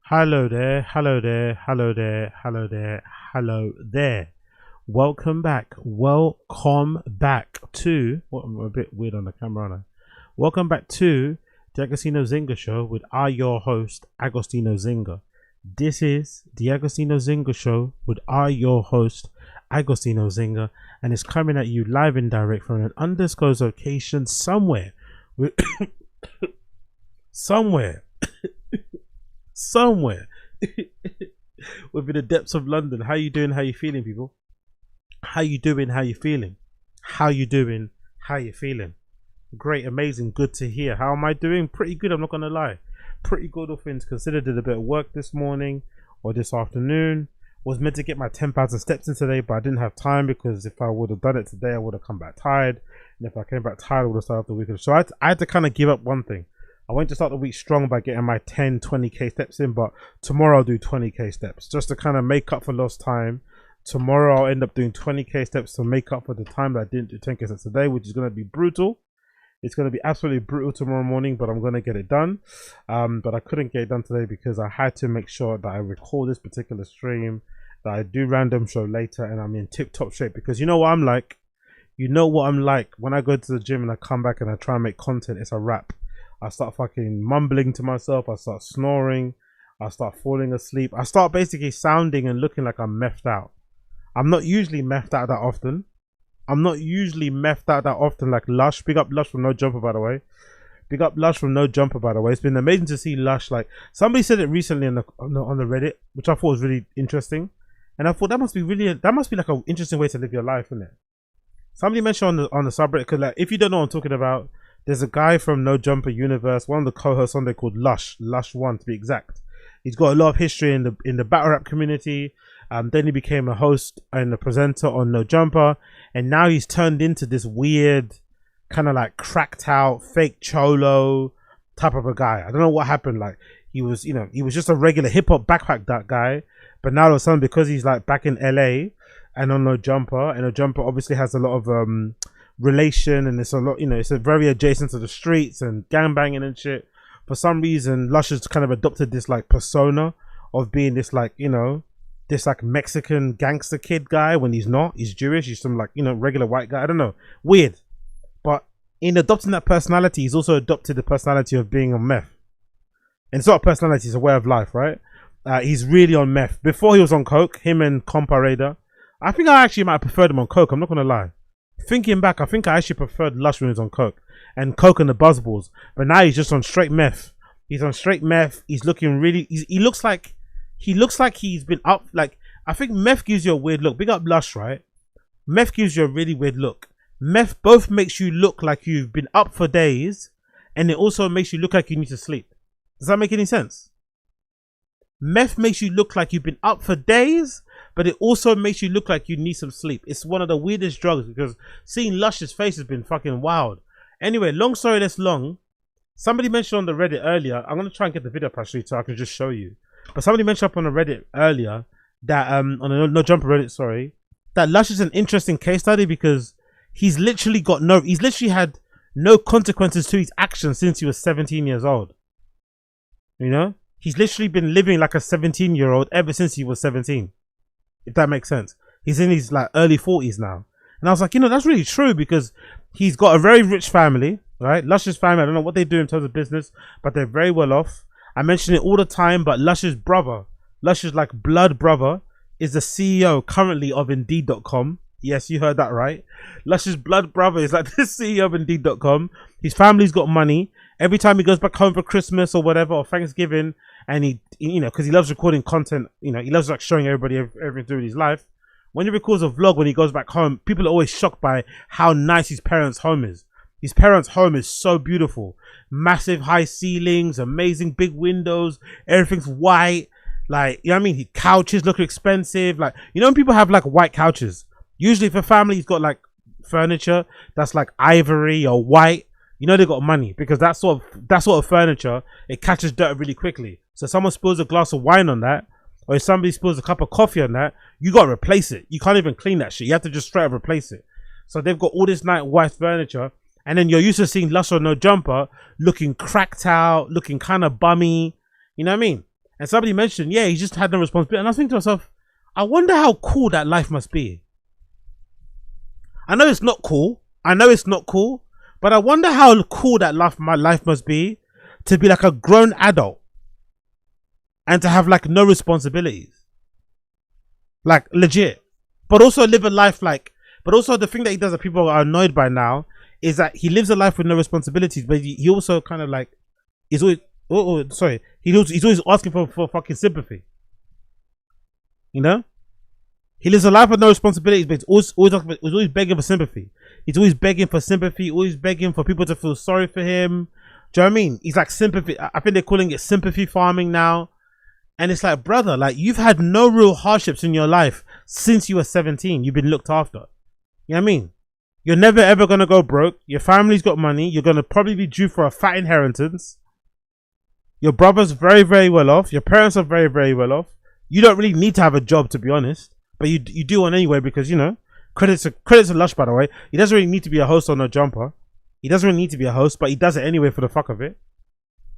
Hello there, hello there, hello there, hello there, hello there. Welcome back to. Well, I'm a bit weird on the camera, aren't I? Welcome back to the Agostinho Zinga show with your host, Agostinho Zinga. This is the Agostinho Zinga show with your host, Agostinho Zinga, and it's coming at you live and direct from an undisclosed location somewhere. somewhere within the depths of London. How you doing? How you feeling, people? How you doing? How you feeling? How you doing? How you feeling? Great, amazing, good to hear. How am I doing? Pretty good, I'm not gonna lie. Pretty good, all things considered. Did a bit of work this morning or this afternoon. Was meant to get my 10,000 steps in today, but I didn't have time because if I would have done it today, I would have come back tired. And if I came back tired, I would have started the weekend. So I had to kind of give up one thing. I went to start the week strong by getting my 20k steps in, but tomorrow I'll do 20k steps just to kind of make up for lost time. Tomorrow I'll end up doing 20k steps to make up for the time that I didn't do 10k steps today, which is going to be brutal. It's going to be absolutely brutal tomorrow morning, but I'm going to get it done. But I couldn't get it done today because I had to make sure that I record this particular stream, that I do random show later, and I'm in tip-top shape because you know what I'm like. You know what I'm like. When I go to the gym and I come back and I try and make content, it's a wrap. I start fucking mumbling to myself. I start snoring. I start falling asleep. I start basically sounding and looking like I'm methed out. I'm not usually methed out that often. Like Lush. Big up Lush from No Jumper, by the way. It's been amazing to see Lush. Like somebody said it recently on the Reddit, which I thought was really interesting. And I thought that must be like an interesting way to live your life, isn't it? Somebody mentioned on the subreddit, because like if you don't know what I'm talking about, there's a guy from No Jumper Universe, one of the co-hosts on there called Lush One to be exact. He's got a lot of history in the battle rap community. Then he became a host and a presenter on No Jumper, and now he's turned into this weird, kind of like cracked out, fake cholo type of a guy. I don't know what happened. Like he was just a regular hip hop backpack that guy, but now all of a sudden because he's like back in LA and on No Jumper, and No Jumper obviously has a lot of relation, and it's a lot, it's a very adjacent to the streets and gangbanging and shit. For some reason Lush has kind of adopted this like persona of being this like this like Mexican gangster kid guy when he's not. He's Jewish. He's some like regular white guy. I don't know, weird. But in adopting that personality, he's also adopted the personality of being on meth. And it's not a personality, it's a way of life, right? He's really on meth. Before he was on coke, him and Comparada. I think I actually might have preferred him on coke, I'm not gonna lie. Thinking back, I think I actually preferred Lush when he was on coke and the buzzballs, but now he's just on straight meth. He's on straight meth. He's looking really. He looks like he's been up. Like I think meth gives you a weird look. Big up Lush, right? Meth gives you a really weird look. Meth both makes you look like you've been up for days, and it also makes you look like you need to sleep. Does that make any sense? Meth makes you look like you've been up for days, but it also makes you look like you need some sleep. It's one of the weirdest drugs because seeing Lush's face has been fucking wild. Anyway, long story less long. Somebody mentioned on the Reddit earlier, I'm going to try and get the video up actually so I can just show you. But somebody mentioned up on the Reddit earlier that, on the No Jumper Reddit, sorry, that Lush is an interesting case study because he's literally had no consequences to his actions since he was 17 years old. He's literally been living like a 17-year-old ever since he was 17. If that makes sense. He's in his like early 40s now. And I was like, that's really true because he's got a very rich family, right? Lush's family, I don't know what they do in terms of business, but they're very well off. I mention it all the time, but Lush's brother, Lush's like blood brother, is the CEO currently of Indeed.com. Yes, you heard that right. Lush's blood brother is like the CEO of Indeed.com. His family's got money. Every time he goes back home for Christmas or whatever, or Thanksgiving, and he because he loves recording content, he loves like showing everybody everything through his life. When he records a vlog when he goes back home, people are always shocked by how nice his parents' home is. His parents' home is so beautiful. Massive high ceilings, amazing big windows, everything's white. Like, you know what I mean? Couches look expensive. Like, when people have like white couches, usually if a family's got like furniture that's like ivory or white, they got money because that sort of furniture, it catches dirt really quickly. So someone spills a glass of wine on that, or if somebody spills a cup of coffee on that, you got to replace it. You can't even clean that shit. You have to just straight up replace it. So they've got all this nice white furniture, and then you're used to seeing Lush or No Jumper looking cracked out, looking kind of bummy. You know what I mean? And somebody mentioned, yeah, he just had no responsibility. And I was thinking to myself, I wonder how cool that life must be. I know it's not cool. But I wonder how cool that my life must be to be like a grown adult and to have like no responsibilities. Like legit. But also live a life like, but also the thing that he does that people are annoyed by now is that he lives a life with no responsibilities, but he also kind of like, he's always, he's always asking for fucking sympathy. You know? He lives a life with no responsibilities, but he's always begging for sympathy. He's always begging for sympathy, always begging for people to feel sorry for him. Do you know what I mean? He's like sympathy. I think they're calling it sympathy farming now. And it's like, brother, like you've had no real hardships in your life since you were 17. You've been looked after. You know what I mean? You're never ever going to go broke. Your family's got money. You're going to probably be due for a fat inheritance. Your brother's very, very well off. Your parents are very, very well off. You don't really need to have a job, to be honest. But you do one anyway because, you know, credits to Lush, by the way. He doesn't really need to be a host on No Jumper. He doesn't really need to be a host, but he does it anyway for the fuck of it.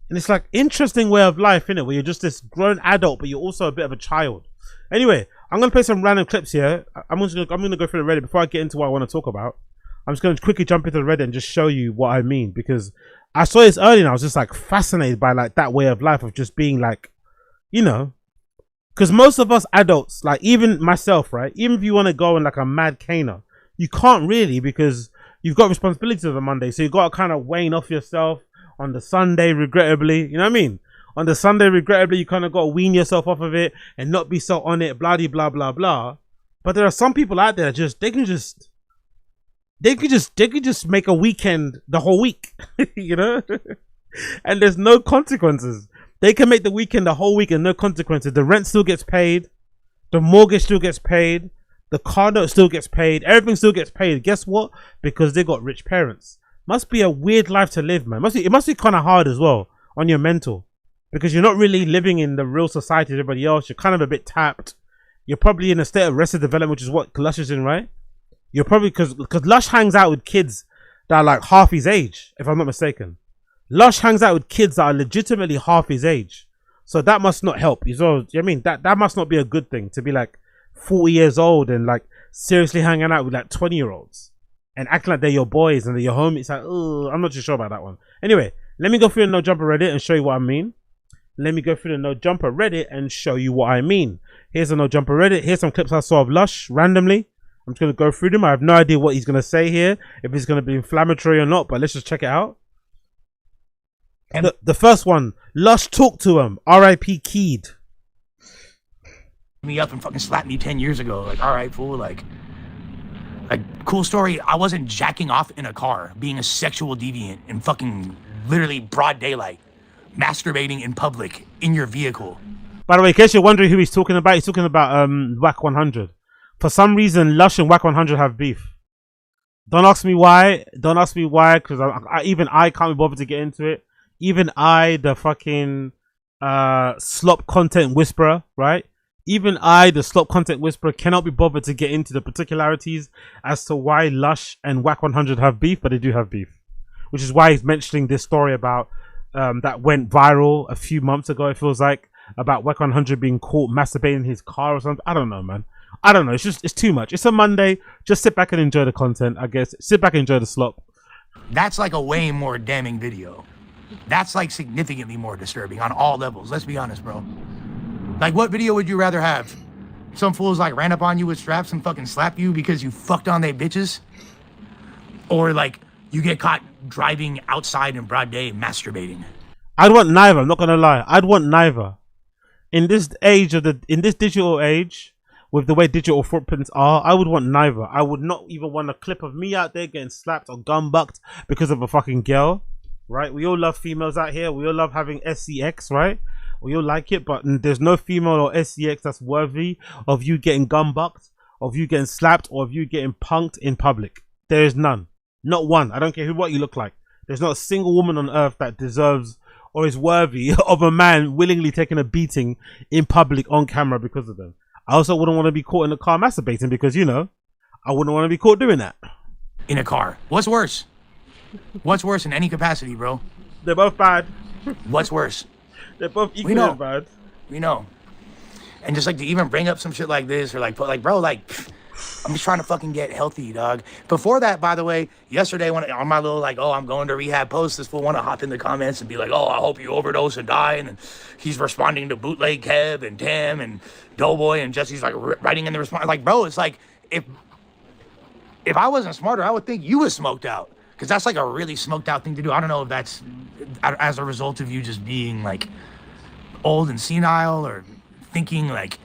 And it's like interesting way of life, innit? Where you're just this grown adult, but you're also a bit of a child. Anyway, I'm gonna play some random clips here. I'm gonna go through the Reddit before I get into what I want to talk about. I'm just gonna quickly jump into the Reddit and just show you what I mean, because I saw this earlier and I was just like fascinated by like that way of life of just being like, you know, because most of us adults, like even myself, right? Even if you want to go on like a mad caner, you can't really because you've got responsibilities on the Monday, so you got to kind of wane off yourself. On the Sunday, regrettably, you know what I mean? On the Sunday, regrettably, you kind of got to wean yourself off of it and not be so on it, blah, blah, blah, blah. But there are some people out there that they can just make a weekend the whole week, you know? And there's no consequences. They can make the weekend the whole week and no consequences. The rent still gets paid. The mortgage still gets paid. The car note still gets paid. Everything still gets paid. Guess what? Because they got rich parents. Must be a weird life to live, man. It must be kind of hard as well on your mental, because you're not really living in the real society as everybody else. You're kind of a bit tapped. You're probably in a state of arrested development, which is what Lush is in, right? You're probably because Lush hangs out with kids that are like half his age, if I'm not mistaken. Lush hangs out with kids that are legitimately half his age, so that must not help. You know what I mean? That must not be a good thing to be like 40 years old and like seriously hanging out with like 20-year-olds. And acting like they're your boys and they're your homies. It's like, oh, I'm not too sure about that one. Anyway, let me go through the No Jumper Reddit and show you what I mean. Let me go through the No Jumper Reddit and show you what I mean. Here's the No Jumper Reddit. Here's some clips I saw of Lush randomly. I'm just going to go through them. I have no idea what he's going to say here, if it's going to be inflammatory or not, but let's just check it out. And the first one, Lush talked to him. R.I.P. Keed. Me up and fucking slapped me 10 years ago. Like, all right, fool, like cool story. I wasn't jacking off in a car, being a sexual deviant in fucking literally broad daylight, masturbating in public in your vehicle. By the way, in case you're wondering who he's talking about Wack 100. For some reason, Lush and Wack 100 have beef. Don't ask me why. Don't ask me why, because even I can't be bothered to get into it. Even I, the fucking slop content whisperer, right? Even I, the slop content whisperer, cannot be bothered to get into the particularities as to why Lush and Wack 100 have beef, but they do have beef. Which is why he's mentioning this story about that went viral a few months ago, it feels like, about Wack 100 being caught masturbating in his car or something. I don't know, man. I don't know. It's too much. It's a Monday. Just sit back and enjoy the content, I guess. Sit back and enjoy the slop. That's like a way more damning video. That's like significantly more disturbing on all levels. Let's be honest, bro. Like, what video would you rather have? Some fools like ran up on you with straps and fucking slapped you because you fucked on they bitches? Or like you get caught driving outside in broad day masturbating? I'd want neither. I'm not gonna lie. I'd want neither. In this digital age, with the way digital footprints are, I would want neither. I would not even want a clip of me out there getting slapped or gumbucked because of a fucking girl, right? We all love females out here. We all love having SCX, right? We all like it, but there's no female or SCX that's worthy of you getting gumbucked, of you getting slapped, or of you getting punked in public. There is none. Not one. I don't care what you look like. There's not a single woman on earth that deserves or is worthy of a man willingly taking a beating in public on camera because of them. I also wouldn't want to be caught in a car masturbating because, you know, I wouldn't want to be caught doing that. In a car. What's worse? What's worse in any capacity, bro? They're both bad. What's worse? They're both equally bad. We know. And just like to even bring up some shit like this or like, bro, like, I'm just trying to fucking get healthy, dog. Before that, by the way, yesterday when on my little like, oh, I'm going to rehab post, this fool want to hop in the comments and be like, oh, I hope you overdose and die. And he's responding to Bootleg Kev and Tam and Doughboy, and Jesse's like writing in the response. Like, bro, it's like, if I wasn't smarter, I would think you was smoked out. Because that's like a really smoked out thing to do. I don't know if that's as a result of you just being like old and senile, or thinking like,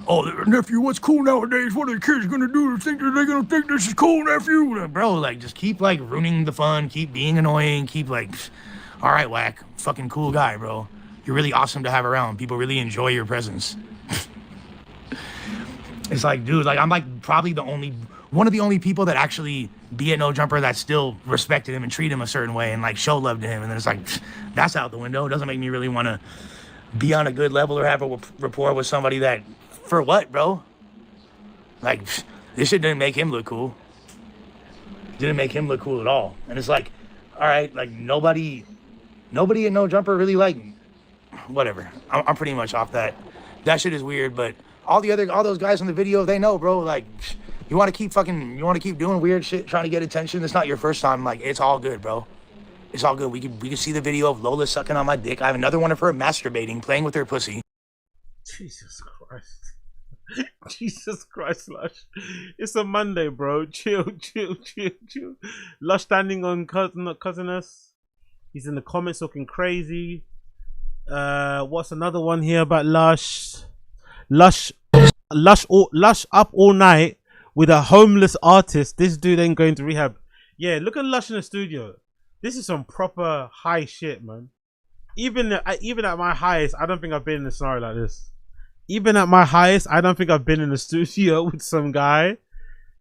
oh, nephew, what's cool nowadays? What are the kids gonna do? They're gonna think this is cool, nephew? Bro, like, just keep like ruining the fun, keep being annoying, keep like, all right, Wack, fucking cool guy, bro. You're really awesome to have around. People really enjoy your presence. It's like, dude, like, I'm like probably one of the only people that actually be at No Jumper that still respected him and treat him a certain way and like show love to him. And then it's like, that's out the window. It doesn't make me really want to be on a good level or have a rapport with somebody that, for what, bro? Like, this shit didn't make him look cool. Didn't make him look cool at all. And it's like, all right, like nobody at No Jumper really like, whatever. I'm pretty much off that. That shit is weird, but all those guys in the video, they know, bro. Like, you want to keep doing weird shit, trying to get attention. It's not your first time. Like, it's all good, bro. It's all good. We can see the video of Lola sucking on my dick. I have another one of her masturbating, playing with her pussy. Jesus Christ. Jesus Christ, Lush. It's a Monday, bro. Chill. Lush standing on cousiness. He's in the comments looking crazy. What's another one here about Lush? Lush up all night with a homeless artist. This dude ain't going to rehab. Yeah, look at Lush in the studio. This is some proper high shit, man. Even at my highest, I don't think I've been in a scenario like this. Even at my highest, I don't think I've been in the studio with some guy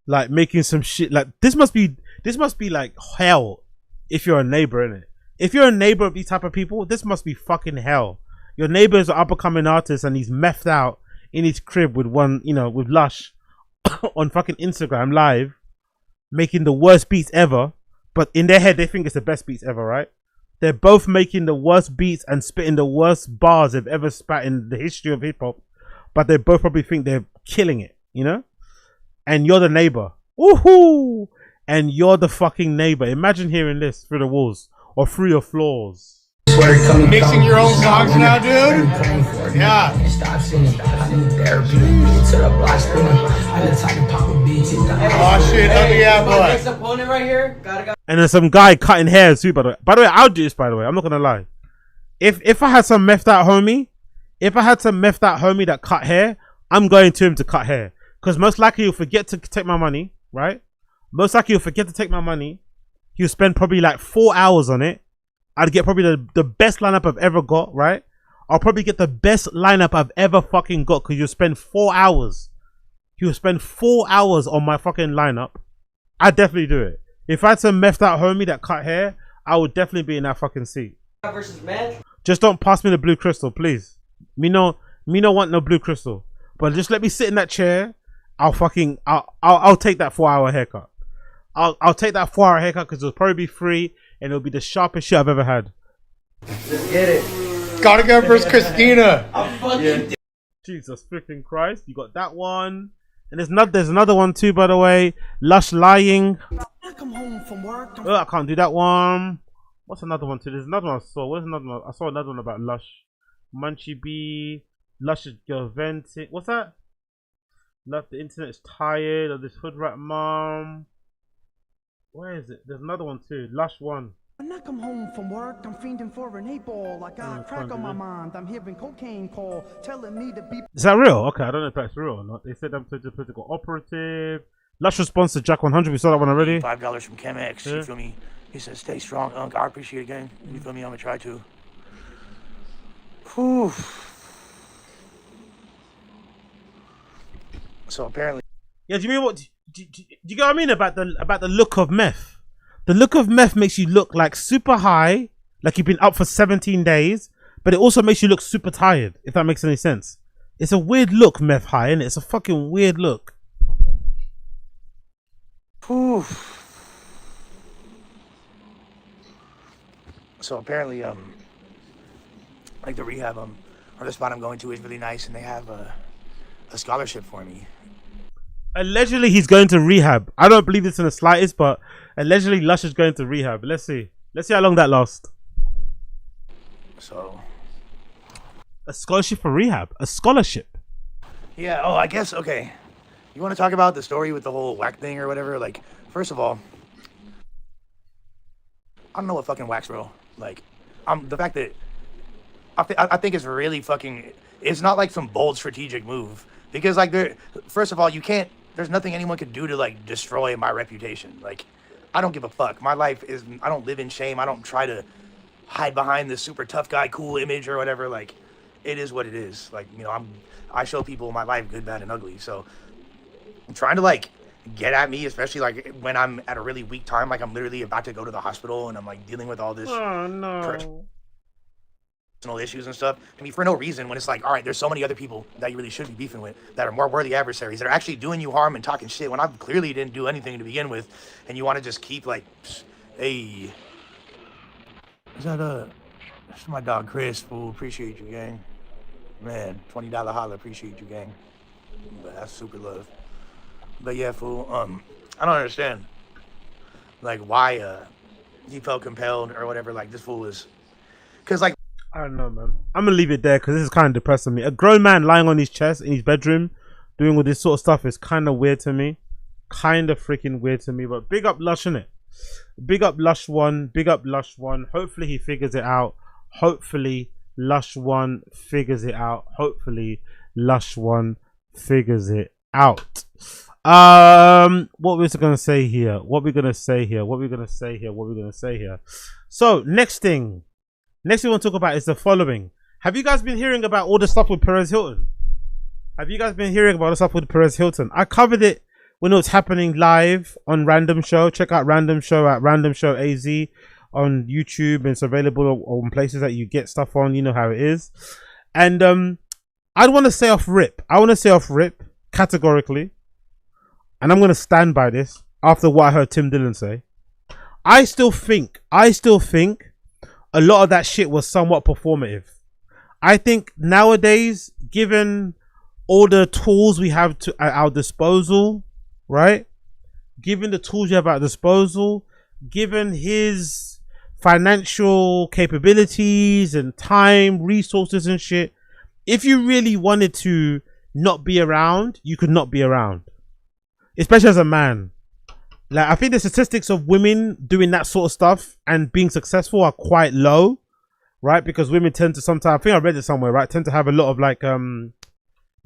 like making some shit. Like, this must be like hell if you're a neighbor, innit? If you're a neighbor of these type of people, this must be fucking hell. Your neighbor is an up and coming artist and he's methed out in his crib with with Lush on fucking Instagram live, making the worst beats ever. But in their head, they think it's the best beats ever, right? They're both making the worst beats and spitting the worst bars they've ever spat in the history of hip hop. But they both probably think they're killing it, you know? And you're the neighbor. Woohoo! And you're the fucking neighbor. Imagine hearing this through the walls or through your floors. Mixing your own songs now, dude? Yeah. Oh shit, ugly ass boy. Right here. And there's some guy cutting hair too, by the way. By the way, I'll do this, by the way. I'm not gonna lie. If I had some methed out homie, that cut hair, I'm going to him to cut hair. Because most likely he'll forget to take my money, right? Most likely he'll forget to take my money. He'll spend probably like 4 hours on it. I'd get probably the best lineup I've ever got, right? I'll probably get the best lineup I've ever fucking got because you'll spend 4 hours. He'll spend 4 hours on my fucking lineup. I'd definitely do it. If I had some methed out homie that cut hair, I would definitely be in that fucking seat. Versus meth. Just don't pass me the blue crystal, please. Me no want no blue crystal. But just let me sit in that chair. I'll take that 4 hour haircut. I'll take that 4 hour haircut because it'll probably be free and it'll be the sharpest shit I've ever had. Let's get it. Gotta go versus Christina. Yeah. Jesus freaking Christ. You got that one. And there's another one too, by the way. Lush lying. I come home from work. Oh, I can't do that one. What's another one too? There's another one I saw. Where's another one? I saw another one about Lush. Munchie B. Lush is girl venting. What's that? The internet is tired of this hood rat mom. Where is it? There's another one too. Lush One. When I come home from work, I'm fiending for an 8-ball. I got crack on my mind. I'm hearing cocaine call, telling me to be. Is that real? Okay, I don't know if that's real or not. They said I'm to the political operative. Lush response to Jack 100. We saw that one already. $5 from Chemex. Yeah. You feel me? He says, "Stay strong, Unc. I appreciate it, gang. You feel me? I'm gonna try to." Whew. So apparently. Yeah, do you mean what? Do you get what I mean about the look of meth? The look of meth makes you look like super high, like you've been up for 17 days, but it also makes you look super tired, if that makes any sense. It's a weird look, meth high, isn't it? It's a fucking weird look. Whew. So apparently, like the rehab, or the spot I'm going to is really nice, and they have a scholarship for me. Allegedly, he's going to rehab. I don't believe this in the slightest, but allegedly, Lush is going to rehab. Let's see. Let's see how long that lasts. So, a scholarship for rehab. A scholarship. Yeah. Oh, I guess. Okay. You want to talk about the story with the whole Wack thing or whatever? Like, first of all, I don't know what fucking Wack's, bro. Like, the fact that I think it's really fucking. It's not like some bold strategic move because, like, first of all, you can't. There's nothing anyone could do to like destroy my reputation. Like, I don't give a fuck. My life is. I don't live in shame. I don't try to hide behind this super tough guy, cool image or whatever. Like, it is what it is. Like, you know, I show people my life, good, bad, and ugly. So, I'm trying to like get at me, especially like when I'm at a really weak time. Like, I'm literally about to go to the hospital and I'm like dealing with all this. Oh no. Personal issues and stuff. I mean, for no reason, when it's like, all right, there's so many other people that you really should be beefing with that are more worthy adversaries that are actually doing you harm and talking shit when I clearly didn't do anything to begin with, and you want to just keep like, hey, is that that's my dog Chris, fool. Appreciate you, gang. Man, $20 holla, appreciate you, gang. But that's super love. But yeah, fool. I don't understand, like, why he felt compelled or whatever. Like, this fool is, cause like. I don't know, man. I'm gonna leave it there because this is kind of depressing me. A grown man lying on his chest in his bedroom doing all this sort of stuff is kind of weird to me. Kind of freaking weird to me. But big up Lush, innit? Big up Lush One. Big up Lush One. Hopefully he figures it out. Hopefully Lush One figures it out. Hopefully Lush One figures it out. What was I gonna say here? What we gonna say here? What we gonna say here? What we gonna say here? So next thing we want to talk about is the following. Have you guys been hearing about all the stuff with Perez Hilton? Have you guys been hearing about the stuff with Perez Hilton? I covered it when it was happening live on Random Show. Check out Random Show at Random Show AZ on YouTube, and it's available on places that you get stuff on. You know how it is. And I'd want to say off rip. I want to say off rip categorically, and I'm going to stand by this after what I heard Tim Dillon say. I still think a lot of that shit was somewhat performative. I think nowadays, given all the tools we have at our disposal, right? Given the tools you have at our disposal, given his financial capabilities and time, resources and shit, if you really wanted to not be around, you could not be around. Especially as a man. Like, I think the statistics of women doing that sort of stuff and being successful are quite low, right? Because women tend to sometimes, I think I read it somewhere, right? Tend to have a lot of like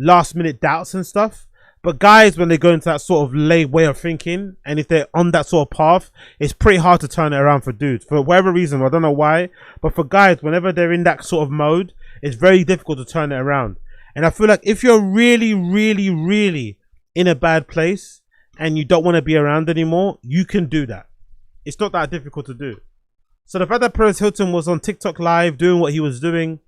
last minute doubts and stuff. But guys, when they go into that sort of lay way of thinking, and if they're on that sort of path, it's pretty hard to turn it around for dudes. For whatever reason, I don't know why, but for guys, whenever they're in that sort of mode, it's very difficult to turn it around. And I feel like if you're really, really, really in a bad place, and you don't want to be around anymore, you can do that. It's not that difficult to do. So the fact that Perez Hilton was on TikTok live doing what he was doing,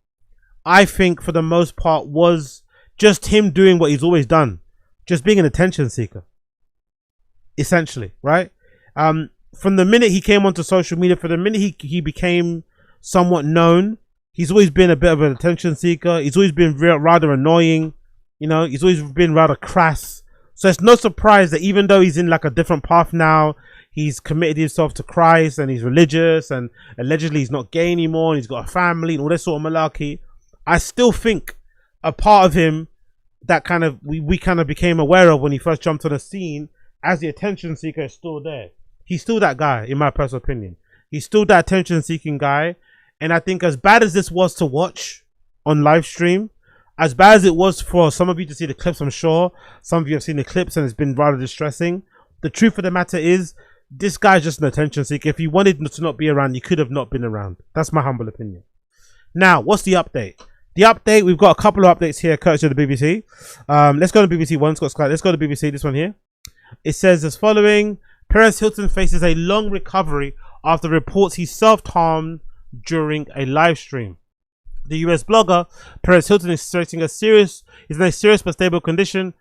I think for the most part was just him doing what he's always done. Just being an attention seeker. Essentially, right? From the minute he came onto social media, for the minute he became somewhat known, he's always been a bit of an attention seeker. He's always been rather annoying. You know, he's always been rather crass. So it's no surprise that even though he's in like a different path now, he's committed himself to Christ and he's religious and allegedly he's not gay anymore and he's got a family and all that sort of malarkey, I still think a part of him that kind of we kind of became aware of when he first jumped on the scene as the attention seeker is still there. He's still that guy, in my personal opinion. He's still that attention seeking guy. And I think as bad as this was to watch on live stream, as bad as it was for some of you to see the clips, I'm sure some of you have seen the clips and it's been rather distressing. The truth of the matter is, this guy's just an attention seeker. If he wanted to not be around, he could have not been around. That's my humble opinion. Now, what's the update? The update, we've got a couple of updates here, courtesy of the BBC. Let's go to BBC One. Let's go to BBC, this one here. It says as following: Perez Hilton faces a long recovery after reports he self-harmed during a live stream. The US blogger Perez Hilton is in a serious but stable condition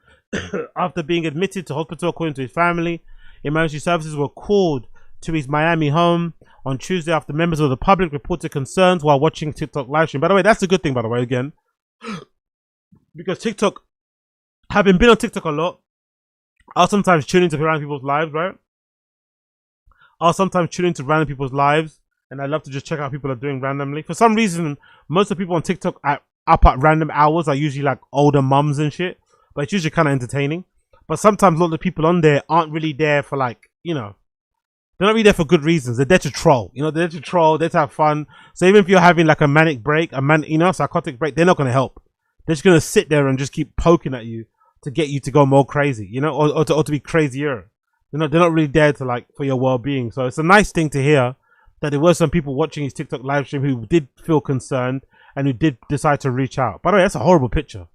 after being admitted to hospital, according to his family. Emergency services were called to his Miami home on Tuesday after members of the public reported concerns while watching TikTok live stream. By the way, that's a good thing, by the way, again. because TikTok, having been on TikTok a lot, I'll sometimes tune into random people's lives, right? I'll sometimes tune into random people's lives, and I love to just check out what people are doing randomly. For some reason, most of the people on TikTok up at random hours are usually like older mums and shit, but it's usually kind of entertaining. But sometimes a lot of the people on there aren't really there for, like, you know, they're not really there for good reasons. They're there to troll. You know, they're there to troll, they're there to have fun. So even if you're having like a manic break, psychotic break, they're not going to help. They're just going to sit there and just keep poking at you to get you to go more crazy, you know, or to be crazier. They're not really there to, like, for your well-being. So it's a nice thing to hear that there were some people watching his TikTok live stream who did feel concerned and who did decide to reach out. By the way, that's a horrible picture.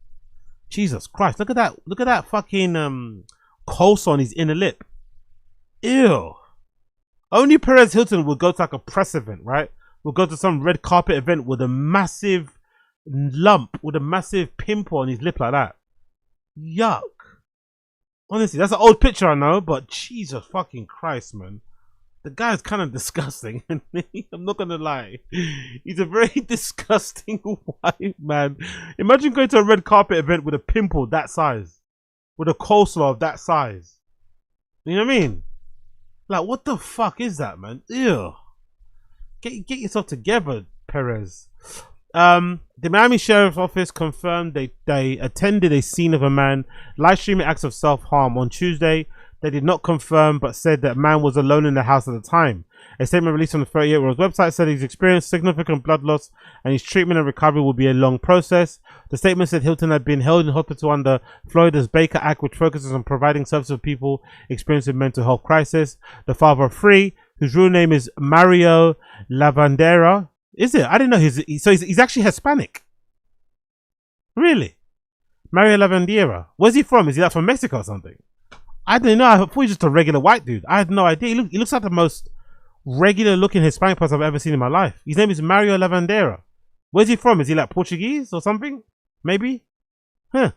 Jesus Christ, look at that. Look at that fucking coleslaw on his inner lip. Ew. Only Perez Hilton would go to like a press event, right? Would go to some red carpet event with a massive lump, with a massive pimple on his lip like that. Yuck. Honestly, that's an old picture, I know, but Jesus fucking Christ, man. The guy's kind of disgusting. I'm not gonna lie. He's a very disgusting white man. Imagine going to a red carpet event with a pimple that size. With a coleslaw of that size. You know what I mean? Like, what the fuck is that, man? Ew. Get yourself together, Perez. The Miami Sheriff's Office confirmed they attended a scene of a man live streaming acts of self-harm on Tuesday. They did not confirm, but said that man was alone in the house at the time. A statement released on the 38-year-old's website said he's experienced significant blood loss and his treatment and recovery will be a long process. The statement said Hilton had been held in hospital under Florida's Baker Act, which focuses on providing services to people experiencing mental health crisis. The father of three, whose real name is Mario Lavandera. Is it? I didn't know he's actually Hispanic. Really? Mario Lavandera. Where's he from? Is he like from Mexico or something? I didn't know. I thought he was just a regular white dude. I had no idea. He looks like the most regular looking Hispanic person I've ever seen in my life. His name is Mario Lavandera. Where's he from? Is he like Portuguese or something? Maybe? Huh.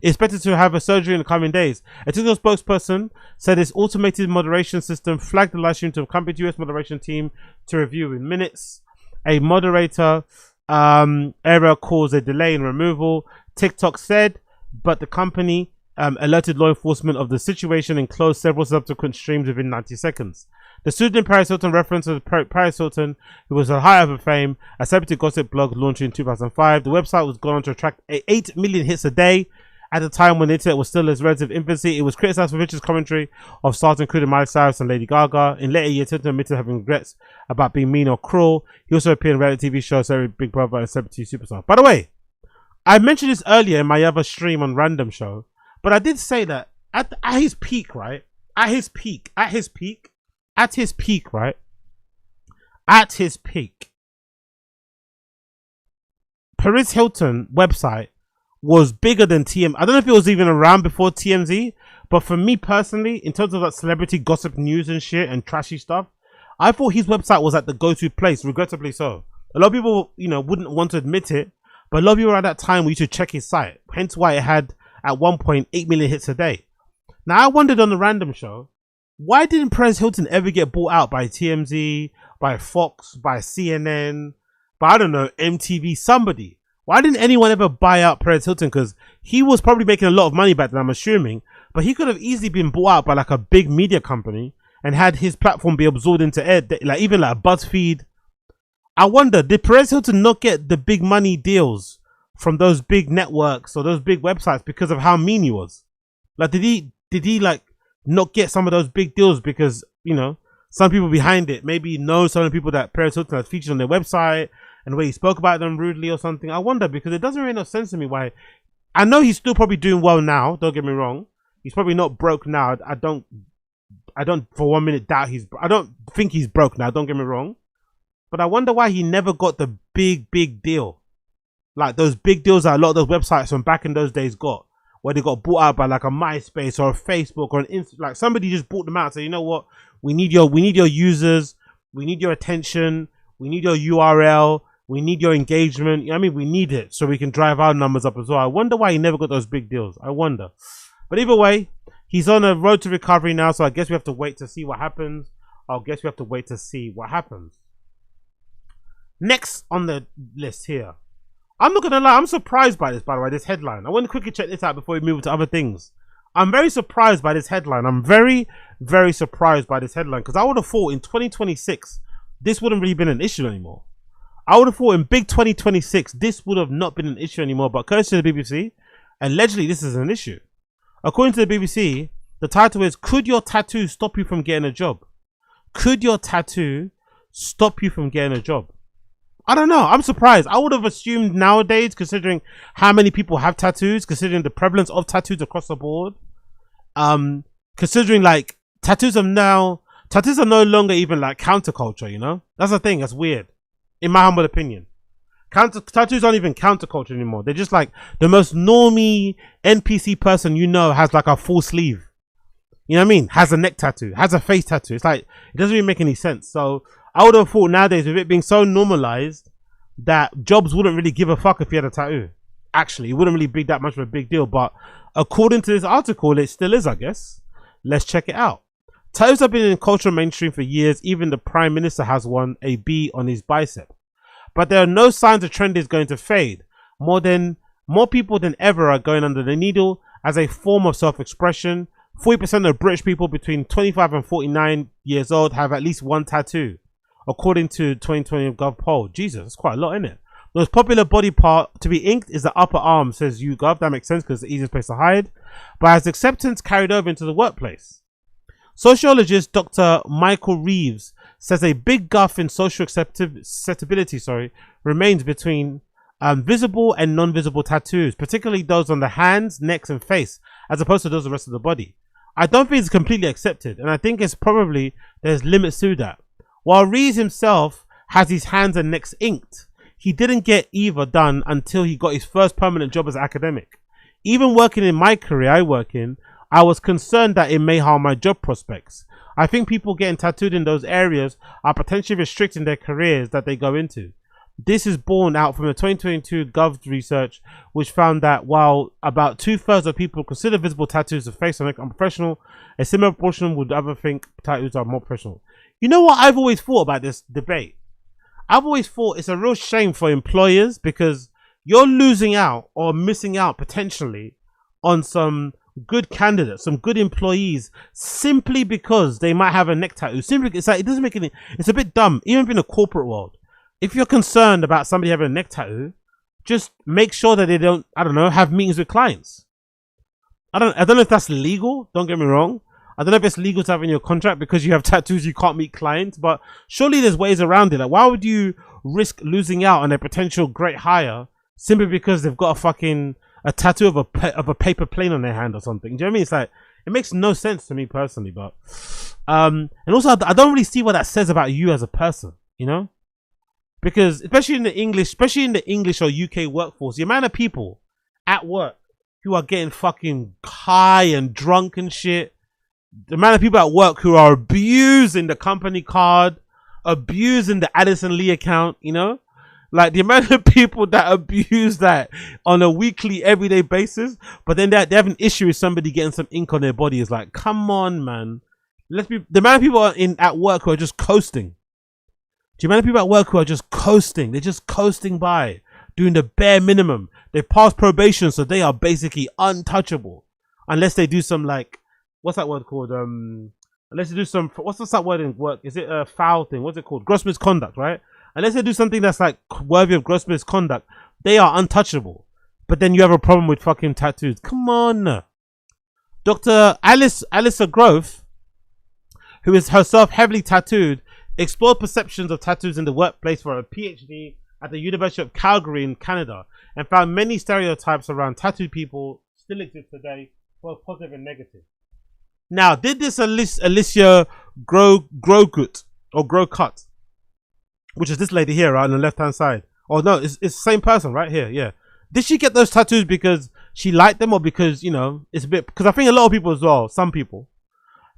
Expected to have a surgery in the coming days. A TikTok spokesperson said its automated moderation system flagged the live stream to accompany the US moderation team to review in minutes. A moderator error caused a delay in removal, TikTok said, but the company alerted law enforcement of the situation and closed several subsequent streams within 90 seconds. The pseudonym Perez Hilton references Perez Hilton, who was a high of fame, a celebrity gossip blog launched in 2005. The website was gone on to attract 8 million hits a day. At the time when the internet was still in its relative infancy, it was criticized for vicious commentary of stars including Miley Cyrus and Lady Gaga. In later years, Hilton admitted having regrets about being mean or cruel. He also appeared in reality TV shows, Big Brother and Celebrity Superstar. By the way, I mentioned this earlier in my other stream on Random Show, but I did say that at his peak, right? At his peak, Perez Hilton website was bigger than TMZ. I don't know if it was even around before TMZ, but for me personally, in terms of like celebrity gossip news and shit and trashy stuff, I thought his website was like the go-to place, regrettably so. A lot of people, you know, wouldn't want to admit it, but a lot of people at that time used to check his site, hence why it had at 1.8 million hits a day. Now, I wondered on the Random Show, why didn't Perez Hilton ever get bought out by TMZ, by Fox, by CNN, by, I don't know, MTV, somebody? Why didn't anyone ever buy out Perez Hilton? Because he was probably making a lot of money back then, I'm assuming, but he could have easily been bought out by like a big media company and had his platform be absorbed into air, like even like BuzzFeed. I wonder, did Perez Hilton not get the big money deals from those big networks or those big websites because of how mean he was? Like, did he like not get some of those big deals because, you know, some people behind it maybe know some of the people that Perez Hilton has featured on their website and the way he spoke about them rudely or something? I wonder, because it doesn't really make no sense to me why. I know he's still probably doing well now, don't get me wrong. He's probably not broke now. I don't for 1 minute doubt I don't think he's broke now, don't get me wrong. But I wonder why he never got the big deal. Like those big deals that a lot of those websites from back in those days got, where they got bought out by like a MySpace or a Facebook or an like somebody just bought them out and said, you know what, we need your users, we need your attention, we need your URL, we need your engagement. You know what I mean, we need it so we can drive our numbers up as well. I wonder why he never got those big deals. I wonder. But either way, he's on a road to recovery now, so I guess we have to wait to see what happens. Next on the list here, I'm not gonna lie, I'm surprised by this, by the way, this headline. I want to quickly check this out before we move to other things. I'm very surprised by this headline. I'm very, very surprised by this headline because I would have thought in 2026, this wouldn't really been an issue anymore. I would have thought in big 2026, this would have not been an issue anymore, but courtesy to the BBC, allegedly this is an issue. According to the BBC, the title is, could your tattoo stop you from getting a job? Could your tattoo stop you from getting a job? I don't know. I'm surprised. I would have assumed nowadays, considering how many people have tattoos, considering the prevalence of tattoos across the board, considering like tattoos are no longer even like counterculture, you know? That's the thing. That's weird. In my humble opinion. Tattoos aren't even counterculture anymore. They're just like the most normie NPC person you know has like a full sleeve. You know what I mean? Has a neck tattoo, has a face tattoo. It's like, it doesn't really make any sense. So I would have thought nowadays with it being so normalized that jobs wouldn't really give a fuck if you had a tattoo. Actually, it wouldn't really be that much of a big deal. But according to this article, it still is, I guess. Let's check it out. Tattoos have been in cultural mainstream for years. Even the Prime Minister has one, a bee on his bicep. But there are no signs the trend is going to fade. More people than ever are going under the needle as a form of self-expression. 40% of British people between 25 and 49 years old have at least one tattoo, according to 2020 Gov poll. Jesus, that's quite a lot, isn't it? The most popular body part to be inked is the upper arm, says YouGov. That makes sense because it's the easiest place to hide. But has acceptance carried over into the workplace? Sociologist Dr. Michael Reeves says a big gulf in social acceptability remains between visible and non-visible tattoos, particularly those on the hands, necks and face, as opposed to those of the rest of the body. I don't think it's completely accepted, and I think it's probably there's limits to that. While Reeves himself has his hands and necks inked, he didn't get either done until he got his first permanent job as an academic. Even working in my career I work in, I was concerned that it may harm my job prospects. I think people getting tattooed in those areas are potentially restricting their careers that they go into. This is borne out from the 2022 Gov research, which found that while about 2/3 of people consider visible tattoos of face and neck unprofessional, a similar proportion would ever think tattoos are more professional. You know what I've always thought about this debate? I've always thought it's a real shame for employers because you're losing out or missing out potentially on some good candidates, some good employees, simply because they might have a neck tattoo. Simply, it's like, it doesn't make any, it's a bit dumb, even in the corporate world. If you're concerned about somebody having a neck tattoo, just make sure that they don't, I don't know, have meetings with clients. I don't know if that's legal, don't get me wrong. I don't know if it's legal to have in your contract because you have tattoos you can't meet clients, but surely there's ways around it. Like, why would you risk losing out on a potential great hire simply because they've got a tattoo of a paper plane on their hand or something? Do you know what I mean? It's like, it makes no sense to me personally, but and also I don't really see what that says about you as a person, you know? Because especially in the English or UK workforce, the amount of people at work who are getting fucking high and drunk and shit, the amount of people at work who are abusing the company card, abusing the Addison Lee account, you know, like the amount of people that abuse that on a weekly, everyday basis, but then they have an issue with somebody getting some ink on their body is like, come on, man. The amount of people at work who are just coasting. Do you know people at work who are just coasting? They're just coasting by, doing the bare minimum. They passed probation, so they are basically untouchable, unless they do some like, what's that word called? Unless they do some, what's that word in work? Is it a foul thing? What's it called? Gross misconduct, right? Unless they do something that's like worthy of gross misconduct, they are untouchable. But then you have a problem with fucking tattoos. Come on. Dr. Alyssa Grove, who is herself heavily tattooed, explored perceptions of tattoos in the workplace for a PhD at the University of Calgary in Canada and found many stereotypes around tattooed people still exist today, both positive and negative. Now, did this Alicia Growcut, which is this lady here, right, on the left-hand side? Oh, no, it's the same person right here, yeah. Did she get those tattoos because she liked them or because, you know, it's a bit... Because I think a lot of people as well, some people,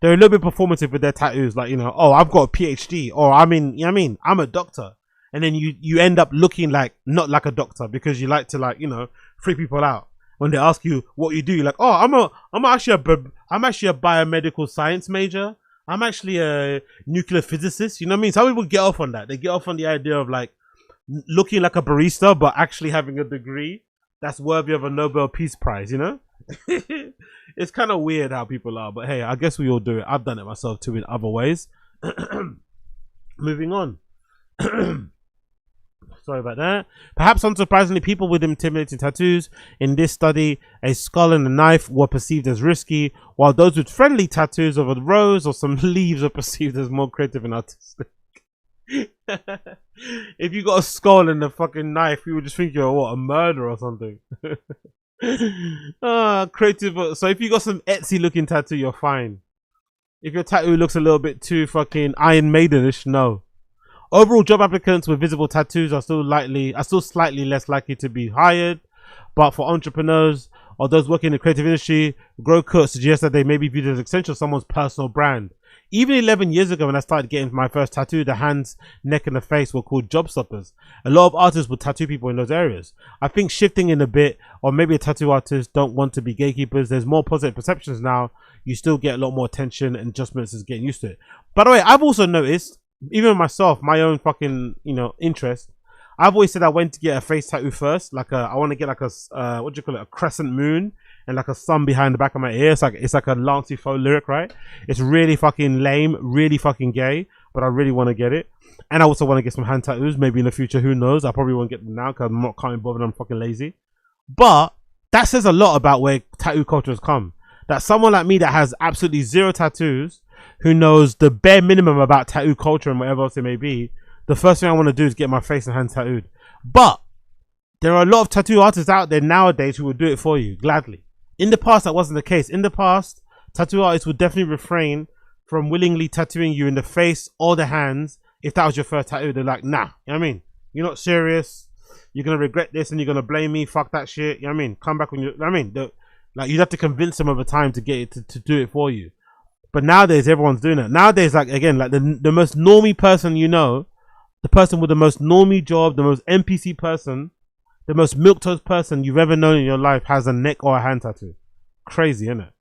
they're a little bit performative with their tattoos. Like, you know, oh, I've got a PhD. Or, I mean, you know what I mean? I'm a doctor. And then you end up looking like, not like a doctor because you like to, like, you know, freak people out. When they ask you what you do, you're like, oh, I'm actually a biomedical science major. I'm actually a nuclear physicist. You know what I mean? Some people get off on that. They get off on the idea of like, looking like a barista but actually having a degree that's worthy of a Nobel Peace Prize, you know? It's kind of weird how people are, but hey, I guess we all do it. I've done it myself too in other ways. Moving on. Sorry about that. Perhaps unsurprisingly, people with intimidating tattoos in this study, a skull and a knife, were perceived as risky, while those with friendly tattoos of a rose or some leaves were perceived as more creative and artistic. If you got a skull and a fucking knife, you would just think you're what, a murderer or something. Creative. So if you got some Etsy looking tattoo, you're fine. If your tattoo looks a little bit too fucking Iron Maidenish, no. Overall, job applicants with visible tattoos are still slightly less likely to be hired, but for entrepreneurs or those working in the creative industry, Grokut suggests that they may be viewed as essential to someone's personal brand. Even 11 years ago when I started getting my first tattoo, the hands, neck and the face were called job stoppers. A lot of artists would tattoo people in those areas. I think shifting in a bit, or maybe a tattoo artist don't want to be gatekeepers. There's more positive perceptions now. You still get a lot more attention and adjustments is getting used to it. By the way, I've also noticed, even myself, my own fucking, interest, I've always said I went to get a face tattoo first. I want to get like a, what do you call it? A crescent moon and like a sun behind the back of my ear. It's like a Lancey Faux lyric, right? It's really fucking lame, really fucking gay, but I really want to get it. And I also want to get some hand tattoos, maybe in the future, who knows? I probably won't get them now because I'm not can't be bothered, I'm fucking lazy. But that says a lot about where tattoo culture has come. That someone like me that has absolutely zero tattoos, who knows the bare minimum about tattoo culture and whatever else it may be, the first thing I want to do is get my face and hands tattooed. But there are a lot of tattoo artists out there nowadays who will do it for you gladly. In the past, that wasn't the case. In the past, tattoo artists would definitely refrain from willingly tattooing you in the face or the hands if that was your first tattoo. They're like, nah, you know what I mean? You're not serious. You're going to regret this and you're going to blame me. Fuck that shit. You know what I mean? Come back when you, I mean, like you'd have to convince them over time to get it to do it for you. But nowadays, everyone's doing it. Nowadays, like, again, like the most normie person you know, the person with the most normie job, the most NPC person, the most milquetoast person you've ever known in your life has a neck or a hand tattoo. Crazy, isn't it?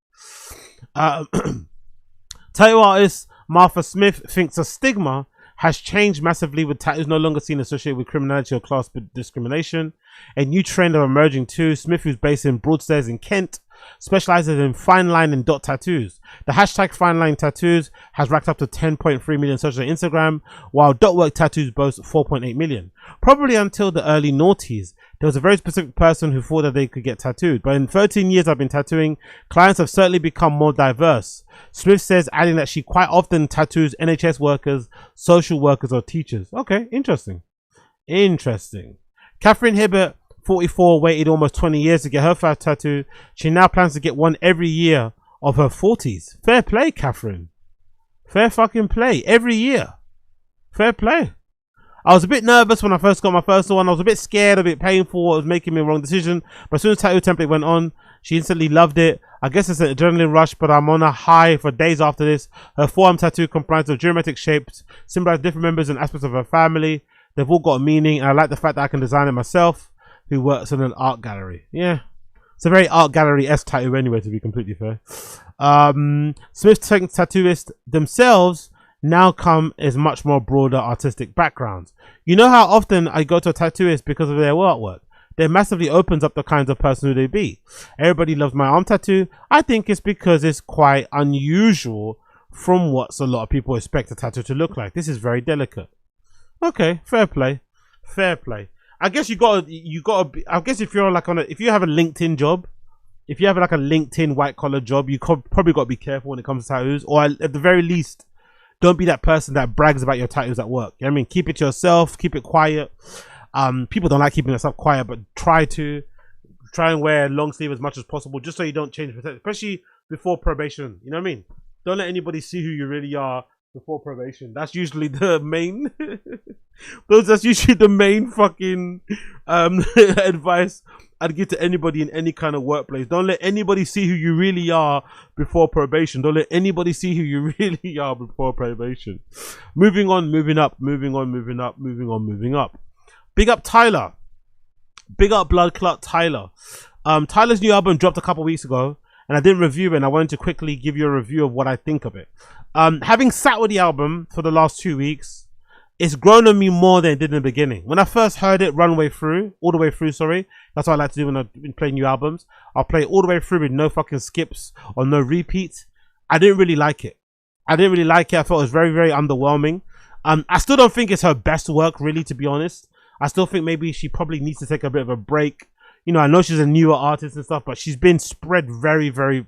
Tattoo artist Martha Smith thinks a stigma has changed massively, with tattoos no longer seen associated with criminality or class discrimination. A new trend are emerging too. Smith, who's based in Broadstairs in Kent, specializes in fine line and dot tattoos. The hashtag fine line tattoos has racked up to 10.3 million searches on Instagram, while dot work tattoos boast 4.8 million. Probably until the early noughties, there was a very specific person who thought that they could get tattooed. But in 13 years I've been tattooing, clients have certainly become more diverse. Smith says, adding that she quite often tattoos NHS workers, social workers or teachers. Okay, interesting. Interesting. Catherine Hibbert, 44, waited almost 20 years to get her first tattoo. She now plans to get one every year of her 40s. Fair play, Catherine. Fair fucking play. Every year. Fair play. I was a bit nervous when I first got my first one. I was a bit scared, a bit painful. It was making me a wrong decision. But as soon as tattoo template went on, she instantly loved it. I guess it's an adrenaline rush, but I'm on a high for days after this. Her forearm tattoo comprises of geometric shapes, symbolize different members and aspects of her family. They've all got a meaning, and I like the fact that I can design it myself, who works in an art gallery. Yeah, it's a very art gallery-esque tattoo anyway, to be completely fair. Smith's tattooists themselves now come as much more broader artistic backgrounds. You know how often I go to a tattooist because of their artwork? That massively opens up the kinds of person who they be. Everybody loves my arm tattoo. I think it's because it's quite unusual from what a lot of people expect a tattoo to look like. This is very delicate. Okay, fair play. Fair play. I guess you gotta be, I guess if you're like if you have a LinkedIn job, if you have like a LinkedIn white collar job, you probably gotta be careful when it comes to tattoos, or at the very least, don't be that person that brags about your tattoos at work. You know what I mean? Keep it to yourself, keep it quiet. People don't like keeping themselves quiet, but try and wear long sleeve as much as possible, just so you don't change, especially before probation. You know what I mean? Don't let anybody see who you really are before probation. That's usually the main that's usually the main fucking advice I'd give to anybody in any kind of workplace. Don't let anybody see who you really are before probation. Don't let anybody see who you really are before probation. Moving on, moving up. Big up Tyla. Big up Blood Clot Tyla. Tyla's new album dropped a couple weeks ago, and I didn't review it, and I wanted to quickly give you a review of what I think of it. Having sat with the album for the last 2 weeks, it's grown on me more than it did in the beginning. When I first heard it all the way through, sorry. That's what I like to do when I play new albums. I'll play it all the way through with no fucking skips or no repeats. I didn't really like it. I thought it was very, very underwhelming. I still don't think it's her best work, really, to be honest. I still think maybe she probably needs to take a bit of a break. You know, I know she's a newer artist and stuff, but she's been spread very, very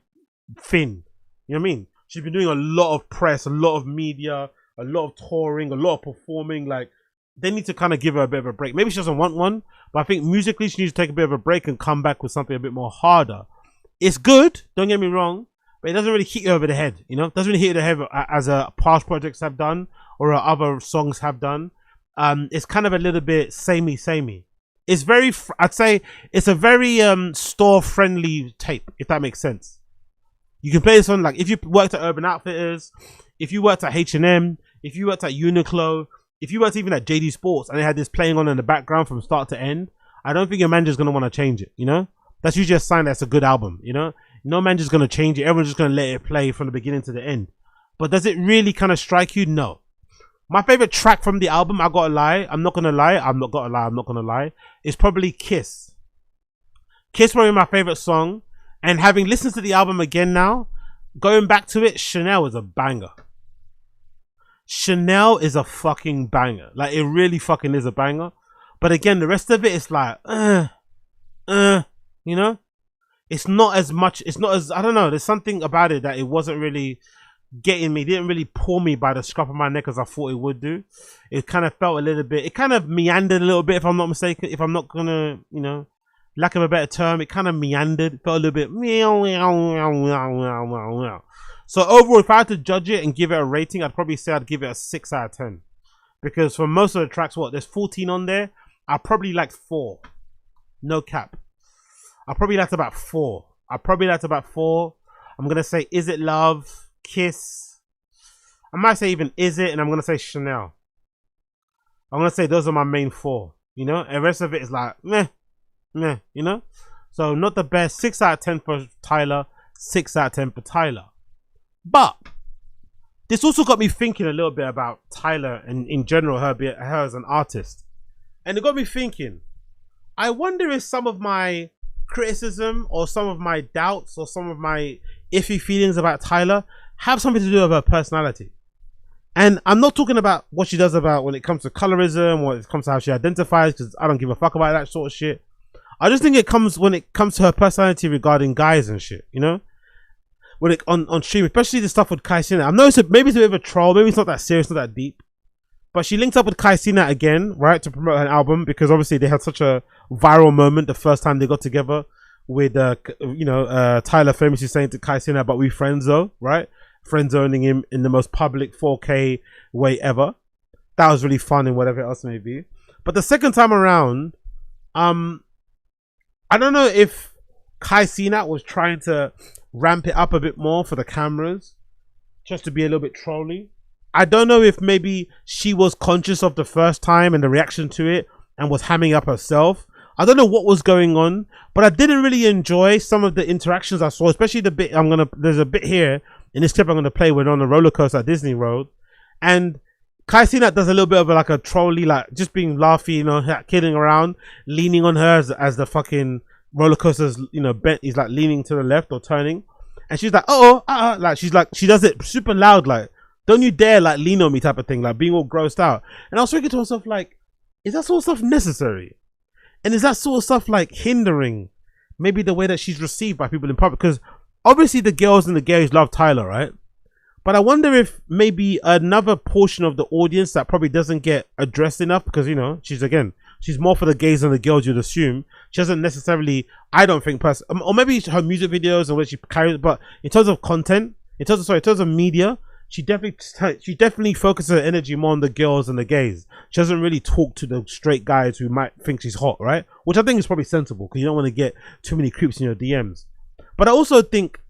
thin. You know what I mean? She's been doing a lot of press, a lot of media, a lot of touring, a lot of performing. Like, they need to kind of give her a bit of a break. Maybe she doesn't want one, but I think musically she needs to take a bit of a break and come back with something a bit more harder. It's good, don't get me wrong, but it doesn't really hit you over the head, you know? It doesn't really hit you over the head as past projects have done or other songs have done. It's kind of a little bit samey. It's very, I'd say it's a very store-friendly tape, if that makes sense. You can play this on, like, if you worked at Urban Outfitters, if you worked at H&M, if you worked at Uniqlo, if you worked even at JD Sports and they had this playing on in the background from start to end, I don't think your manager's going to want to change it, you know? That's usually a sign that's a good album, you know? No manager's going to change it. Everyone's just going to let it play from the beginning to the end. But does it really kind of strike you? No. My favorite track from the album, I'm not going to lie, is probably Kiss. Kiss probably my favorite song. And having listened to the album again now, going back to it, Chanel is a banger. Chanel is a fucking banger. Like, it really fucking is a banger. But again, the rest of it is like, you know? It's not as much, I don't know, there's something about it that it wasn't really getting me. It didn't really pull me by the scruff of my neck as I thought it would do. It kind of felt a little bit, it kind of meandered a little bit, if I'm not mistaken, if I'm not gonna, you know, lack of a better term, it kind of meandered. It felt a little bit meow, meow, meow, meow, meow, meow, meow. So overall, if I had to judge it and give it a rating, I'd probably say I'd give it a 6 out of 10. Because for most of the tracks, there's 14 on there, I probably liked 4. No cap. I probably liked about 4. I'm gonna say Is It Love, Kiss. I might say even Is It, and I'm gonna say Chanel. I'm gonna say those are my main 4. You know, and the rest of it is like meh, you know. So not the best. 6 out of 10 for Tyla. 6 out of 10 for Tyla. But this also got me thinking a little bit about Tyla and in general her as an artist, and it got me thinking. I wonder if some of my criticism or some of my doubts or some of my iffy feelings about Tyla have something to do with her personality. And I'm not talking about what she does about when it comes to colorism or when it comes to how she identifies, because I don't give a fuck about that sort of shit. I just think it comes when it comes to her personality regarding guys and shit, you know? When it on stream, especially the stuff with Kai Cenat. I know maybe it's a bit of a troll, maybe it's not that serious, not that deep. But she linked up with Kai Cenat again, right, to promote her album, because obviously they had such a viral moment the first time they got together with, Tyla famously saying to Kai Cenat, but we friends though, right? Friend zoning him in the most public 4K way ever. That was really fun and whatever else may be. But the second time around, I don't know if Kai Cenat was trying to ramp it up a bit more for the cameras, just to be a little bit trolly. I don't know if maybe she was conscious of the first time and the reaction to it and was hamming up herself. I don't know what was going on, but I didn't really enjoy some of the interactions I saw, especially the bit there's a bit here in this clip I'm gonna play when on the roller coaster at Disney World, and Kai Cenat does a little bit of like a trolly, like just being laughy, you know, kidding around, leaning on her as the fucking roller coaster's, you know, bent. He's like leaning to the left or turning, and she's like, like she does it super loud, like, don't you dare like lean on me type of thing, like being all grossed out. And I was thinking to myself, like, is that sort of stuff necessary? And is that sort of stuff like hindering maybe the way that she's received by people in public? Because obviously the girls and the gays love Tyla, right? But I wonder if maybe another portion of the audience that probably doesn't get addressed enough, because, you know, she's more for the gays than the girls, you'd assume. She doesn't necessarily, I don't think, or maybe her music videos and where she carries, but in terms of content, in terms of media, she definitely focuses her energy more on the girls and the gays. She doesn't really talk to the straight guys who might think she's hot, right? Which I think is probably sensible, because you don't want to get too many creeps in your DMs. But I also think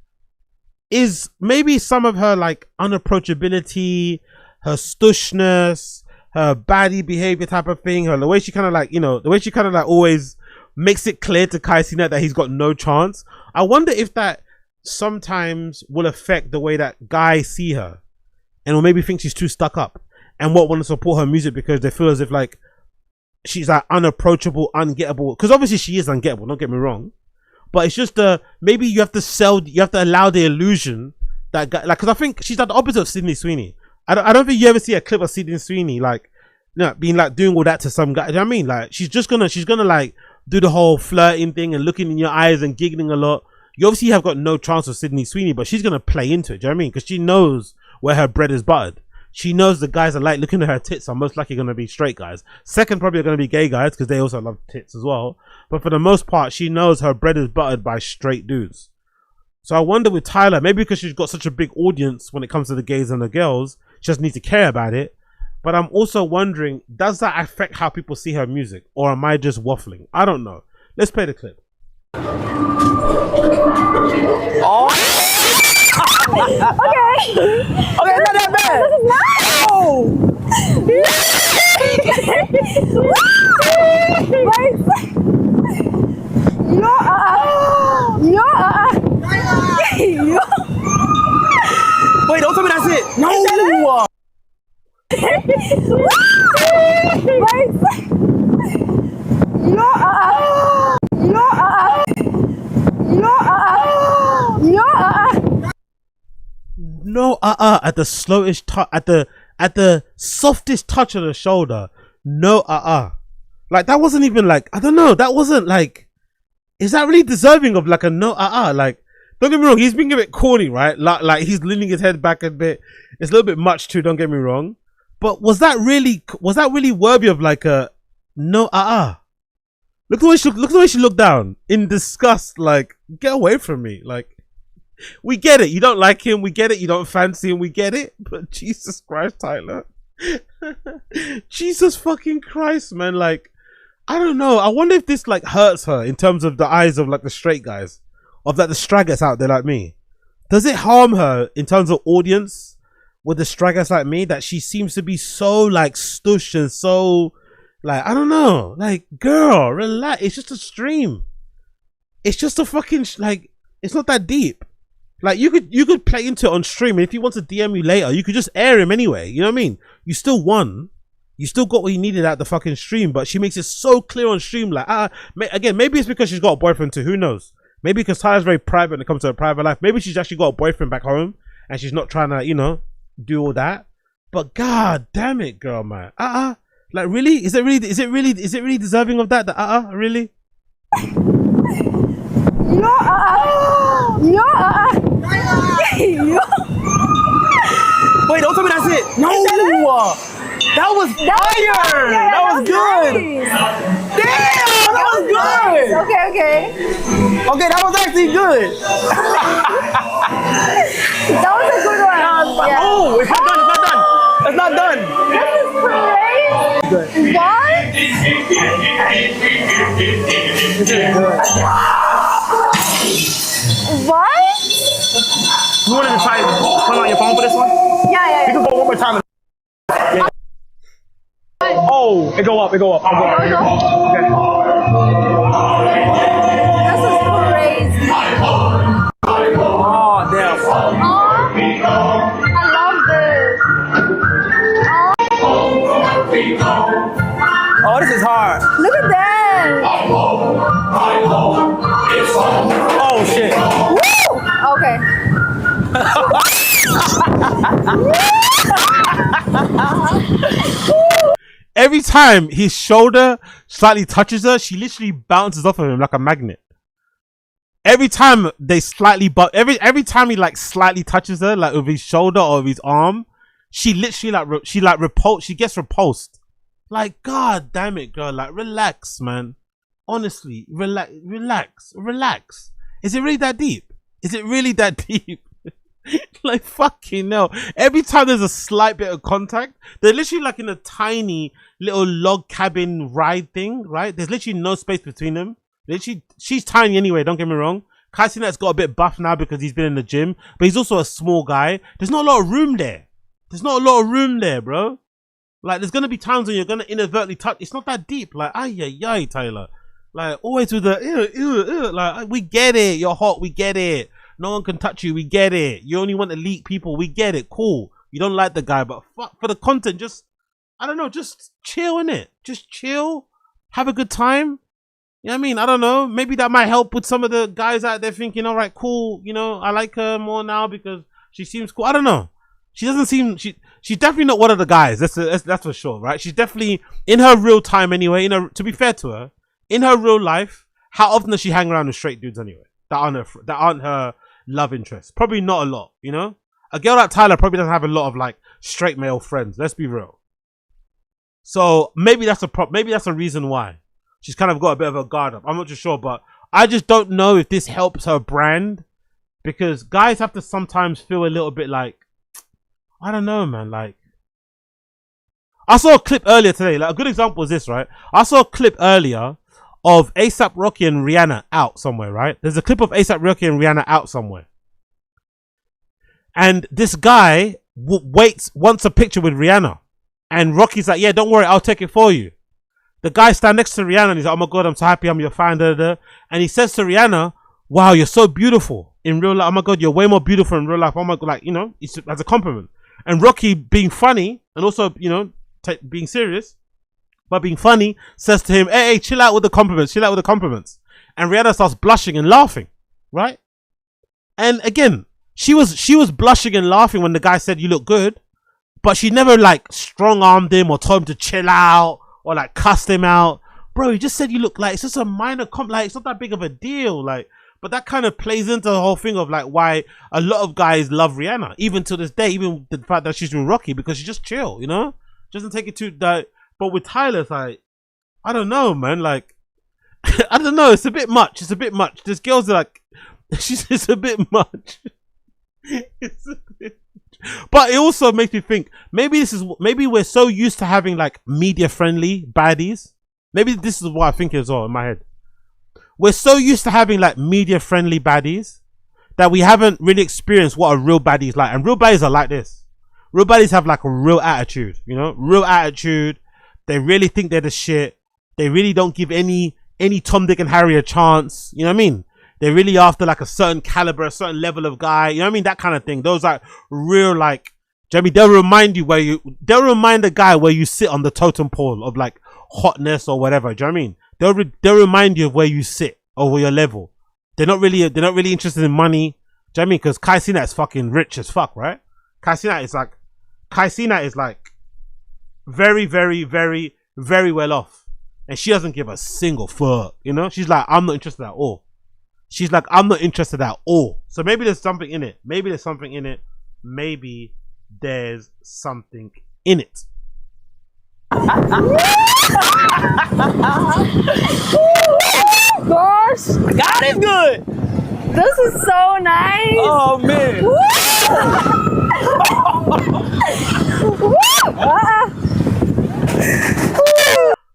is maybe some of her like unapproachability, her stushness, her baddie behavior type of thing, the way she kind of like, you know, the way she kind of like always makes it clear to Kai Cenat that he's got no chance. I wonder if that sometimes will affect the way that guys see her, and will maybe think she's too stuck up. and what want to support her music because they feel as if like she's like unapproachable, ungettable. Because obviously she is ungettable. Don't get me wrong, but it's just maybe you have to allow the illusion that guy, like, because I think she's like the opposite of Sydney Sweeney. I don't think you ever see a clip of Sydney Sweeney like, you know, being like doing all that to some guy. You know what I mean? Like she's gonna like do the whole flirting thing and looking in your eyes and giggling a lot. You obviously have got no chance with Sydney Sweeney, but she's gonna play into it. Do you know what I mean? Because she knows where her bread is buttered. She knows the guys are like looking at her tits are most likely gonna be straight guys. Second, probably are gonna be gay guys because they also love tits as well. But for the most part, she knows her bread is buttered by straight dudes. So I wonder with Tyla, maybe because she's got such a big audience when it comes to the gays and the girls, she doesn't need to care about it. But I'm also wondering, does that affect how people see her music? Or am I just waffling? I don't know. Let's play the clip. Oh. Okay. Okay, it's not that bad. No. Wait, don't tell me that's it. No. No, at the slowest touch, at the softest touch of the shoulder. No, like that wasn't even like, I don't know, that wasn't like, is that really deserving of like a no, like, don't get me wrong, he's being a bit corny, right? Like he's leaning his head back a bit. It's a little bit much too, don't get me wrong. But was that really worthy of like a no, Look the way she looked down in disgust, like, get away from me. Like, we get it, you don't like him, we get it, you don't fancy him, we get it, but Jesus Christ, Tyla. Jesus fucking Christ, man. Like, I don't know, I wonder if this like hurts her in terms of the eyes of like the straight guys, of like the straggers out there like me. Does it harm her in terms of audience with the straggers like me, that she seems to be so like stush and so like, I don't know, like, girl, relax, it's just a stream, it's just a fucking like, it's not that deep. Like, you could play into it on stream, and if he wants to DM you later, you could just air him anyway. You know what I mean? You still won. You still got what you needed at the fucking stream, but she makes it so clear on stream. Like, again, maybe it's because she's got a boyfriend too. Who knows? Maybe because Tyla's very private when it comes to her private life. Maybe she's actually got a boyfriend back home, and she's not trying to, you know, do all that. But god damn it, girl, man. Like, really? Is it really deserving of that? Really? Wait, don't tell me that's it. No. That was fire. That was good. Nice. Damn, that was good. Okay. Okay, that was actually good. That was a good one. Yeah. Oh, it's not done. It's not done. This is great. Good. What? This is good. What? You wanted to try turn on your phone for this one? Yeah. You can go one more time. Yeah. Oh, it go up. Okay. This is crazy. Oh, damn. I love this. Oh, this is hard. Look at that. Oh, shit. Woo! Okay. Every time his shoulder slightly touches her, she literally bounces off of him like a magnet. Every time they slightly, but every time he like slightly touches her, like with his shoulder or with his arm, she literally she gets repulsed. Like, god damn it, girl, like, relax, man. Honestly, relax. Is it really that deep? Like, fucking hell. Every time there's a slight bit of contact, they're literally like in a tiny little log cabin ride thing, right? There's literally no space between them. Literally, she's tiny anyway, don't get me wrong. Kai Cenat's got a bit buff now because he's been in the gym, but he's also a small guy. There's not a lot of room there. Bro. Like, there's gonna be times when you're gonna inadvertently touch. It's not that deep. Like, Tyla. Like, always with the ew. Like, we get it. You're hot. We get it. No one can touch you. We get it. You only want elite people. We get it. Cool. You don't like the guy, but fuck, for the content, just I don't know, just chill in it. Just chill, have a good time. You know what I mean? I don't know. Maybe that might help with some of the guys out there thinking, all right, cool. You know, I like her more now because she seems cool. I don't know. She doesn't seem, she's definitely not one of the guys. That's for sure, right? She's definitely in her real time anyway. To be fair to her, in her real life, how often does she hang around with straight dudes anyway? That aren't her love interests. Probably not a lot. You know, a girl like Tyla probably doesn't have a lot of like straight male friends. Let's be real. So maybe that's a reason why she's kind of got a bit of a guard up. I'm not too sure, but I just don't know if this helps her brand, because guys have to sometimes feel a little bit like, I don't know, man. Like, I saw a clip earlier today. Like, a good example is this, right? I saw a clip earlier of ASAP Rocky and Rihanna out somewhere, right? There's a clip of ASAP Rocky and Rihanna out somewhere. And this guy wants a picture with Rihanna. And Rocky's like, yeah, don't worry, I'll take it for you. The guy stands next to Rihanna and he's like, oh my God, I'm so happy I'm your fan. Da, da, da. And he says to Rihanna, wow, you're so beautiful in real life. Oh my God, you're way more beautiful in real life. Oh my God, like, you know, it's as a compliment. And Rocky, being funny and also, you know, being serious, but being funny, says to him, hey, chill out with the compliments. Chill out with the compliments. And Rihanna starts blushing and laughing, right? And again, she was blushing and laughing when the guy said, you look good. But she never like strong-armed him or told him to chill out or like cussed him out. Bro, he just said you look like, it's just a minor like, it's not that big of a deal. Like, but that kind of plays into the whole thing of like why a lot of guys love Rihanna, even to this day, even the fact that she's with Rocky, because she's just chill, you know? Doesn't take it too that. But with Tyla, it's like, I don't know, man. Like, I don't know. It's a bit much. It's a bit much. This girl's like, it's a bit much. It's a bit. But it also makes me think, maybe we're so used to having like media friendly baddies. Maybe this is what I think as well in my head. We're so used to having like media friendly baddies that we haven't really experienced what a real baddie is like. And real baddies are like this. Real baddies have like a real attitude, you know, real attitude. They really think they're the shit. They really don't give any Tom, Dick and Harry a chance. You know what I mean? They're really after like a certain caliber, a certain level of guy. You know what I mean? That kind of thing. Those like real like, Jamie, they'll remind the guy where you sit on the totem pole of like hotness or whatever. Do you know what I mean? They'll remind you of where you sit or your level. They're not really interested in money. Do you know what I mean? Because Kai Cenat is fucking rich as fuck, right? Kai Cenat is like very, very, very, very well off. And she doesn't give a single fuck. You know? She's like, I'm not interested at all. She's like, I'm not interested at all. So maybe there's something in it. Maybe there's something in it. Maybe there's something in it. Gosh, God is good. this is so nice. Oh man.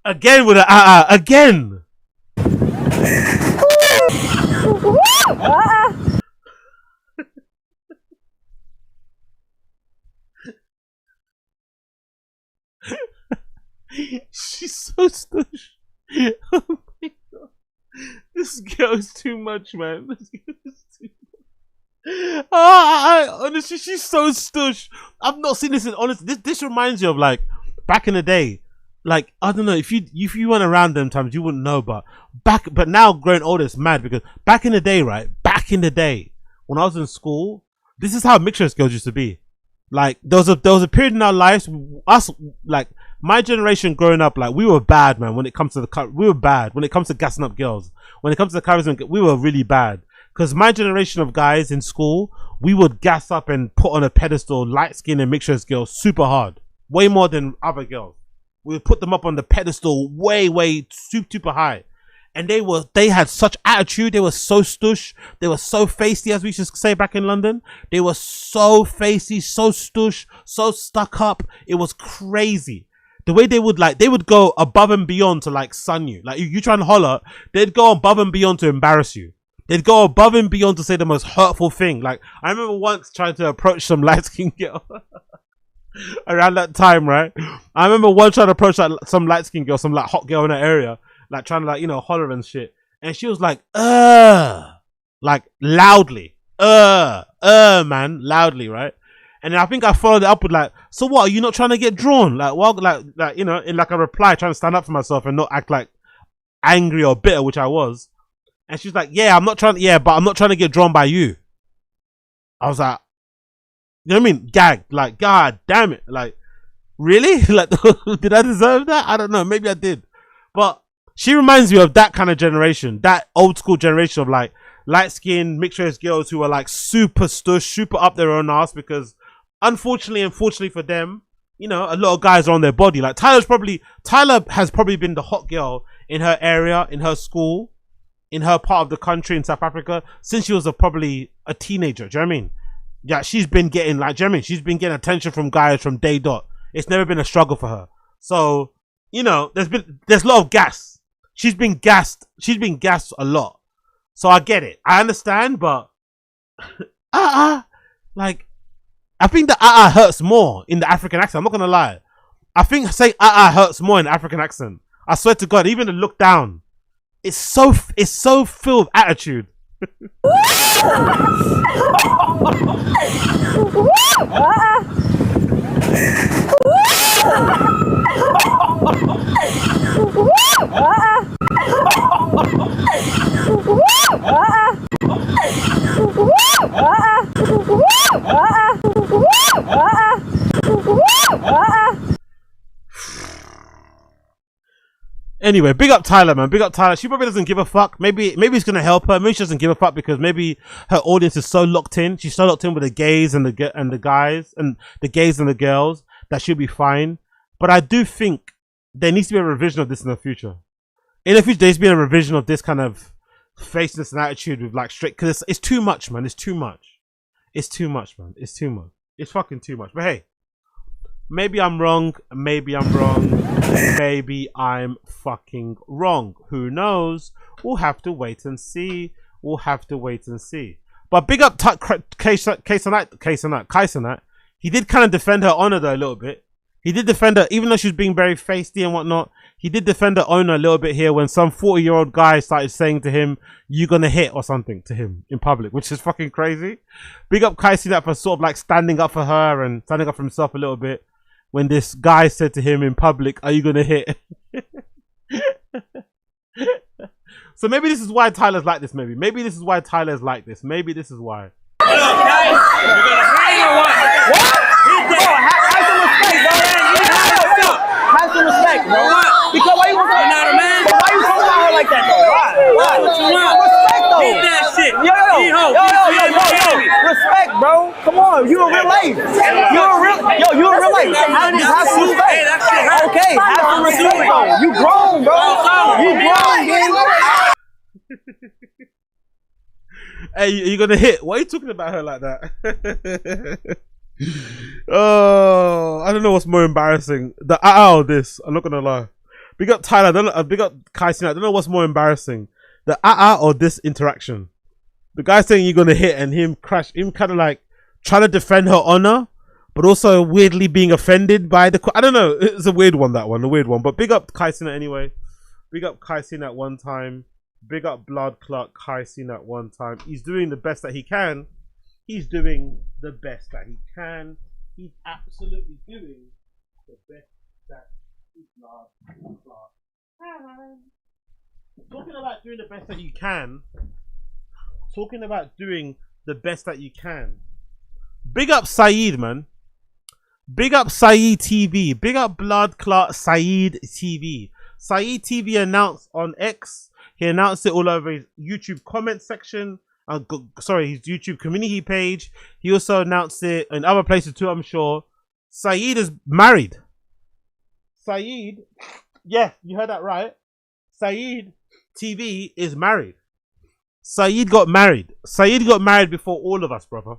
Again with a again. She's so stush. Oh my God. This girl's too much, man. This girl's too much. Honestly, she's so stush. I've not seen this in honestly. This reminds you of like back in the day. Like, I don't know, if you weren't around them times, you wouldn't know, but now growing older, it's mad, because back in the day, right? Back in the day, when I was in school, this is how mixed girls used to be. Like, there was a period in our lives, us, like, my generation growing up, like, we were bad, man, when it comes to we were bad when it comes to gassing up girls. When it comes to the charisma, we were really bad. Because my generation of guys in school, we would gas up and put on a pedestal light skin and mixed girls super hard. Way more than other girls. We would put them up on the pedestal way super high. And they had such attitude. They were so stush. They were so feisty, as we used to say back in London. They were so feisty, so stush, so stuck up. It was crazy. The way they would go above and beyond to like sun you. Like you try and holler, they'd go above and beyond to embarrass you. They'd go above and beyond to say the most hurtful thing. Like I remember once trying to approach some light-skinned girl. Around that time, right? I remember one trying to approach some light-skinned girl, some like hot girl in that area, like trying to like, you know, holler and shit. And she was like, like loudly, man, loudly, right? And then I think I followed it up with like So what? Are you not trying to get drawn? Like, well, like you know, in like a reply, trying to stand up for myself and not act like angry or bitter, which I was. And she's like, yeah, I'm not trying. Yeah, but I'm not trying to get drawn by you. I was like, you know what I mean? Gagged. Like, God damn it. Like, really? Like, did I deserve that? I don't know. Maybe I did. But she reminds me of that kind of generation, that old school generation of like light skinned mixed race girls who are like super stush, super up their own ass because unfortunately for them, you know, a lot of guys are on their body. Like Tyla has probably been the hot girl in her area, in her school, in her part of the country in South Africa since she was probably a teenager. Do you know what I mean? Yeah, she's been getting like, do you know what I mean? She's been getting attention from guys from day dot. It's never been a struggle for her. So, you know, there's a lot of gas. She's been gassed a lot. So I get it. I understand, but like I think the hurts more in the African accent. I'm not gonna lie. I think saying hurts more in the African accent. I swear to God, even the look down. It's so filled with attitude. Anyway, big up Tyla, man. Big up Tyla. She probably doesn't give a fuck. Maybe it's gonna help her. Maybe she doesn't give a fuck because maybe her audience is so locked in. She's so locked in with the gays and the guys and the gays and the girls that she'll be fine. But I do think there needs to be a revision of this in the future. In the future, there's been a revision of this kind of faceless and attitude with like straight, because it's too much, man. It's too much. It's too much, man. It's too much. It's fucking too much. But hey, maybe I'm wrong. Maybe I'm wrong. Maybe I'm fucking wrong. Who knows? We'll have to wait and see. We'll have to wait and see. But big up Kai Cenat. He did kind of defend her honor though a little bit. He did defend her, even though she was being very feisty and whatnot. He did defend her honor a little bit here when some 40-year-old guy started saying to him, "You gonna hit" or something to him in public, which is fucking crazy. Big up Kai Cenat for sort of like standing up for her and standing up for himself a little bit. When this guy said to him in public, "Are you gonna hit?" So maybe this is why Tyla's like this. Maybe this is why Tyla's like this. Maybe this is why. What up, guys? You gonna hang or what? What? Have some respect, bro. Have some respect, bro. Because why you not a man? Why you talking about her like that, though? Why? What you want? Respect, though. Hit that shit. Yo. Respect, bro. Come on, you in real life. You in real life. Have some respect. Okay, have some respect, bro. You grown, bro. You grown, man. Hey, you gonna hit? Why are you talking about her like that? Oh, I don't know what's more embarrassing. The or this. I'm not gonna lie. Big up Tyla. Big up Kai Cenat. I don't know what's more embarrassing. The or this interaction. The guy saying you're gonna hit and him kind of like trying to defend her honor, but also weirdly being offended by the. I don't know. It's a weird one, that one. A weird one. But big up Kai Cenat anyway. Big up Kai Cenat one time. Big up Blood Clot Kai Cenat one time. He's doing the best that he can. He's doing the best that he can. He's absolutely doing the best that he can. Talking about doing the best that you can. Talking about doing the best that you can. Big up Saeed, man. Big up Saeed TV. Big up Blood Clot Saeed TV. Saeed TV announced on X. He announced it all over his YouTube comment section. His YouTube community page. He also announced it in other places too, I'm sure. Saeed is married. Saeed, yeah, you heard that right. Saeed TV is married. Saeed got married. Saeed got married before all of us, brother.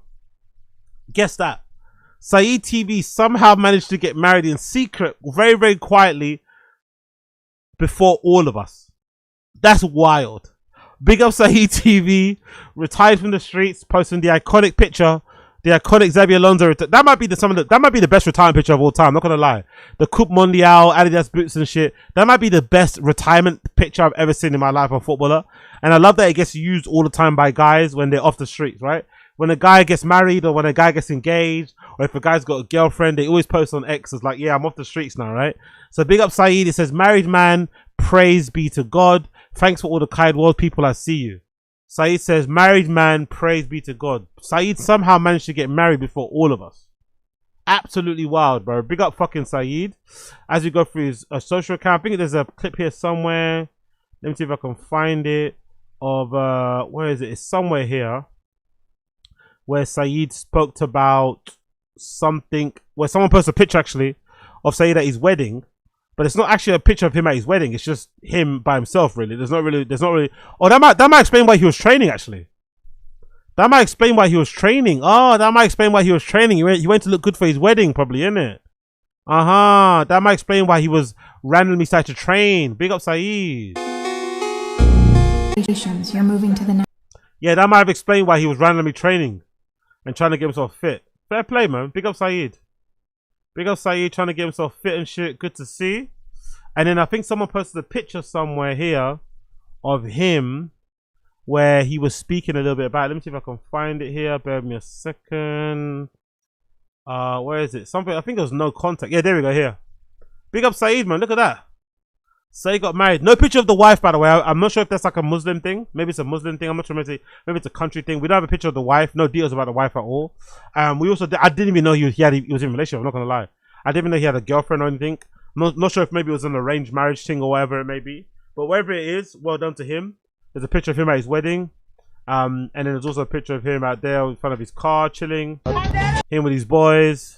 Guess that. Saeed TV somehow managed to get married in secret, very, very quietly, before all of us. That's wild. Big up Saeed TV, retired from the streets, posting the iconic picture, the iconic Xabi Alonso. That might be the best retirement picture of all time. Not gonna lie, the Coupe Mondial, Adidas boots and shit. That might be the best retirement picture I've ever seen in my life of a footballer. And I love that it gets used all the time by guys when they're off the streets, right? When a guy gets married or when a guy gets engaged or if a guy's got a girlfriend, they always post on X as like, yeah, I'm off the streets now, right? So big up Saeed. It says, married man, praise be to God. Thanks for all the kind world people. I see you. Saeed says, married man, praise be to God. Saeed somehow managed to get married before all of us. Absolutely wild, bro. Big up fucking Saeed. As we go through his social account, I think there's a clip here somewhere. Let me see if I can find it. Of where is it? It's somewhere here where Saeed spoke about something, where someone posted a picture actually of Saeed at his wedding, but it's not actually a picture of him at his wedding. It's just him by himself, really. There's not really. Oh, that might explain why he was training actually. That might explain why he was training. Oh, that might explain why he was training. He went to look good for his wedding, probably, innit? That might explain why he was randomly started to train. Big up Saeed. You're moving to the next. Yeah, that might have explained why he was randomly training and trying to get himself fit. Fair play, man. Big up Saeed. Big up Saeed trying to get himself fit and shit. Good to see. And then I think someone posted a picture somewhere here of him where he was speaking a little bit about it. Let me see if I can find it here. Bear with me a second. Where is it? Something, I think it was no contact. Yeah, there we go, here. Big up Saeed, man. Look at that. Saeed got married. No picture of the wife, by the way. I'm not sure if that's like a Muslim thing. Maybe it's a Muslim thing. I'm not sure. Maybe it's a country thing. We don't have a picture of the wife. No details about the wife at all. We also, I didn't even know he was in a relationship. I'm not gonna lie. I didn't even know he had a girlfriend or anything. Not sure if maybe it was an arranged marriage thing or whatever it may be. But wherever it is, well done to him. There's a picture of him at his wedding. And then there's also a picture of him out there in front of his car, chilling. Him with his boys.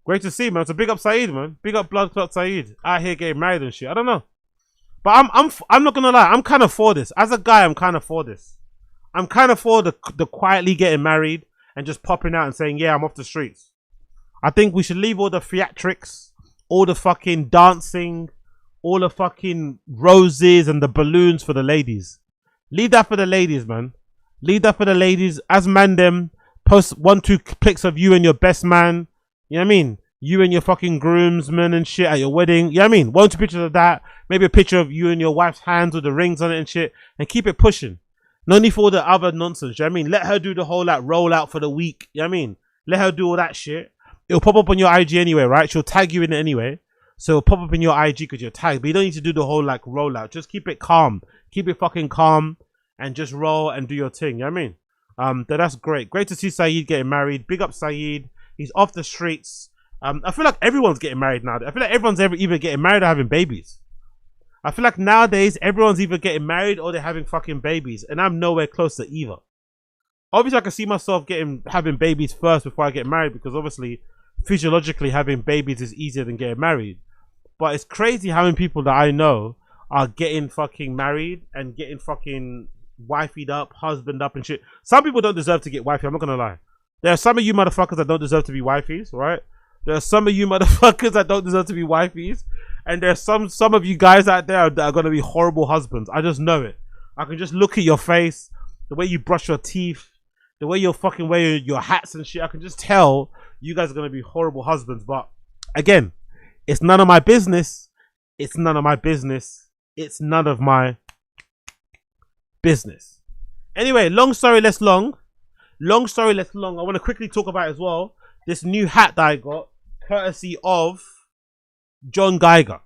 Great to see, man. So big up Saeed, man. Big up Blood Clot Saeed. Out here getting married and shit. I don't know. But I'm not gonna lie. I'm kind of for this. As a guy, I'm kind of for this. I'm kind of for the quietly getting married and just popping out and saying, yeah, I'm off the streets. I think we should leave all the theatrics, all the fucking dancing, all the fucking roses and the balloons for the ladies. Leave that for the ladies, man. Leave that for the ladies. As man them, post 1-2 pics of you and your best man. You know what I mean? You and your fucking groomsmen and shit at your wedding. You know what I mean? 1-2 pictures of that. Maybe a picture of you and your wife's hands with the rings on it and shit. And keep it pushing. No need for all the other nonsense. You know what I mean? Let her do the whole like rollout for the week. You know what I mean? Let her do all that shit. It'll pop up on your IG anyway, right? She'll tag you in it anyway. So it'll pop up in your IG because you're tagged. But you don't need to do the whole like rollout. Just keep it calm. Keep it fucking calm. And just roll and do your thing. You know what I mean? That's great. Great to see Saeed getting married. Big up Saeed. He's off the streets. I feel like everyone's getting married now. I feel like everyone's either getting married or having babies. I feel like nowadays everyone's either getting married or they're having fucking babies. And I'm nowhere close to either. Obviously, I can see myself having babies first before I get married. Because obviously, physiologically having babies is easier than getting married. But it's crazy how many people that I know are getting fucking married and getting fucking wifeyed up, husband up and shit. Some people don't deserve to get wifey, I'm not gonna lie. There are some of you motherfuckers that don't deserve to be wifeys, right? There are some of you motherfuckers that don't deserve to be wifeys. And there's some of you guys out there that are gonna be horrible husbands. I just know it. I can just look at your face, the way you brush your teeth, the way you're fucking wearing your hats and shit. I can just tell you guys are gonna be horrible husbands. But again, it's none of my business. It's none of my business. It's none of my business. Anyway, long story less long. Long story less long. I want to quickly talk about as well this new hat that I got, courtesy of John Geiger.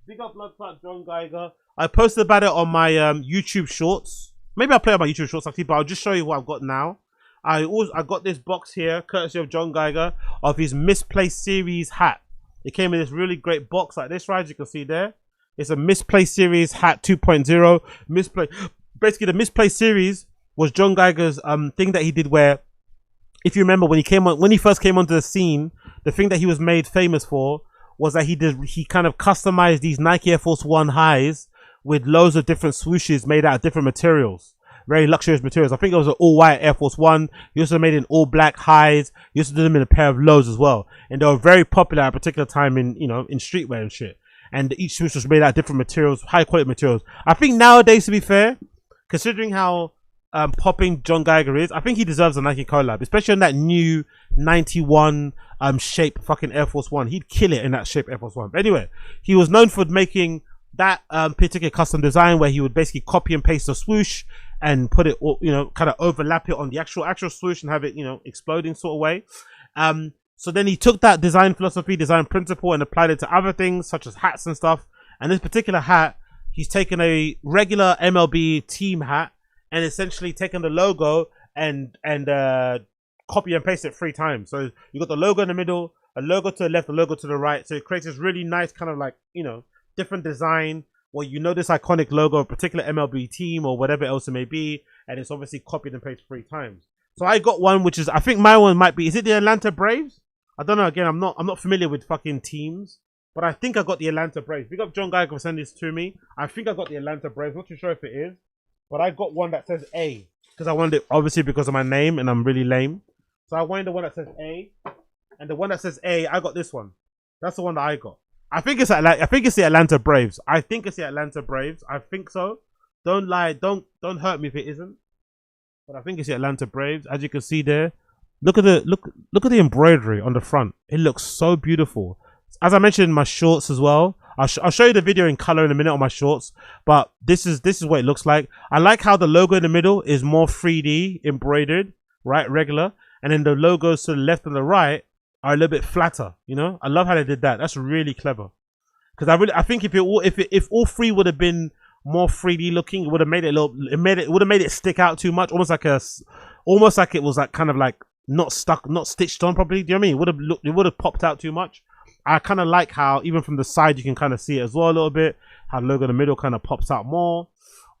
Big up Blood Clot John Geiger. I posted about it on my YouTube shorts. Maybe I'll play on my YouTube shorts actually, but I'll just show you what I've got now. I got this box here, courtesy of John Geiger, of his Misplaced series hat. It came in this really great box like this, right? As you can see there. It's a Misplaced series hat 2.0. Misplaced. Basically, the Misplaced series was John Geiger's thing that he did where, if you remember, when he first came onto the scene, the thing that he was made famous for was that he kind of customized these Nike Air Force One highs with loads of different swooshes made out of different materials. Very luxurious materials. I think it was an all-white Air Force One. He also made in all-black highs. He also did them in a pair of lows as well. And they were very popular at a particular time in, you know, in streetwear and shit. And each swoosh was made out of different materials, high-quality materials. I think nowadays, to be fair, considering how popping John Geiger is, I think he deserves a Nike collab, especially on that new 91 shape fucking Air Force One. He'd kill it in that shape Air Force One. But anyway, he was known for making that particular custom design where he would basically copy and paste the swoosh and put it, you know, kind of overlap it on the actual swoosh and have it, you know, exploding sort of way. So then he took that design philosophy, design principle, and applied it to other things such as hats and stuff. And this particular hat, he's taken a regular MLB team hat and essentially taken the logo and copy and paste it 3 times. So you got the logo in the middle, a logo to the left, a logo to the right. So it creates this really nice kind of like, you know, different design where you know this iconic logo of a particular MLB team or whatever else it may be, and it's obviously copied and pasted 3 times. So I got one which is, I think my one might be, is it the Atlanta Braves? I don't know. Again, I'm not familiar with fucking teams, but I think I got the Atlanta Braves. Big up John Geiger for sending this to me. I think I got the Atlanta Braves. Not too sure if it is, but I got one that says A because I wanted it obviously because of my name and I'm really lame. So I wanted the one that says A, and the one that says A, I got this one. That's the one that I got. I think it's the Atlanta Braves. I think it's the Atlanta Braves. I think so. Don't lie. Don't hurt me if it isn't. But I think it's the Atlanta Braves. As you can see there. Look at the embroidery on the front. It looks so beautiful. As I mentioned in my shorts as well. I'll show you the video in color in a minute on my shorts. But this is what it looks like. I like how the logo in the middle is more 3D embroidered, right? Regular. And then the logos to the left and the right are a little bit flatter. You know, I love how they did that. That's really clever. Because I think if all 3 would have been more 3D looking, it would have made it would have made it stick out too much. Almost like it was like kind of like not stitched on properly. Do you know what I mean? It would have popped out too much. I kind of like how even from the side you can kind of see it as well a little bit. How the logo in the middle kind of pops out more.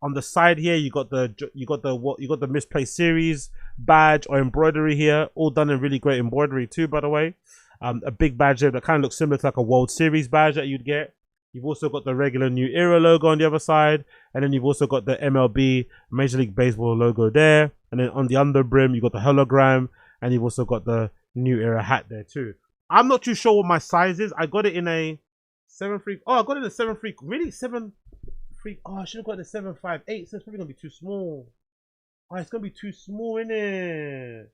On the side here, you got the Misplaced series badge or embroidery here, all done in really great embroidery too, by the way. A big badge there that kind of looks similar to like a World Series badge that you'd get. You've also got the regular New Era logo on the other side, and then you've also got the MLB Major League Baseball logo there, and then on the under brim you got the hologram, and you've also got the New Era hat there too. I'm not too sure what my size is. I got it in a 7'3". Oh, I got it in a 7'3". Really, 7'3". Oh, I should have got the 7'5'8". So it's probably gonna be too small. Oh, it's gonna be too small, innit?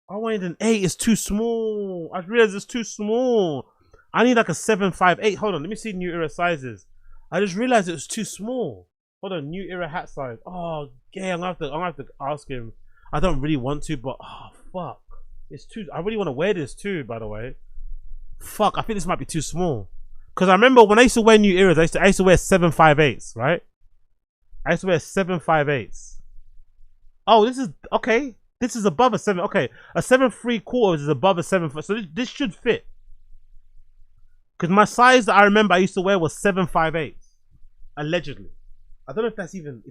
I wanted an 8. It's too small. I realized it's too small. I need like a 7'5'8". Hold on, let me see New Era sizes. I just realized it was too small. Hold on, New Era hat size. Oh, yeah, I'm gonna have to ask him. I don't really want to, but oh fuck, it's too. I really want to wear this too. By the way, fuck, I think this might be too small. Cause I remember when I used to wear New Eras, I used to wear 7'5'8", right? I used to wear 7'5'8". Oh, this is okay. This is above a 7. Okay, a 7'3" is above a 7. So this should fit. Cause my size that I remember I used to wear was 7'5'8", allegedly. I don't know if that's even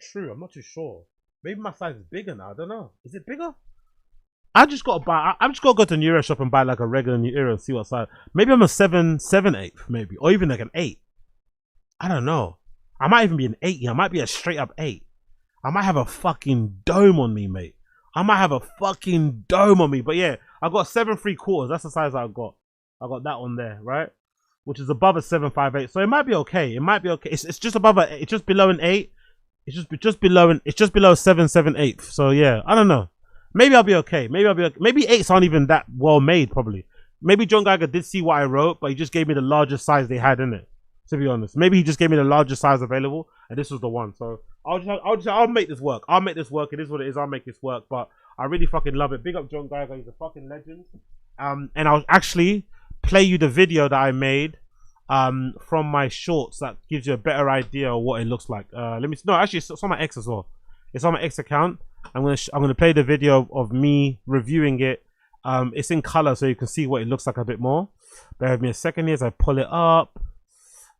true. I'm not too sure. Maybe my size is bigger now. I don't know. Is it bigger? I'm just gonna go to New Era shop and buy like a regular New Era and see what size. Maybe I'm a 7'8", maybe, or even like an 8. I don't know. I might even be an 8. I might be a straight up 8. I might have a fucking dome on me, mate. I might have a fucking dome on me. But yeah, I got 7'3". That's the size I got. I got that one there, right? Which is above a 7'5'8". So it might be okay. It might be okay. It's just above a. It's just below an 8. It's just below 7'7". So yeah, I don't know. Maybe I'll be okay. Maybe 8s aren't even that well made. Probably. Maybe John Geiger did see what I wrote, but he just gave me the largest size they had in it. To be honest, maybe he just gave me the largest size available, and this was the one. So I'll make this work. I'll make this work. It is what it is. I'll make this work. But I really fucking love it. Big up John Geiger. He's a fucking legend. And I'll actually play you the video that I made from my shorts that gives you a better idea of what it looks like. Actually it's on my X as well. It's on my X account. I'm gonna play the video of me reviewing it. It's in color so you can see what it looks like a bit more. Bear with me a second here as I pull it up.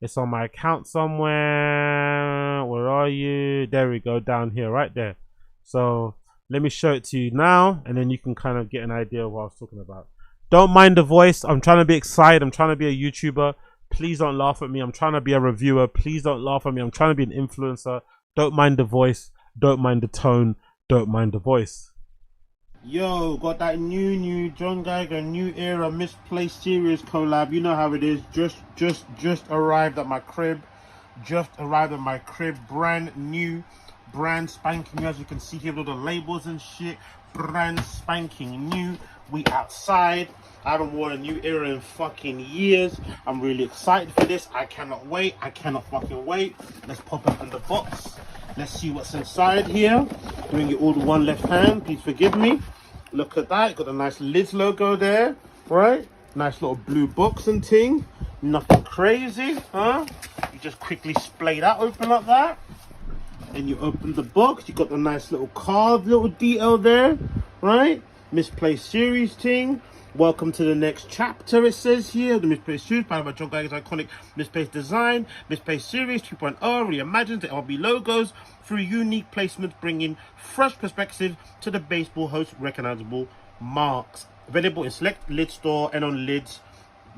It's on my account somewhere. Where are you? There we go, down here, right there. So let me show it to you now, and then you can kind of get an idea of what I was talking about. Don't mind the voice. I'm trying to be excited. I'm trying to be a YouTuber. Please don't laugh at me. I'm trying to be a reviewer. Please don't laugh at me. I'm trying to be an influencer. Don't mind the voice. Don't mind the tone. Don't mind the voice. Yo, got that new John Geiger New Era Misplaced series collab. You know how it is. Just arrived at my crib. Brand new, brand spanking new. As you can see here with all the labels and shit. Brand spanking new. We outside. I haven't worn a new era in fucking years. I'm really excited for this. I cannot wait. I cannot fucking wait. Let's pop it in the box. Let's see what's inside here. Doing it all with one left hand. Please forgive me. Look at that. Got a nice Lids logo there, right? Nice little blue box and ting. Nothing crazy, huh? You just quickly splay that open like that. Then you open the box. You got the nice little carved little detail there, right? Misplaced series ting. Welcome to the next chapter, it says here. The Misplaced series, powered by John Geiger's iconic Misplaced design. Misplaced series 2.0 reimagines the MLB logos through unique placements, bringing fresh perspective to the baseball host's recognizable marks. Available in select Lid store and on Lid's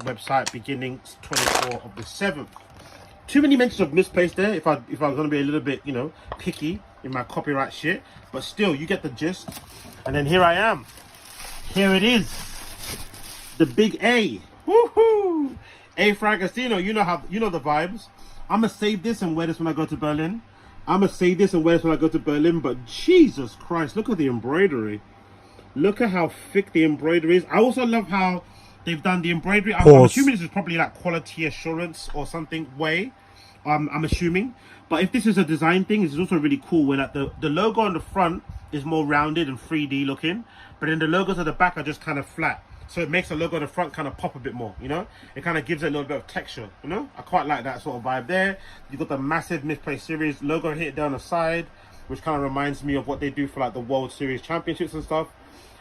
website beginning 24 of the 7th. Too many mentions of Misplaced there if I was going to be a little bit, you know, picky in my copyright shit. But still, you get the gist. And then here I am. Here it is. The big A. Woohoo! A for Agostinho. You know the vibes. I'm going to save this and wear this when I go to Berlin. But Jesus Christ, look at the embroidery. Look at how thick the embroidery is. I also love how they've done the embroidery. I'm assuming this is probably like quality assurance or something way. I'm assuming. But if this is a design thing, it's also really cool when like the logo on the front is more rounded and 3D looking. But then the logos at the back are just kind of flat. So it makes the logo on the front kind of pop a bit more, you know? It kind of gives it a little bit of texture, you know? I quite like that sort of vibe there. You've got the massive Misplaced series logo here down the side, which kind of reminds me of what they do for like the World Series Championships and stuff.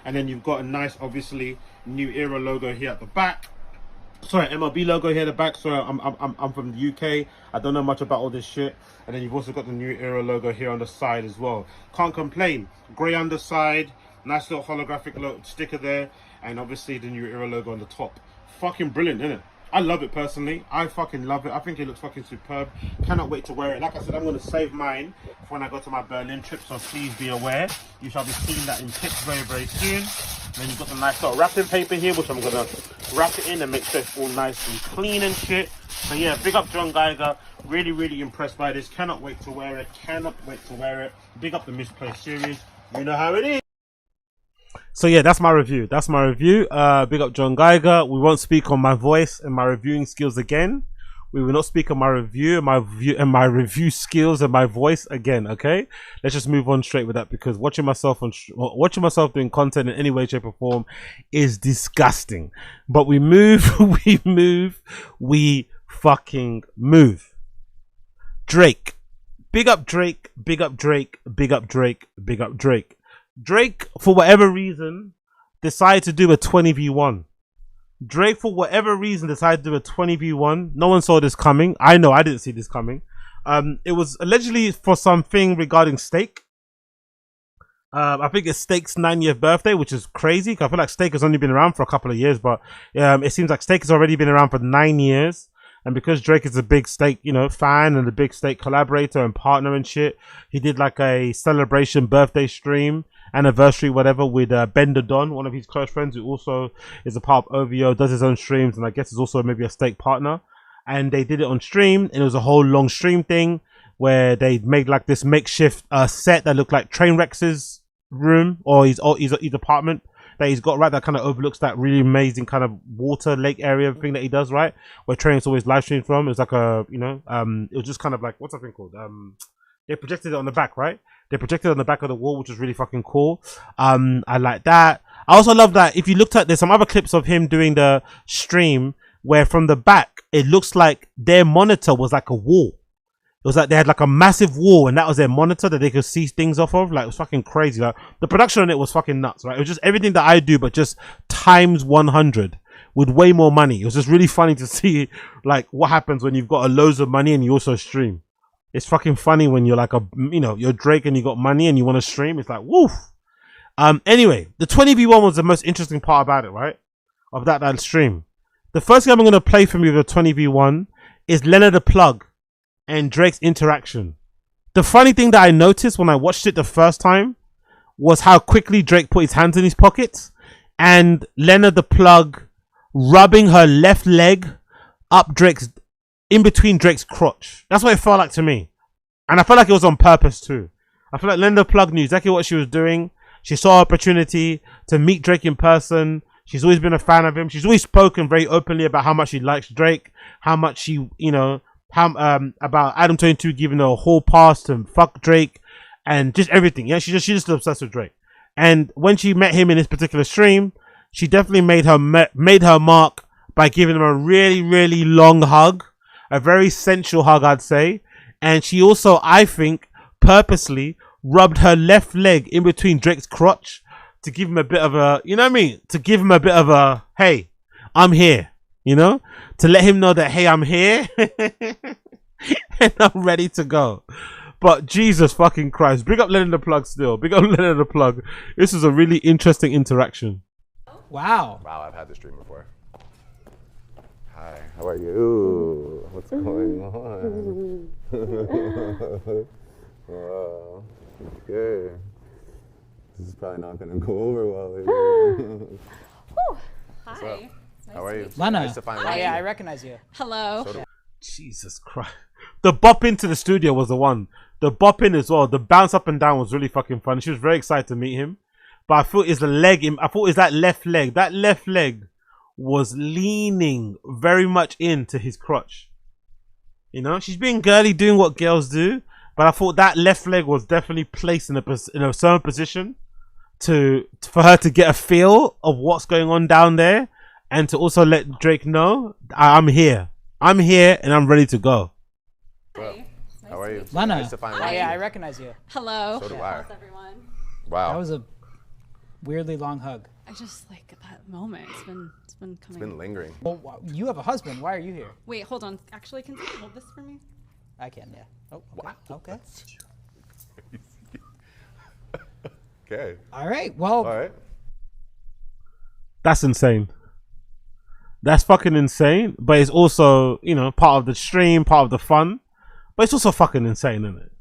And then you've got a nice, obviously, New Era logo here at the back. Sorry, MLB logo here at the back. Sorry, I'm from the UK. I don't know much about all this shit. And then you've also got the New Era logo here on the side as well. Can't complain. Grey underside, nice little holographic sticker there. And obviously the New Era logo on the top. Fucking brilliant, isn't it? I love it personally. I fucking love it. I think it looks fucking superb. Cannot wait to wear it. Like I said, I'm going to save mine for when I go to my Berlin trip. So please be aware. You shall be seeing that in pics very, very soon. And then you've got the nice little wrapping paper here, which I'm going to wrap it in and make sure it's all nice and clean and shit. So yeah, big up John Geiger. Really, really impressed by this. Cannot wait to wear it. Big up the Misplaced series. You know how it is. So yeah, that's my review. Big up John Geiger. We won't speak on my voice and my reviewing skills again. We will not speak on my review and my review skills and my voice again. Okay, let's just move on straight with that, because watching myself doing content in any way, shape, or form is disgusting. But we move, we fucking move. Drake, big up Drake, big up Drake, big up Drake, big up Drake. Drake, for whatever reason, decided to do a 20v1. Drake, for whatever reason, decided to do a 20v1. No one saw this coming. I know I didn't see this coming. It was allegedly for something regarding Steak. I think it's Steak's 9th birthday, which is crazy. I feel like Steak has only been around for a couple of years, but it seems like Steak has already been around for 9 years. And because Drake is a big Steak, you know, fan and a big Steak collaborator and partner and shit, he did like a celebration birthday stream, anniversary, whatever, with Bender Don, one of his close friends, who also is a part of OVO, does his own streams, and I guess is also maybe a Steak partner. And they did it on stream, and it was a whole long stream thing where they made like this makeshift set that looked like Trainwreck's room or his apartment that he's got, right, that kind of overlooks that really amazing kind of water lake area thing that he does, right, where Train's always live streamed from. It was like a, you know, it was just kind of like, what's that thing called? They projected it on the back, right? They projected it on the back of the wall, which was really fucking cool. I like that. I also love that if you looked at, there's some other clips of him doing the stream where from the back it looks like their monitor was like a wall. It was like they had like a massive wall, and that was their monitor that they could see things off of. Like, it was fucking crazy. Like, the production on it was fucking nuts, right? It was just everything that I do, but just times 100 with way more money. It was just really funny to see like what happens when you've got a loads of money and you also stream. It's fucking funny when you're like you're Drake and you got money and you want to stream. It's like, woof. Anyway, the 20v1 was the most interesting part about it, right? Of that stream. The first game I'm going to play from you with the 20v1 is Lena the Plug and Drake's interaction. The funny thing that I noticed when I watched it the first time was how quickly Drake put his hands in his pockets and Lena the Plug rubbing her left leg up in between Drake's crotch. That's what it felt like to me. And I felt like it was on purpose too. I feel like Lena the Plug knew exactly what she was doing. She saw opportunity to meet Drake in person. She's always been a fan of him. She's always spoken very openly about how much she likes Drake, how much she, you know, how about Adam 22 giving her a whole pass to fuck Drake, and just everything. Yeah, she's just obsessed with Drake. And when she met him in this particular stream, she definitely made her mark by giving him a really, really long hug, a very sensual hug, I'd say. And she also, I think, purposely rubbed her left leg in between Drake's crotch to give him a bit of a, you know what I mean? To give him a bit of a, hey, I'm here, you know? To let him know that, hey, I'm here and I'm ready to go. But Jesus fucking Christ. Big up Lena the Plug still. Big up Lena the Plug. This is a really interesting interaction. Wow. Wow, I've had this dream before. Hi, how are you? What's going on? Wow, okay. This is probably not gonna go over well. Hi. How are you? Lena. Nice to finally Oh, meet yeah, you. I recognize you. Hello. So do- Jesus Christ. The bop into the studio was the one. The bop in as well. The bounce up and down was really fucking fun. She was very excited to meet him. But I thought it's the leg. I thought it's that left leg. That left leg was leaning very much into his crotch. You know, she's being girly, doing what girls do. But I thought that left leg was definitely placed in a certain position for her to get a feel of what's going on down there, and to also let Drake know I'm here. I'm here and I'm ready to go. Hi. How are you? Lena. Nice to finally Oh, meet yeah, I you. recognize you. Hello. So do I. How's everyone? Wow. That was a weirdly long hug. I just like that moment. It's been coming. It's been lingering. Well, you have a husband. Why are you here? Wait, hold on. Actually, can you hold this for me? I can, yeah. Oh, okay. Okay. Okay. All right. Well. All right. That's insane. That's fucking insane. But it's also, you know, part of the stream, part of the fun. But it's also fucking insane, isn't it?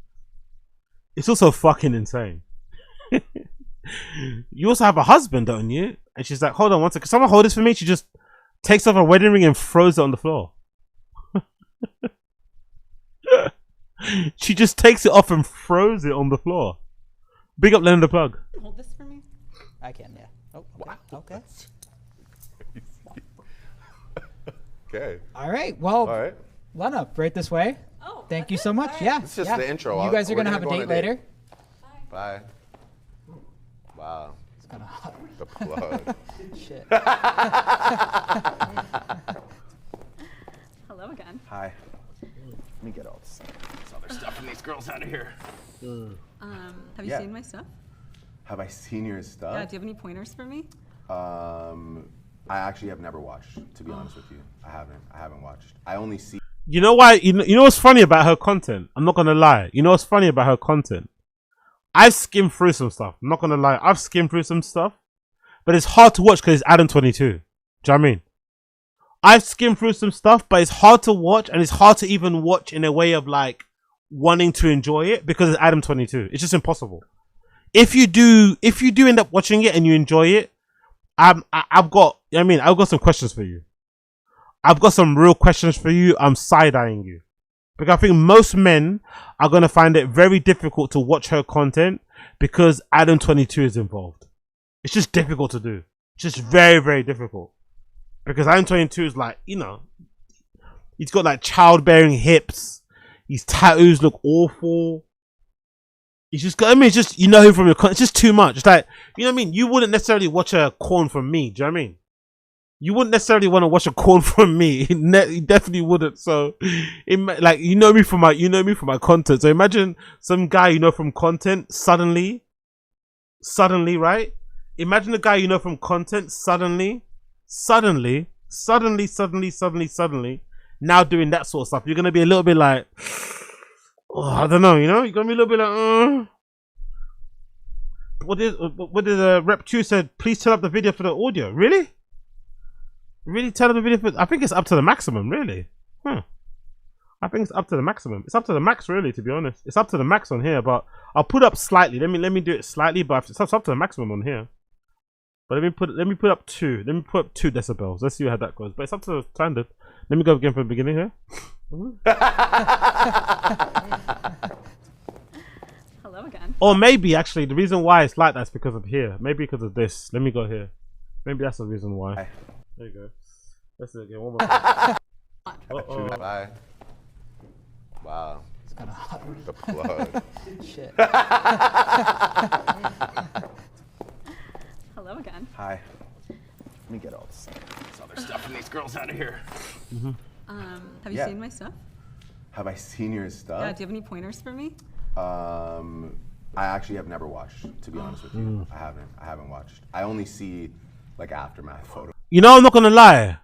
It's also fucking insane. You also have a husband, don't you? And she's like, hold on one second. Can someone hold this for me? She just takes off her wedding ring and throws it on the floor. She just takes it off and throws it on the floor. Big up Lena the Plug. Hold this for me. I can, yeah. Oh, okay. Okay. Okay. All right. Well, All right. Lena, right this way. Oh. Thank you so much. Yeah. It's just yeah. the intro. You guys are We're going to have a go on date later. Bye. Wow. It's kind of The plug. shit. Hello again. Hi. Let me get all this other stuff from these girls out of here. Have you Yeah. seen my stuff? Have I seen your stuff? Yeah. Do you have any pointers for me? I actually have never watched, to be honest with you. I haven't watched. I only see. You know why? You know what's funny about her content? I'm not gonna lie. You know what's funny about her content? I've skimmed through some stuff. I'm not gonna lie. I've skimmed through some stuff, but it's hard to watch because it's Adam 22. Do you know what I mean? I've skimmed through some stuff, but it's hard to watch, and it's hard to even watch in a way of like wanting to enjoy it because it's Adam 22. It's just impossible. If you do end up watching it and you enjoy it, I've got some questions for you. I've got some real questions for you. I'm side-eyeing you. Because I think most men are going to find it very difficult to watch her content because Adam 22 is involved. It's just difficult to do. It's just very, very difficult. Because Adam 22 is like, you know, he's got like childbearing hips. His tattoos look awful. He's just got, I mean, it's just, you know him from your content. It's just too much. It's like, you know what I mean? You wouldn't necessarily watch a corn from me. Do you know what I mean? You wouldn't necessarily want to watch a corn from me. You definitely wouldn't. So, like, you know me from my content. So imagine some guy you know from content suddenly, right? Imagine a guy you know from content suddenly, now doing that sort of stuff. You're gonna be a little bit like, oh, I don't know. You know, you're gonna be a little bit like, What did Rep 2 said? Please turn up the video for the audio. Really? Really turn up the video for? I think it's up to the maximum. Really? I think it's up to the maximum. It's up to the max, really. To be honest, it's up to the max on here. But I'll put up slightly. Let me do it slightly. But it's up to the maximum on here. But let me put up 2. Let me put up 2 decibels. Let's see how that goes. But it's up to the standard. Let me go again from the beginning here. Hello again. Or maybe actually the reason why it's like that's because of here. Maybe because of this. Let me go here. Maybe that's the reason why. There you go. Let's do it again. One more time. Bye. Wow. It's kind of hot. The plug. Shit. Hello again. Hi. Let me get all this other stuff from these girls out of here. Have you seen my stuff? Have I seen your stuff? Yeah, do you have any pointers for me? I actually have never watched, to be honest with you. I haven't watched. I only see like aftermath photos. You know, I'm not gonna lie.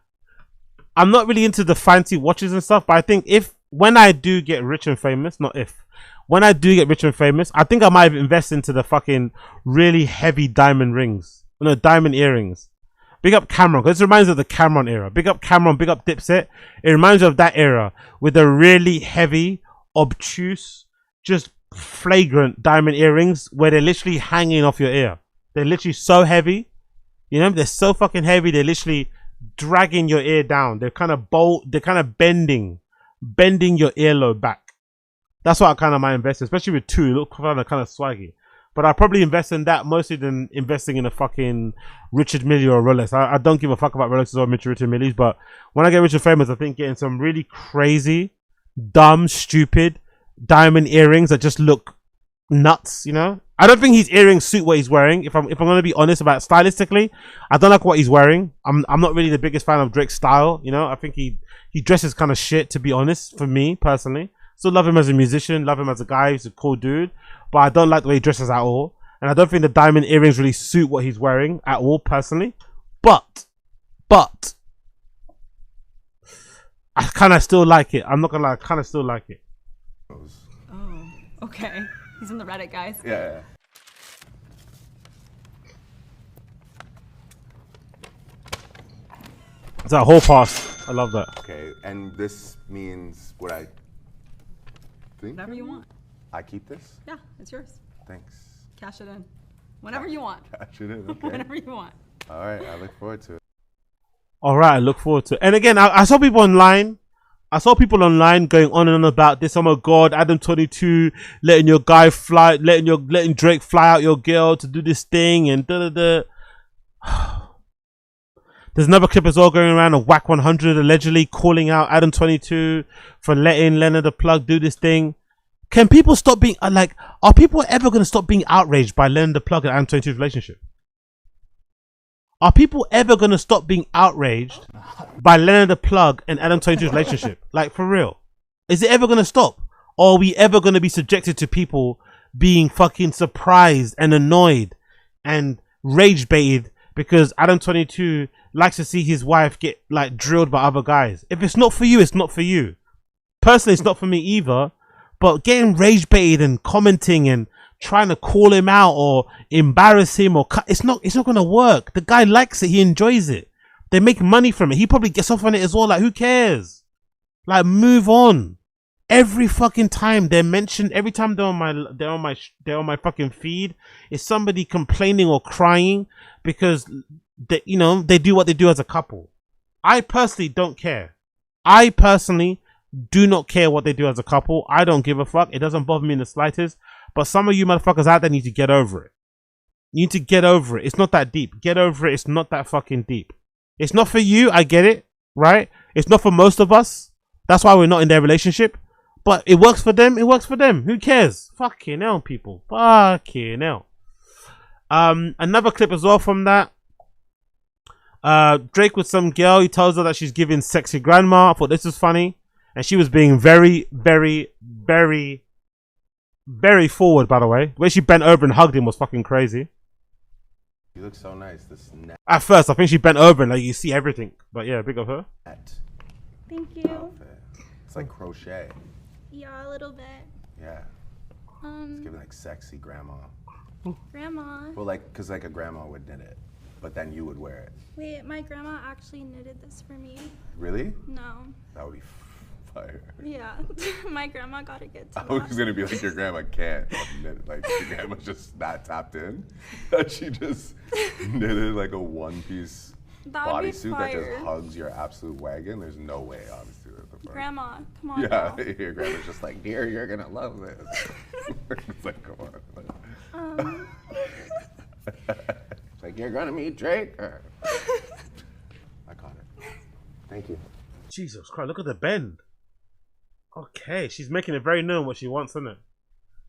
I'm not really into the fancy watches and stuff, but I think when I do get rich and famous, when I do get rich and famous, I think I might invest into the fucking really heavy diamond rings. No, diamond earrings. Big up Cameron, because this reminds me of the Cameron era. Big up Cameron, big up Dipset. It reminds me of that era with the really heavy, obtuse, just flagrant diamond earrings where they're literally hanging off your ear. They're literally so heavy. You know, they're so fucking heavy, they're literally dragging your ear down. They're kind of bending your earlobe back. That's what I kind of might invest in, especially with two. It looks kind of swaggy. But I'll probably invest in that mostly than investing in a fucking Richard Mille or Rolex. I don't give a fuck about Rolexes or Richard Milles, but when I get rich and famous, I think getting some really crazy, dumb, stupid diamond earrings that just look nuts, you know? I don't think his earrings suit what he's wearing. If I'm gonna be honest about stylistically, I don't like what he's wearing. I'm not really the biggest fan of Drake's style, you know? I think he dresses kind of shit, to be honest, for me personally. Still love him as a musician, love him as a guy, he's a cool dude, but I don't like the way he dresses at all. And I don't think the diamond earrings really suit what he's wearing at all, personally. But I kind of still like it. I'm not gonna lie, I kind of still like it. Oh, okay. He's in the Reddit, guys. Yeah. It's that whole pass. I love that. Okay, and this means what I think? Whatever you want. I keep this? Yeah, it's yours. Thanks. Cash it in. Whenever you want. Cash it in, okay. Whenever you want. All right, I look forward to it. All right, I look forward to it. And again, I saw people online. I saw people online going on and on about this. Oh my God, Adam22 letting your guy fly, letting Drake fly out your girl to do this thing and da da da. There's another clip as well going around of Wack 100 allegedly calling out Adam22 for letting Lena the Plug do this thing. Can people stop being like? Are people ever going to stop being outraged by Lena the Plug and Adam22's relationship? Are people ever going to stop being outraged by Lena the Plug and Adam22's relationship? Like, for real. Is it ever going to stop? Or are we ever going to be subjected to people being fucking surprised and annoyed and rage baited because Adam22 likes to see his wife get like drilled by other guys? If it's not for you, it's not for you. Personally, it's not for me either. But getting rage baited and commenting and trying to call him out or embarrass him or it's not gonna work. The guy likes it, he enjoys it, they make money from it, he probably gets off on it as well. Like, who cares? Like, move on. Every fucking time they're mentioned, every time they're on my fucking feed, is somebody complaining or crying because they, you know, they do what they do as a couple. I personally don't care. I personally do not care what they do as a couple. I don't give a fuck. It doesn't bother me in the slightest. But some of you motherfuckers out there need to get over it. You need to get over it. It's not that deep. Get over it. It's not that fucking deep. It's not for you. I get it. Right? It's not for most of us. That's why we're not in their relationship. But it works for them. It works for them. Who cares? Fucking hell, people. Fucking hell. Another clip as well from that. Drake with some girl. He tells her that she's giving sexy grandma. I thought this was funny. And she was being very, very, very, very forward, by the way. The way she bent over and hugged him was fucking crazy. You look so nice. This net. At first, I think she bent over and like you see everything. But yeah, big of her. Thank you. It's like crochet. Yeah, a little bit. Yeah. It's giving like sexy grandma. Grandma. Well, like, cause like a grandma would knit it, but then you would wear it. Wait, my grandma actually knitted this for me. Really? No. That would be fire. Yeah, my grandma got a good I was gonna be like, your grandma can't knit. Like, your grandma's just not tapped in. That she just knitted like a one-piece bodysuit that just hugs your absolute wagon. There's no way, obviously. Grandma, come on. Yeah, your grandma's just like, dear, you're gonna love this. It's like, come on. It's like, you're gonna meet Drake. I caught it. Thank you. Jesus Christ, look at the bend. Okay, she's making it very known what she wants, isn't it?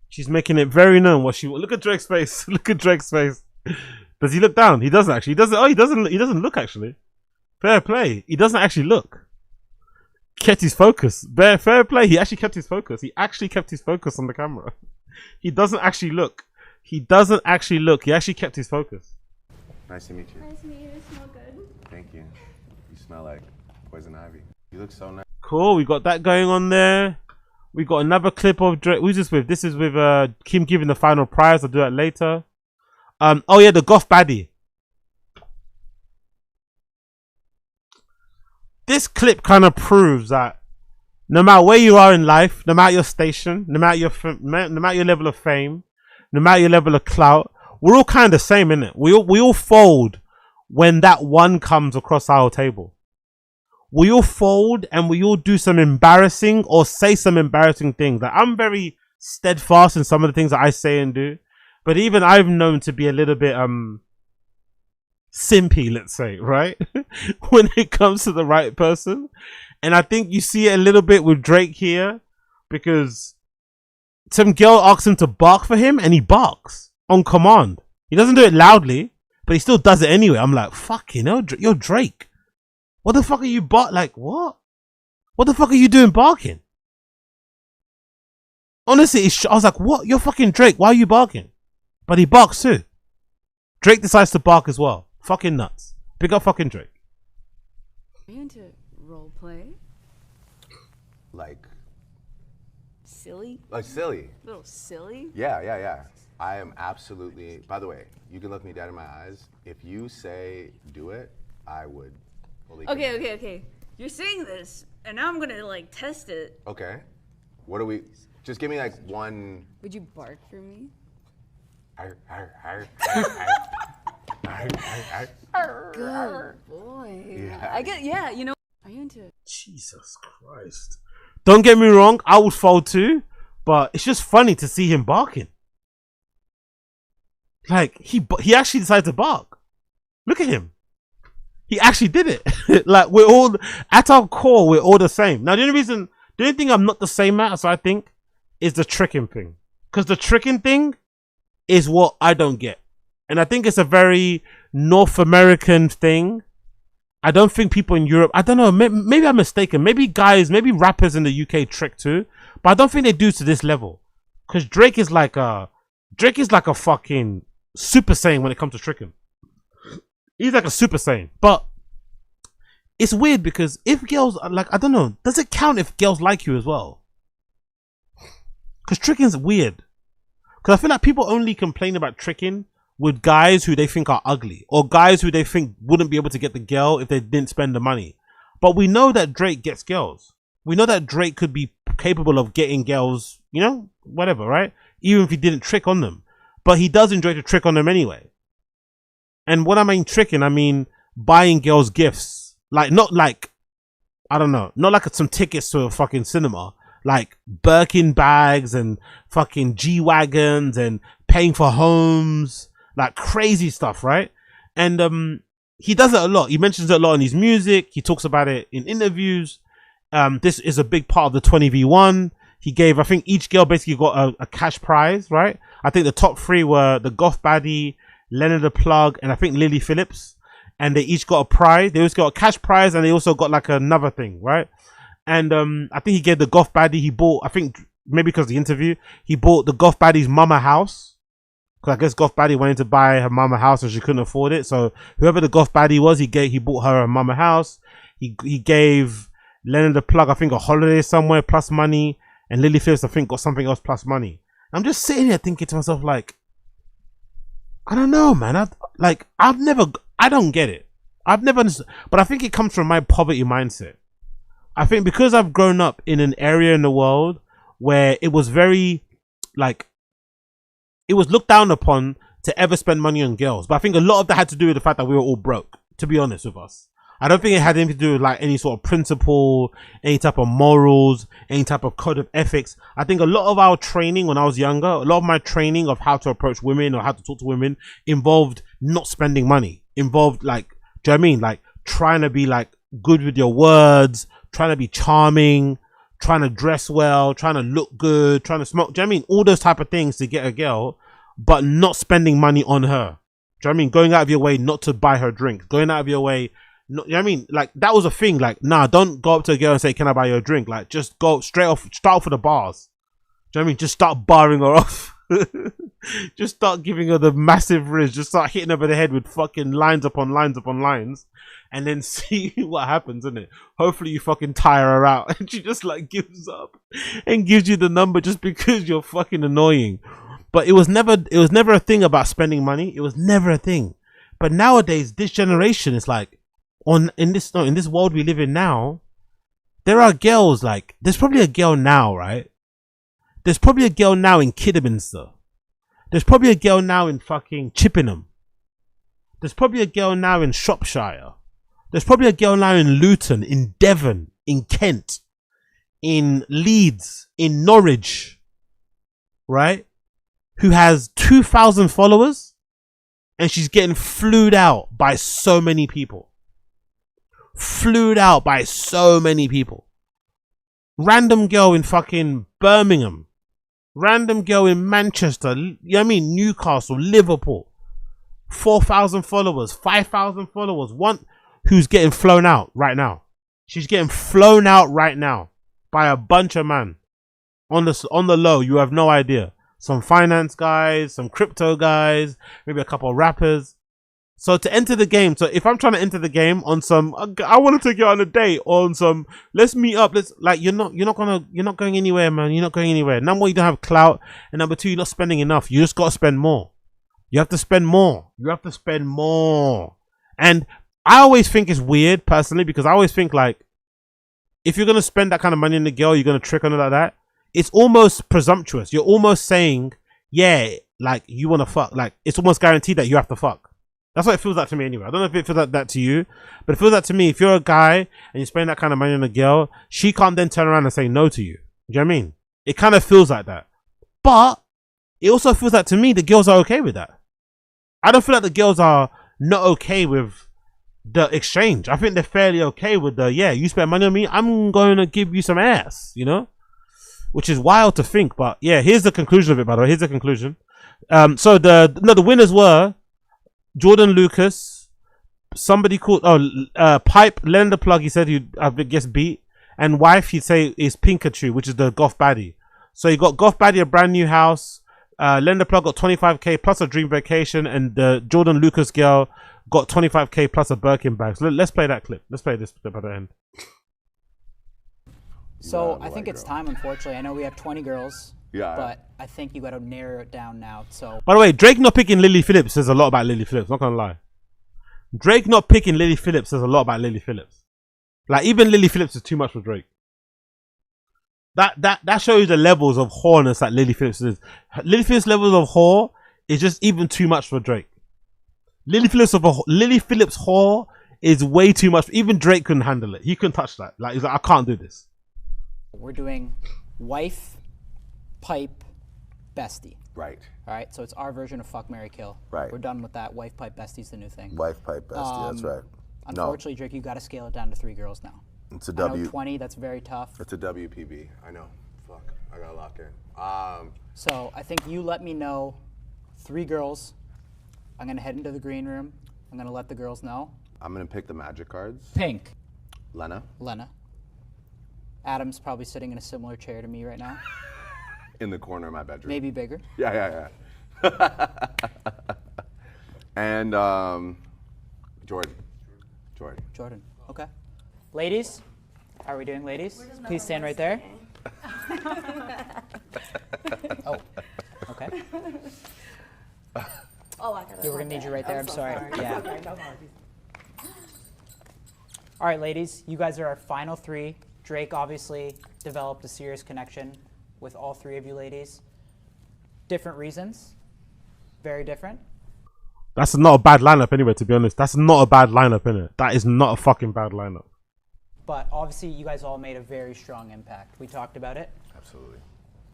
She's making it very known what she wants. Look at Drake's face. Look at Drake's face. Does he look down? He doesn't actually. He doesn't. Oh, he doesn't. He doesn't look actually. Fair play. He doesn't actually look. Kept his focus. Fair play. He actually kept his focus. He actually kept his focus on the camera. He doesn't actually look. He doesn't actually look. He actually kept his focus. Nice to meet you. Nice to meet you. You smell good. Thank you. You smell like poison ivy. You look so nice. Cool. We got that going on there. We got another clip of Drake. Who's this with? This is with Kim giving the final prize. I'll do that later. Oh yeah, the Goth Baddie. This clip kind of proves that no matter where you are in life, no matter your station, no matter your level of fame, no matter your level of clout, we're all kind of the same, innit? We all fold when that one comes across our table. We all fold and we all do some embarrassing or say some embarrassing things. Like, I'm very steadfast in some of the things that I say and do, but even I've known to be a little bit simpy, let's say, right? When it comes to the right person. And I think you see it a little bit with Drake here, because some girl asks him to bark for him and he barks on command. He doesn't do it loudly, but he still does it anyway. I'm like, fucking hell, you're Drake. What the fuck are you like, what? What the fuck are you doing barking? Honestly, I was like, what? You're fucking Drake. Why are you barking? But he barks too. Drake decides to bark as well. Fucking nuts. Big up fucking Drake. Are you into role play? Like Silly? Like silly. A little silly? Yeah. I am absolutely, by the way, you can look me dead in my eyes. If you say do it, I would. Okay. You're saying this, and now I'm gonna like test it. Okay. What do we? Just give me like one. Would you bark for me? Good boy. Yeah. You know. Are you into? Jesus Christ. Don't get me wrong, I would fold too, but it's just funny to see him barking. Like, he actually decided to bark. Look at him. He actually did it. Like, we're all, at our core, we're all the same. Now, the only thing I'm not the same at, so I think, is the tricking thing. Because the tricking thing is what I don't get. And I think it's a very North American thing. I don't think people in Europe, I don't know, maybe I'm mistaken. Maybe rappers in the UK trick too. But I don't think they do to this level. Because Drake is like a fucking Super Saiyan when it comes to tricking. He's like a Super Saiyan. But it's weird because if girls are like, I don't know, does it count if girls like you as well? Because tricking's weird. Because I feel like people only complain about tricking with guys who they think are ugly, or guys who they think wouldn't be able to get the girl if they didn't spend the money. But we know that Drake gets girls. We know that Drake could be capable of getting girls, you know, whatever, right? Even if he didn't trick on them. But he does enjoy to trick on them anyway. And what I mean tricking, I mean buying girls gifts. Like, not like, I don't know, not like some tickets to a fucking cinema. Like Birkin bags and fucking G-Wagons and paying for homes. Like crazy stuff, right? And he does it a lot. He mentions it a lot in his music. He talks about it in interviews. This is a big part of the 20v1. He gave, I think each girl basically got a cash prize, right? I think the top three were the Goth Baddie, Lena the Plug, and I think Lily Phillips. And they each got a prize. They also got a cash prize, and they also got like another thing, right? And I think he gave the Goth Baddie, he bought, I think maybe because of the interview, he bought the Goth Baddie's mama house. Because I guess Goth Baddie wanted to buy her mama house and she couldn't afford it. So whoever the Goth Baddie was, he bought her a mama house. He gave Lena the Plug, I think, a holiday somewhere plus money. And Lily Phillips, I think, got something else plus money. I'm just sitting here thinking to myself, like, I don't know, man. I don't get it. I've never understood. But I think it comes from my poverty mindset. I think because I've grown up in an area in the world where it was very, like, it was looked down upon to ever spend money on girls. But I think a lot of that had to do with the fact that we were all broke, to be honest with us. I don't think it had anything to do with like any sort of principle, any type of morals, any type of code of ethics. I think a lot of our training when I was younger, a lot of my training of how to approach women or how to talk to women involved not spending money. Involved like, do you know what I mean? Like trying to be like good with your words, trying to be charming, trying to dress well, trying to look good, trying to smoke. Do you know what I mean? All those type of things to get a girl, but not spending money on her. Do you know what I mean? Going out of your way not to buy her drink. Going out of your way, not, you know what I mean? Like, that was a thing. Like, nah, don't go up to a girl and say, can I buy you a drink? Like, just go straight off, start off with the bars. Do you know what I mean? Just start barring her off. Just start giving her the massive riz. Just start hitting her over the head with fucking lines upon lines upon lines. And then see what happens, innit? Hopefully you fucking tire her out. And she just, like, gives up. And gives you the number just because you're fucking annoying. But it was never a thing about spending money. It was never a thing. But nowadays, this generation is like, in this world we live in now, there are girls like, there's probably a girl now, right? There's probably a girl now in Kidderminster. There's probably a girl now in fucking Chippenham. There's probably a girl now in Shropshire. There's probably a girl now in Luton, in Devon, in Kent, in Leeds, in Norwich, right? Who has 2,000 followers and she's getting flued out by so many people. Flued out by so many people. Random girl in fucking Birmingham. Random girl in Manchester. You know what I mean? Newcastle, Liverpool. 4,000 followers, 5,000 followers. One who's getting flown out right now. She's getting flown out right now by a bunch of men. On the low, you have no idea. Some finance guys, some crypto guys, maybe a couple of rappers. So to enter the game, so if I'm trying to enter the game on some, I want to take you on a date, or on some, let's meet up. Let's like, you're not going anywhere, man. You're not going anywhere. Number one, you don't have clout, and number two, you're not spending enough. You just got to spend more. You have to spend more. You have to spend more. And I always think it's weird personally, because I always think like, if you're gonna spend that kind of money on the girl, you're gonna trick on her like that. It's almost presumptuous. You're almost saying, yeah, like you want to fuck. Like it's almost guaranteed that you have to fuck. That's what it feels like to me anyway. I don't know if it feels like that to you, but it feels like to me, if you're a guy and you spend that kind of money on a girl, she can't then turn around and say no to you. Do you know what I mean? It kind of feels like that. But it also feels like to me, the girls are okay with that. I don't feel like the girls are not okay with the exchange. I think they're fairly okay with the, yeah, you spend money on me, I'm going to give you some ass, you know? Which is wild to think, but yeah, here's the conclusion of it, by the way. Here's the conclusion. So the winners were Jordyn Lucas, somebody called Pipe, Lena the Plug, he said I guess beat, and wife he'd say is Pinkchyu, which is the Goth Baddie. So you got Goth Baddie a brand new house, Lena the Plug got 25k plus a dream vacation, and the Jordyn Lucas girl got 25k plus a Birkin bag. So let's play that clip. Let's play this clip at the end. So I think it's time, unfortunately. I know we have 20 girls, yeah, but I think you got to narrow it down now. So, by the way, Drake not picking Lily Phillips says a lot about Lily Phillips. Not gonna lie, Drake not picking Lily Phillips says a lot about Lily Phillips. Like even Lily Phillips is too much for Drake. That shows you the levels of whoreness that Lily Phillips is. Lily Phillips' levels of whore is just even too much for Drake. Lily Phillips whore is way too much. Even Drake couldn't handle it. He couldn't touch that. Like he's like, I can't do this. We're doing wife, pipe, bestie. Right. All right. So it's our version of fuck, marry, kill. Right. We're done with that. Wife, pipe, bestie's the new thing. Wife, pipe, bestie. That's right. Unfortunately, Drake, you got to scale it down to 3 girls now. It's a I know 20. That's very tough. It's a WPB. I know. Fuck. I gotta lock in. So I think you let me know 3 girls. I'm gonna head into the green room. I'm gonna let the girls know. I'm gonna pick the magic cards. Pink. Lena. Adam's probably sitting in a similar chair to me right now. In the corner of my bedroom. Maybe bigger. Yeah. And Jordyn. Okay. Ladies, how are we doing, ladies? Please stand right there. Oh, okay. Oh, I got it. We're gonna need you right there. I'm sorry. Yeah. Okay, no worries. All right, ladies, you guys are our final 3. Drake obviously developed a serious connection with all 3 of you ladies. Different reasons, very different. That's not a bad lineup anyway, to be honest. That's not a bad lineup, innit? That is not a fucking bad lineup. But obviously, you guys all made a very strong impact. We talked about it. Absolutely.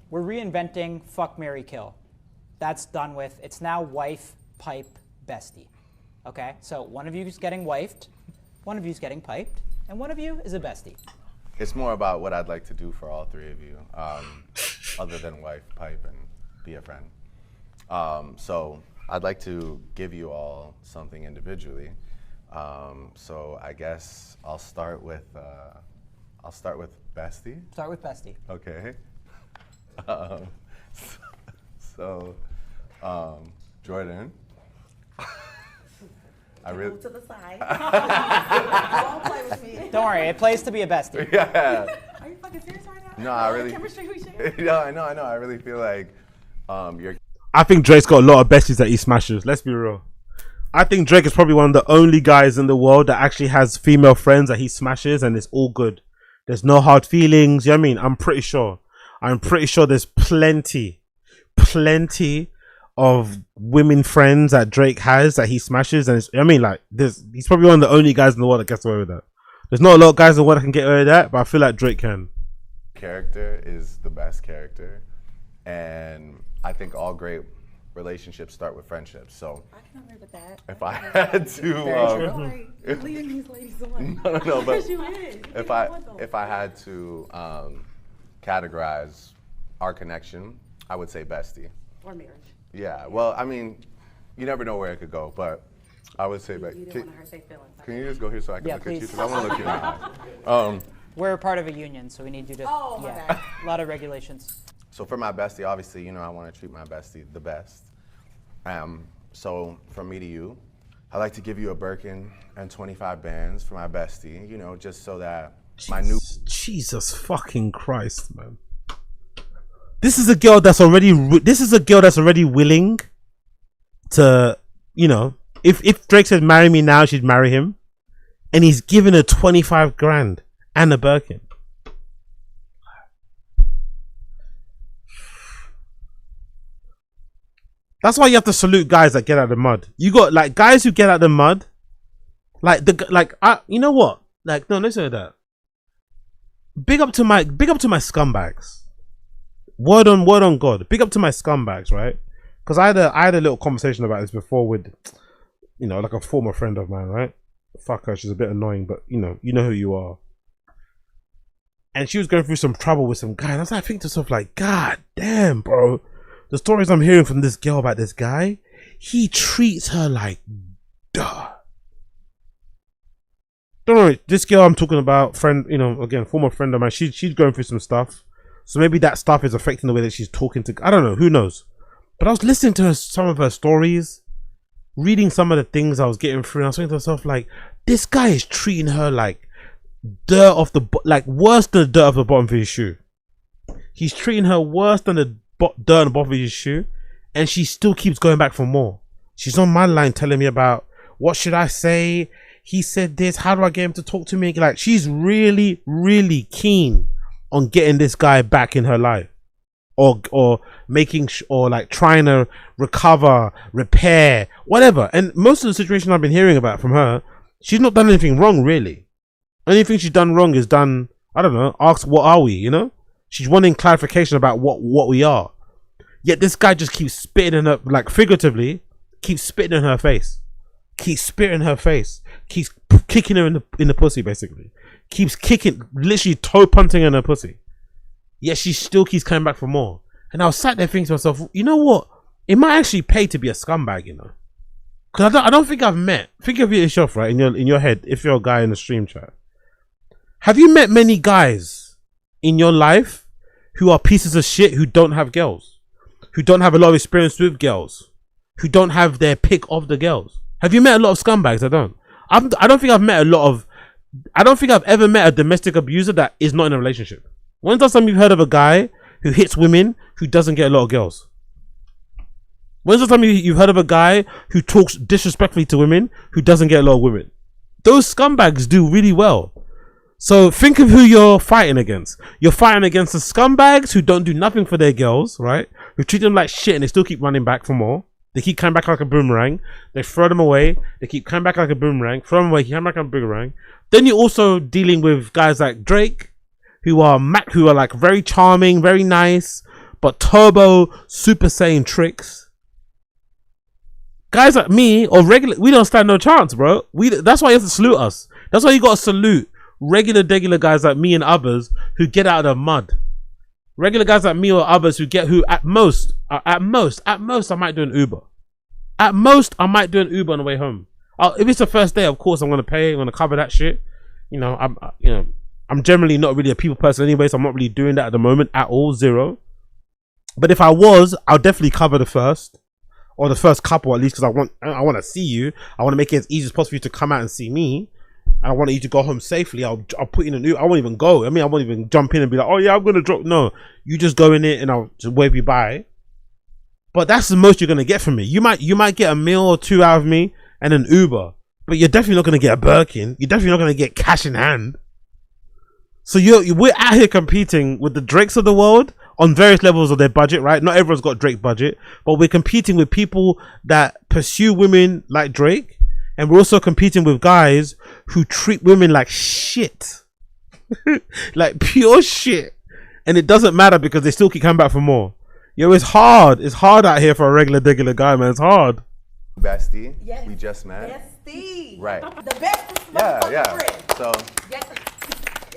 We're reinventing fuck, marry, kill. That's done with. It's now wife, pipe, bestie. Okay? So one of you is getting wifed, one of you is getting piped, and one of you is a bestie. It's more about what I'd like to do for all three of you, other than wife, pipe, and be a friend. So I'd like to give you all something individually. So I guess I'll start with bestie. Start with bestie. Okay. Jordyn. I really to the side. Don't play with me. Don't worry, it plays to be a bestie. Yeah. Are you fucking serious right now? No, I really. Chemistry we share? Yeah, I know. I really feel like you're. I think Drake's got a lot of besties that he smashes. Let's be real. I think Drake is probably one of the only guys in the world that actually has female friends that he smashes, and it's all good. There's no hard feelings. You know what I mean? I'm pretty sure there's plenty of women friends that Drake has that he smashes, and I mean, like, he's probably one of the only guys in the world that gets away with that. There's not a lot of guys in the world that can get away with that, but I feel like Drake can. Character is the best character, and I think all great relationships start with friendships. So I can agree with that. if I had to, leading these ladies on. no, but if I had to categorize our connection, I would say bestie. Or marriage. Yeah, well, I mean, you never know where it could go, but I would say, you didn't want to hurt their feelings. Can you just go here so I can look at you? please. Because I want to look you in the eye. We're part of a union, so we need you to. Oh, my bad. A lot of regulations. So for my bestie, obviously, you know, I want to treat my bestie the best. So from me to you, I'd like to give you a Birkin and 25 bands for my bestie, you know, just so that my new... Jesus fucking Christ, man. This is a girl that's already willing to, you know, if Drake said marry me now, she'd marry him. And he's giving her 25 grand and a Birkin. That's why you have to salute guys that get out of the mud. You got like guys who get out of the mud, you know what? Like, no, listen to that. Big up to my scumbags. Word on God. Big up to my scumbags, right? Because I had a little conversation about this before with, you know, like a former friend of mine, right? Fuck her, she's a bit annoying, but you know who you are. And she was going through some trouble with some guy, and I was like, thinking to myself, like, God damn, bro. The stories I'm hearing from this girl about this guy, he treats her like duh. Don't worry, this girl I'm talking about, friend, you know, again, former friend of mine, she's going through some stuff. So maybe that stuff is affecting the way that she's talking to, I don't know, who knows. But I was listening to some of her stories, reading some of the things I was getting through, and I was thinking to myself, like, this guy is treating her like dirt off the, like worse than the dirt off the bottom of his shoe. He's treating her worse than the dirt on the bottom of his shoe, and she still keeps going back for more. She's on my line telling me about, what should I say? He said this, how do I get him to talk to me? Like, she's really, really keen on getting this guy back in her life, or making or like trying to recover, repair, whatever. And most of the situation I've been hearing about from her, she's not done anything wrong, really. Anything she's done wrong is done, I don't know, ask what are we, you know? She's wanting clarification about what we are. Yet this guy just keeps spitting in her, like figuratively, keeps spitting in her face. Keeps spitting in her face. Keeps kicking her in the pussy, basically. Keeps kicking, literally toe punting in her pussy. Yet she still keeps coming back for more. And I was sat there thinking to myself, you know what? It might actually pay to be a scumbag, you know? Because I don't think I've met, think of it yourself, right? In your head, if you're a guy in the stream chat. Have you met many guys in your life who are pieces of shit, who don't have girls, who don't have a lot of experience with girls, who don't have their pick of the girls? Have you met a lot of scumbags? I don't think I've ever met a domestic abuser that is not in a relationship. When's the last time you've heard of a guy who hits women who doesn't get a lot of girls? When's the time you've heard of a guy who talks disrespectfully to women who doesn't get a lot of women? Those scumbags do really well. So think of who you're fighting against. You're fighting against the scumbags who don't do nothing for their girls, right? Who treat them like shit and they still keep running back for more. They keep coming back like a boomerang. They throw them away. They keep coming back like a boomerang. Throw them away. Keep coming back like a boomerang. Then you're also dealing with guys like Drake, who are like very charming, very nice, but turbo Super Saiyan tricks. Guys like me or regular, we don't stand no chance, bro. That's why you have to salute us. That's why you gotta salute regular guys like me and others who get out of the mud. Regular guys like me or others who at most I might do an Uber. At most I might do an Uber on the way home. If it's the first day, of course I'm gonna pay. I'm gonna cover that shit. You know, I'm generally not really a people person anyway, so I'm not really doing that at the moment at all. Zero. But if I was, I'll definitely cover the first or the first couple at least, because I want to see you. I want to make it as easy as possible for you to come out and see me. I want you to go home safely. I'll put in a new. I won't even go. I won't even jump in and be like, oh yeah, I'm gonna drop. No, you just go in it and I'll just wave you by. But that's the most you're gonna get from me. You might get a meal or two out of me and an Uber, but you're definitely not gonna get a Birkin. You're definitely not gonna get cash in hand. So we're out here competing with the Drakes of the world on various levels of their budget, right? Not everyone's got Drake budget, but we're competing with people that pursue women like Drake, and we're also competing with guys who treat women like shit. Like pure shit. And it doesn't matter because they still keep coming back for more. Yo, it's hard. It's hard out here for a regular guy, man. It's hard. Bestie, Yes. we just met. Bestie. Right. The best. Yeah. So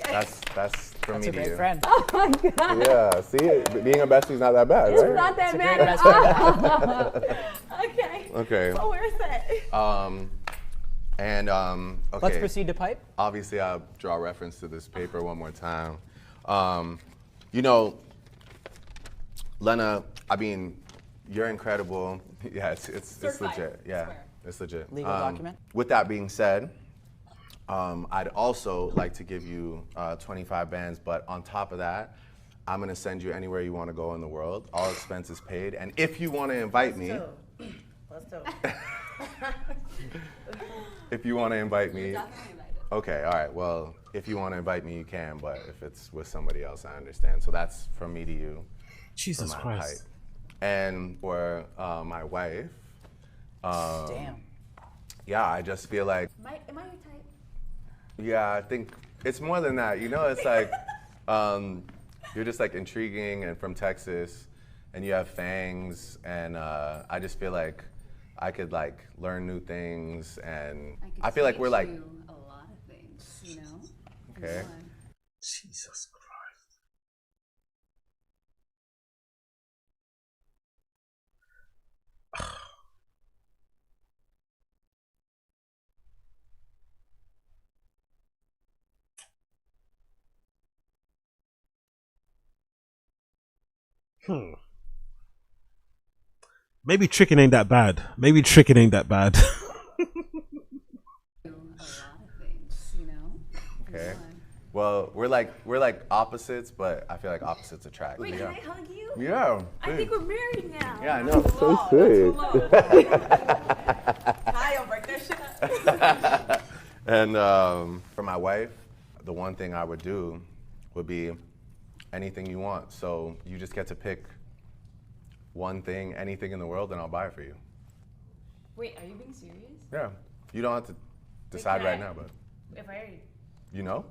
Yes. that's from That's me a to great you. friend. Oh my god. Yeah. See, being a bestie's not that bad, It's right? not that It's a great bad best at friend. all. Okay. Okay. So where's that? Okay. Let's proceed to pipe. Obviously, I'll draw reference to this paper one more time. You know, Lena, I mean, you're incredible. Yeah, it's legit. Yeah, it's legit. Legal document. With that being said, I'd also like to give you 25 bands, but on top of that, I'm gonna send you anywhere you want to go in the world, all expenses paid. And if you want to invite me, Let's do if you want to invite me, okay, all right. Well, if you want to invite me, you can, but if it's with somebody else, I understand. So that's from me to you. Jesus Christ. Height. And for my wife, Damn. yeah, I just feel like, Am I your type? yeah, I think it's more than that. You know, it's like you're just like intriguing and from Texas, and you have fangs, and I just feel like I could like learn new things, and I feel like we're like a lot of things, you know. Okay. Jesus Christ. Maybe tricking ain't that bad. Maybe tricking ain't that bad. A lot of things, you know. okay. Well, we're like opposites, but I feel like opposites attract. Wait, yeah. can I hug you? Yeah. I think we're married now. Yeah, I know. So Hi, I'll break that shit up. And for my wife, the one thing I would do would be anything you want. So you just get to pick one thing, anything in the world, and I'll buy it for you. Wait, are you being serious? Yeah. You don't have to decide right now, but If I, you know?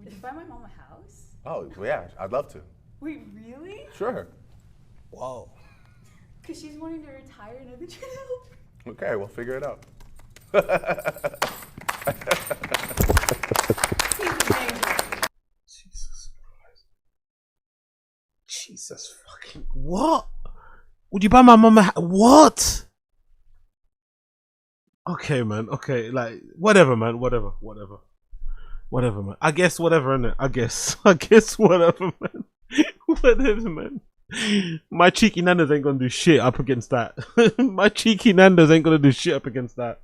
would you buy my mom a house? Oh, well, yeah, I'd love to. Wait, really? Sure. Whoa. Cause she's wanting to retire and I've been trying to help her. Okay, we'll figure it out. Jesus Christ. Jesus fucking what? Would you buy my mom a what? Okay, man. Okay, like whatever, man. Whatever, man. I guess whatever, innit? I guess whatever, man. Whatever, man. My cheeky Nando's ain't gonna do shit up against that. My cheeky Nando's ain't gonna do shit up against that.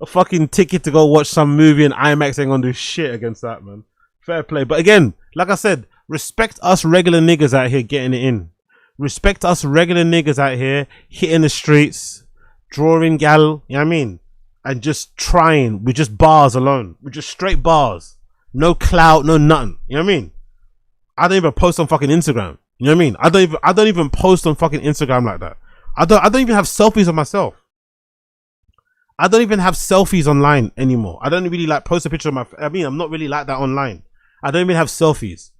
A fucking ticket to go watch some movie in IMAX ain't gonna do shit against that, man. Fair play. But again, like I said, respect us regular niggas out here getting it in. Respect us regular niggas out here hitting the streets, drawing gal, you know what I mean? And just trying. We're just bars alone. We're just straight bars. No clout, no nothing. You know what I mean? I don't even post on fucking Instagram. You know what I mean? I don't even post on fucking Instagram like that. I don't even have selfies of myself. I don't even have selfies online anymore. I don't really like post a picture of I'm not really like that online. I don't even have selfies.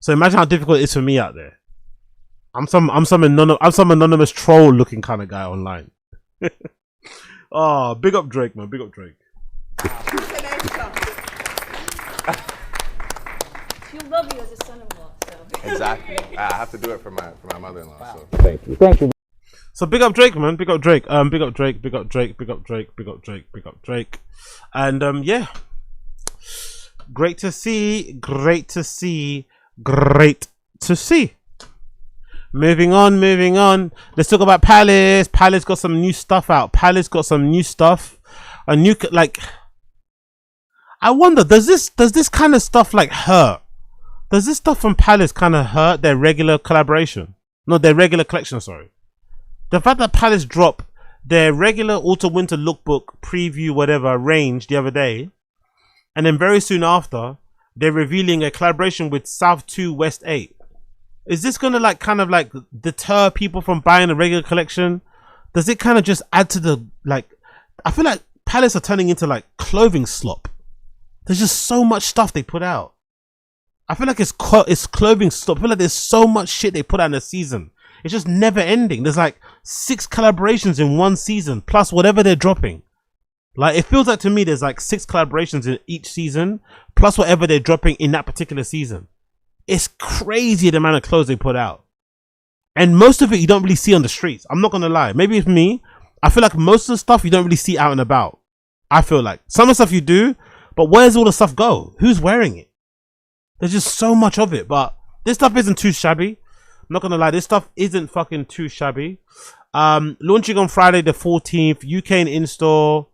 So imagine how difficult it is for me out there. I'm some anonymous troll looking kind of guy online. Oh, big up Drake, man. Big up Drake. She'll love you as a son-in-law. So. Exactly. I have to do it for my mother-in-law. Wow. So thank you. Thank you. So big up Drake, man. Big up Drake. Big up Drake. Big up Drake. Big up Drake. Big up Drake. Big up Drake. And yeah, great to see. Great to see. Great to see. Moving on. Moving on. Let's talk about Palace. Palace got some new stuff out. Palace got some new stuff. A new like. I wonder, does this kind of stuff like hurt? Does this stuff from Palace kind of hurt their regular collaboration? No, their regular collection. Sorry. The fact that Palace dropped their regular autumn-winter lookbook preview whatever range the other day, and then very soon after they're revealing a collaboration with SOUTH2 WEST8. Is this gonna like kind of like deter people from buying a regular collection? Does it kind of just add to the like? I feel like Palace are turning into like clothing slop. There's just so much stuff they put out. I feel like it's clothing slop. I feel like there's so much shit they put out in a season. It's just never ending. There's like 6 collaborations in one season, plus whatever they're dropping. Like, it feels like to me there's like 6 collaborations in each season, plus whatever they're dropping in that particular season. It's crazy the amount of clothes they put out. And most of it you don't really see on the streets. I'm not gonna lie. Maybe it's me. I feel like most of the stuff you don't really see out and about. I feel like some of the stuff you do, but where's all the stuff go? Who's wearing it? There's just so much of it. But this stuff isn't too shabby. I'm not gonna lie, this stuff isn't fucking too shabby. Launching on Friday the 14th, UK and in-store.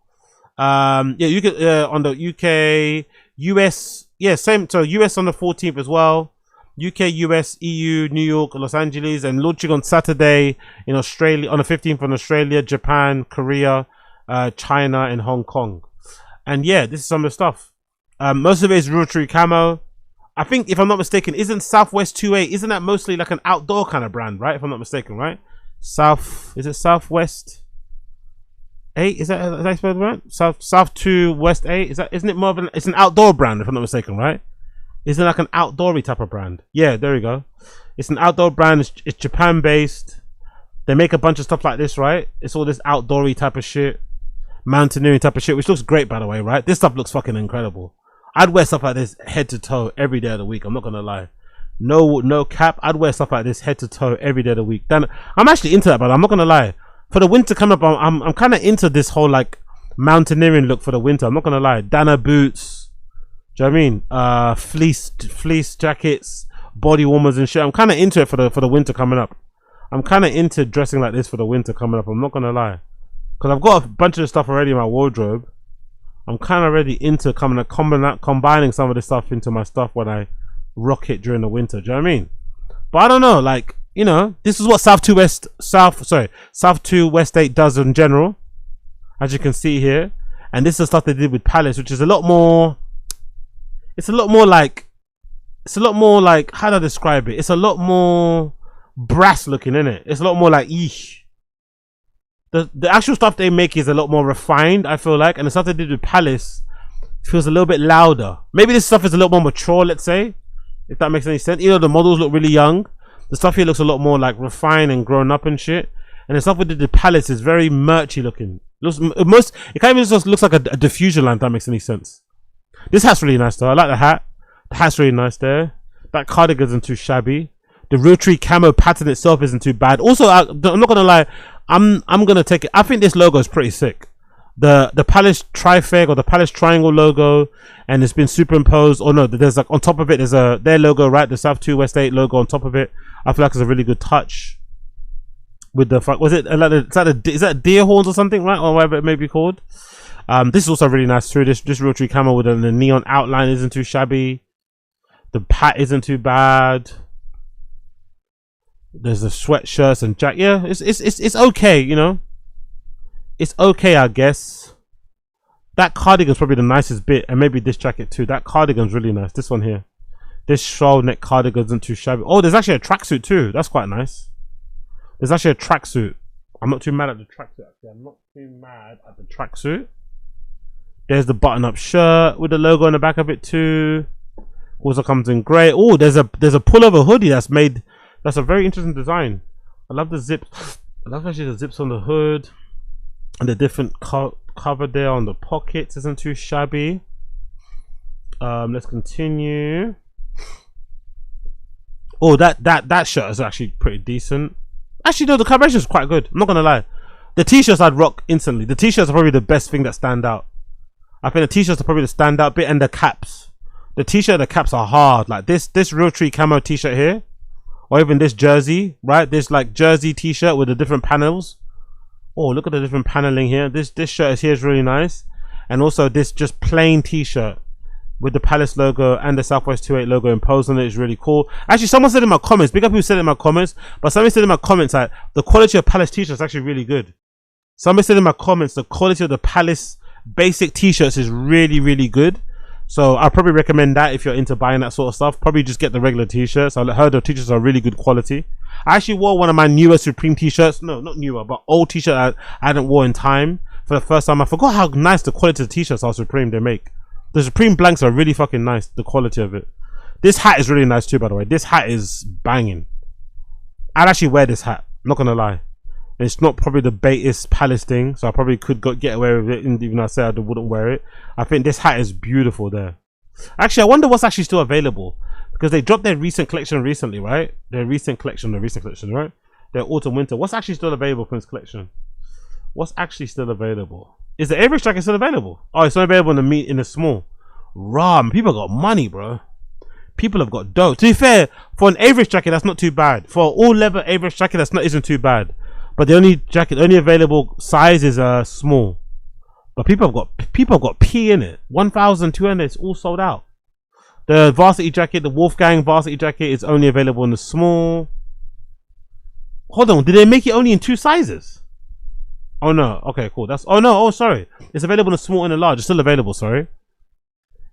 Yeah, you can on the UK, US, yeah, same. So US on the 14th as well. UK, US, EU, New York, Los Angeles, and launching on Saturday in Australia on the 15th in Australia, Japan, Korea, China, and Hong Kong. And yeah, this is some of the stuff. Most of it is rotary camo. I think, if I'm not mistaken, isn't Southwest 2A, isn't that mostly like an outdoor kind of brand, right? If I'm not mistaken, right? Is it Southwest 8? Is that spelled right? South2 West 8? Isn't it more of it's an outdoor brand, if I'm not mistaken, right? Isn't it like an outdoory type of brand? Yeah, there we go. It's an outdoor brand. It's Japan based. They make a bunch of stuff like this, right? It's all this outdoory type of shit, mountaineering type of shit, which looks great, by the way, right? This stuff looks fucking incredible. I'd wear stuff like this head to toe every day of the week. I'm not gonna lie. No cap. I'd wear stuff like this head to toe every day of the week. Then I'm actually into that, but I'm not gonna lie. For the winter coming up, I'm kind of into this whole like mountaineering look for the winter. I'm not gonna lie. Dana boots. Do you know what I mean? Fleece jackets, body warmers and shit. I'm kind of into it for the winter coming up. I'm kind of into dressing like this for the winter coming up. I'm not gonna lie, because I've got a bunch of stuff already in my wardrobe. I'm kind of ready into combining some of this stuff into my stuff when I rock it during the winter. Do you know what I mean? But I don't know, like, you know, this is what South2 West8 does in general, as you can see here. And this is the stuff they did with Palace, which is a lot more. It's a lot more like, how do I describe it? It's a lot more brass looking, isn't it? It's a lot more like eesh. The actual stuff they make is a lot more refined, I feel like, and the stuff they did with Palace feels a little bit louder. Maybe this stuff is a little more mature, let's say, if that makes any sense. Even though the models look really young, the stuff here looks a lot more like refined and grown up and shit. And the stuff we did with Palace is very merchy looking. It kind of just looks like a diffusion line, if that makes any sense. This hat's really nice though. I like the hat. The hat's really nice there. That cardigan isn't too shabby. The rotary camo pattern itself isn't too bad. Also, I'm not gonna lie, I'm gonna take it. I think this logo is pretty sick. The Palace trifeg or the Palace triangle logo, and it's been superimposed. Or no, there's like on top of it, there's their logo, right? The South2 West8 logo on top of it. I feel like it's a really good touch. With the is that deer horns or something, right? Or whatever it may be called. This is also really nice too. This rotary camo with the neon outline isn't too shabby. The pat isn't too bad. There's the sweatshirts and jacket. Yeah, it's okay, you know. It's okay, I guess. That cardigan's probably the nicest bit, and maybe this jacket too. That cardigan's really nice. This one here, this shawl neck cardigan isn't too shabby. Oh, there's actually a tracksuit too. That's quite nice. There's actually a tracksuit I'm not too mad at the tracksuit. Actually, I'm not too mad at the tracksuit. There's the button-up shirt with the logo on the back of it too. Also comes in grey. Oh, there's a pullover hoodie that's made. That's a very interesting design. I love the zips. I love actually the zips on the hood and the different cover there on the pockets. Isn't too shabby. Let's continue. Oh, that shirt is actually pretty decent. Actually, no, the collaboration is quite good. I'm not gonna lie. The t-shirts I'd rock instantly. The t-shirts are probably the best thing that stand out. I think the t-shirts are probably the standout bit, and the caps. The t-shirt and the caps are hard. Like this Real Tree camo t-shirt here, or even this jersey, right? This like jersey t-shirt with the different panels. Oh, look at the different paneling here. This shirt here is really nice, and also this just plain t-shirt with the Palace logo and the Southwest 28 logo imposed on it is really cool. Actually, someone said in my comments, big up who said it in my comments, but somebody said in my comments that the quality of Palace t-shirts is actually really good. Somebody said in my comments the quality of the Palace basic t-shirts is really, really good. So I'll probably recommend that if you're into buying that sort of stuff. Probably just get the regular t-shirts. I heard the t-shirts are really good quality. I actually wore one of my newer Supreme t-shirts. No, not newer, but old t-shirt I hadn't worn in time. For the first time, I forgot how nice the quality of the t-shirts are Supreme they make. The Supreme blanks are really fucking nice, the quality of it. This hat is really nice too, by the way. This hat is banging. I'd actually wear this hat, not gonna lie. It's not probably the baitest Palace thing, so I probably could get away with it, even though I said I wouldn't wear it. I think this hat is beautiful there. Actually, I wonder what's actually still available, because they dropped their recent collection recently, right? Their recent collection, right? Their autumn winter. What's actually still available from this collection? What's actually still available? Is the Average jacket still available? Oh, it's not available in the small. Raw, people got money, bro. People have got dough. To be fair, for an Average jacket, that's not too bad. For an all leather Average jacket, isn't too bad. But the only available size is small. But people have got P in it. 1,200. It's all sold out. The varsity jacket, the Wolfgang varsity jacket, is only available in the small. Hold on, did they make it only in 2 sizes? Oh no, okay, cool. Oh sorry. It's available in a small and a large. It's still available, sorry.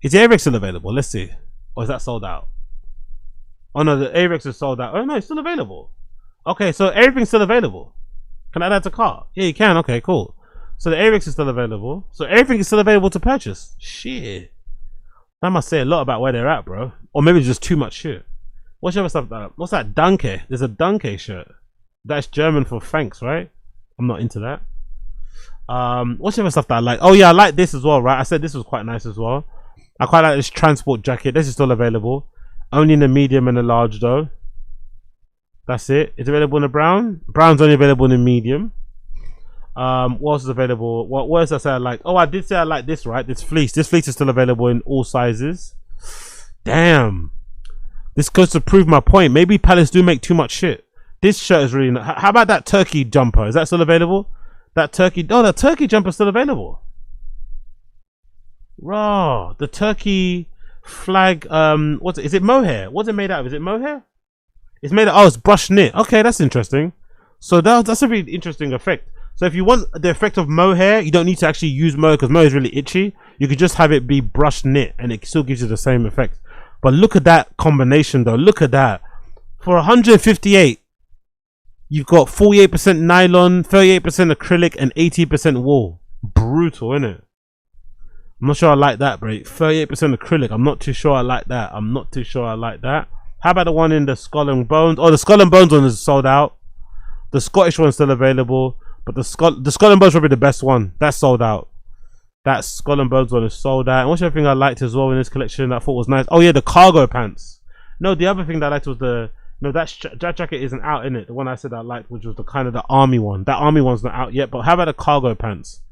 Is the Avex still available? Let's see. Or is that sold out? Oh no, the Avex is sold out. Oh no, it's still available. Okay, so everything's still available. Can I add that to cart? Yeah, you can. Okay, cool. So the Avex is still available. So everything is still available to purchase. Shit. That must say a lot about where they're at, bro. Or maybe it's just too much shit. What's the other stuff? What's that? Danke. There's a Danke shirt. That's German for thanks, right? I'm not into that. What's the other stuff that I like? Oh yeah, I like this as well, right? I said this was quite nice as well. I quite like this transport jacket. This is still available. Only in the medium and the large though. That's it. It's available in the brown. Brown's only available in the medium. What else is available? What else did I say I like? Oh, I did say I like this, right? This fleece. This fleece is still available in all sizes. Damn. This goes to prove my point. Maybe Palace do make too much shit. This shirt is really nice. How about that turkey jumper? Is that still available? That turkey jumper is still available. Raw. The turkey flag. What's it? Is it mohair? What's it made out of? Is it mohair? It's made of. Oh, it's brushed knit. Okay, that's interesting. So that's a really interesting effect. So if you want the effect of mohair, you don't need to actually use mohair because mohair is really itchy. You could just have it be brushed knit, and it still gives you the same effect. But look at that combination, though. Look at that. For 158. You've got 48% nylon, 38% acrylic, and 80% wool. Brutal, innit? I'm not sure I like that, bro. 38% acrylic. I'm not too sure I like that. How about the one in the Skull and Bones? Oh, the Skull and Bones one is sold out. The Scottish one's still available. But the Skull and Bones is probably the best one. That's sold out. That Skull and Bones one is sold out. And what's the other thing I liked as well in this collection that I thought was nice? Oh yeah, the cargo pants. No, the other thing that I liked was the... No, that jacket isn't out, in it. The one I said I liked, which was the kind of the army one. That army one's not out yet. But how about the cargo pants?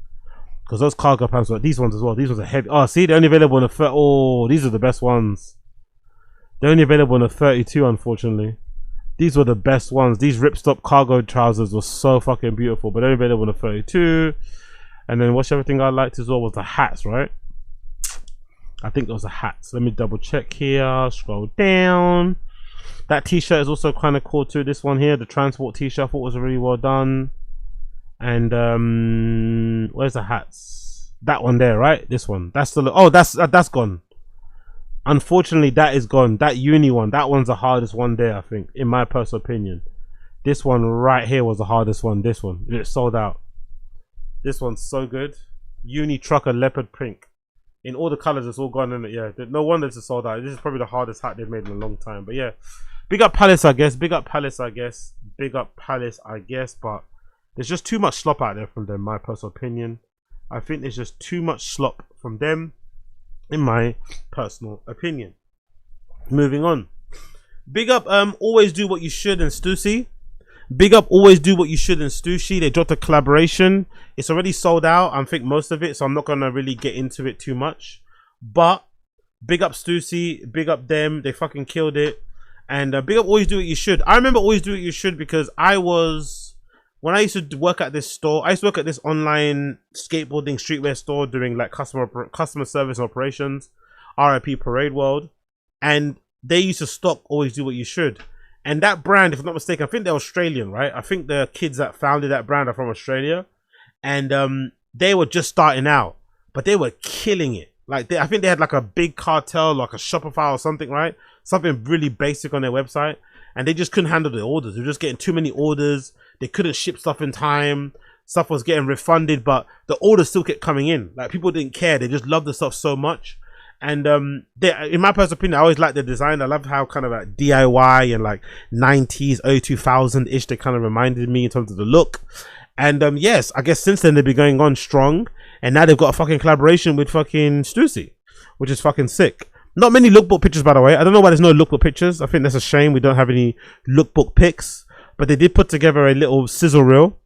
Because those cargo pants were these ones as well. These ones are heavy. Oh, see, they're only available in a oh, these are the best ones. They're only available in a 32, unfortunately. These were the best ones. These ripstop cargo trousers were so fucking beautiful, but they're only available in a 32. And then what's everything I liked as well was the hats, right? I think those are hats. Let me double check here. Scroll down. That t-shirt is also kind of cool too. This one here, the transport t-shirt, I thought was really well done. And where's the hats? That one there, right? This one. That's still. Oh, that's gone. Unfortunately, that is gone. That uni one, that one's the hardest one there, I think, in my personal opinion. This one right here was the hardest one. This one, it's sold out. This one's so good. Uni Trucker Leopard Pink. In all the colors, it's all gone in it. Yeah, no wonder it's sold out. This is probably the hardest hat they've made in a long time. But yeah, big up Palace, I guess. Big up Palace, I guess. Big up Palace, I guess. But there's just too much slop out there from them, my personal opinion. I think there's just too much slop from them, in my personal opinion. Moving on. Big up Always Do What You Should and Stüssy. Big up Always Do What You Should and Stüssy. They dropped a collaboration. It's already sold out, I think, most of it, so I'm not gonna really get into it too much. But big up Stüssy, big up them. They fucking killed it. And big up Always Do What You Should. I remember Always Do What You Should because when I used to work at this store, I used to work at this online skateboarding streetwear store doing like customer service operations, RIP Parade World, and they used to stock Always Do What You Should. And that brand, if I'm not mistaken, I think they're Australian, right? I think the kids that founded that brand are from Australia, and they were just starting out, but they were killing it. Like I think they had like a big cartel, like a Shopify or something, right? Something really basic on their website, and they just couldn't handle the orders. They were just getting too many orders. They couldn't ship stuff in time. Stuff was getting refunded, but the orders still kept coming in. Like people didn't care. They just loved the stuff so much. And in my personal opinion, I always liked the design. I loved how kind of like DIY and like 90s, early 2000-ish they kind of reminded me in terms of the look. And yes, I guess since then they've been going on strong, and now they've got a fucking collaboration with fucking Stüssy, which is fucking sick. Not many lookbook pictures, by the way. I don't know why there's no lookbook pictures. I think that's a shame we don't have any lookbook pics, but they did put together a little sizzle reel.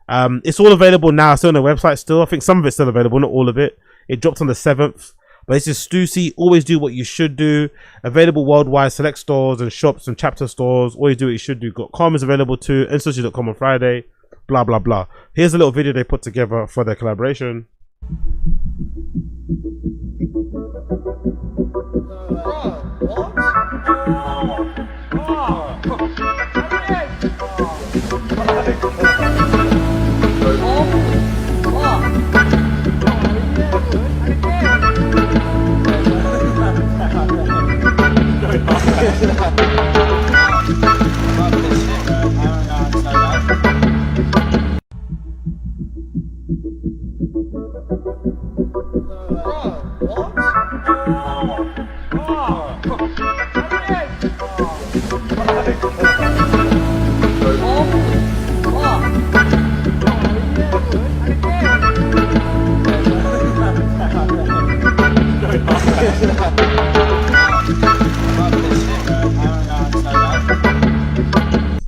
It's all available now. It's on the website still. I think some of it's still available, not all of it. It dropped on the 7th. But this is Stüssy, Always Do What You Should Do. Available worldwide, select stores and shops and chapter stores. Always Do What You Should Do.com is available too. And Stüssy.com on Friday. Blah, blah, blah. Here's a little video they put together for their collaboration.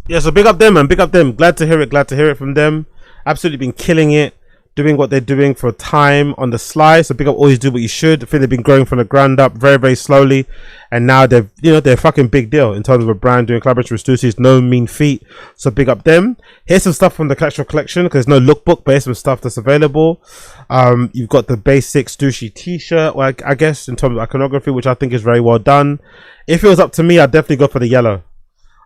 Yeah, so big up them, man. Big up them. Glad to hear it. Glad to hear it from them. Absolutely been killing it, doing what they're doing for time on the sly. So big up Always Do What You Should. I think they've been growing from the ground up very, very slowly, and now they're a fucking big deal in terms of a brand doing collaboration with Stüssy. It's no mean feat. So big up them. Here's some stuff from the actual collection because there's no lookbook, but here's some stuff that's available. You've got the basic Stüssy t-shirt, like I guess in terms of iconography, which I think is very well done. If it was up to me, I'd definitely go for the yellow.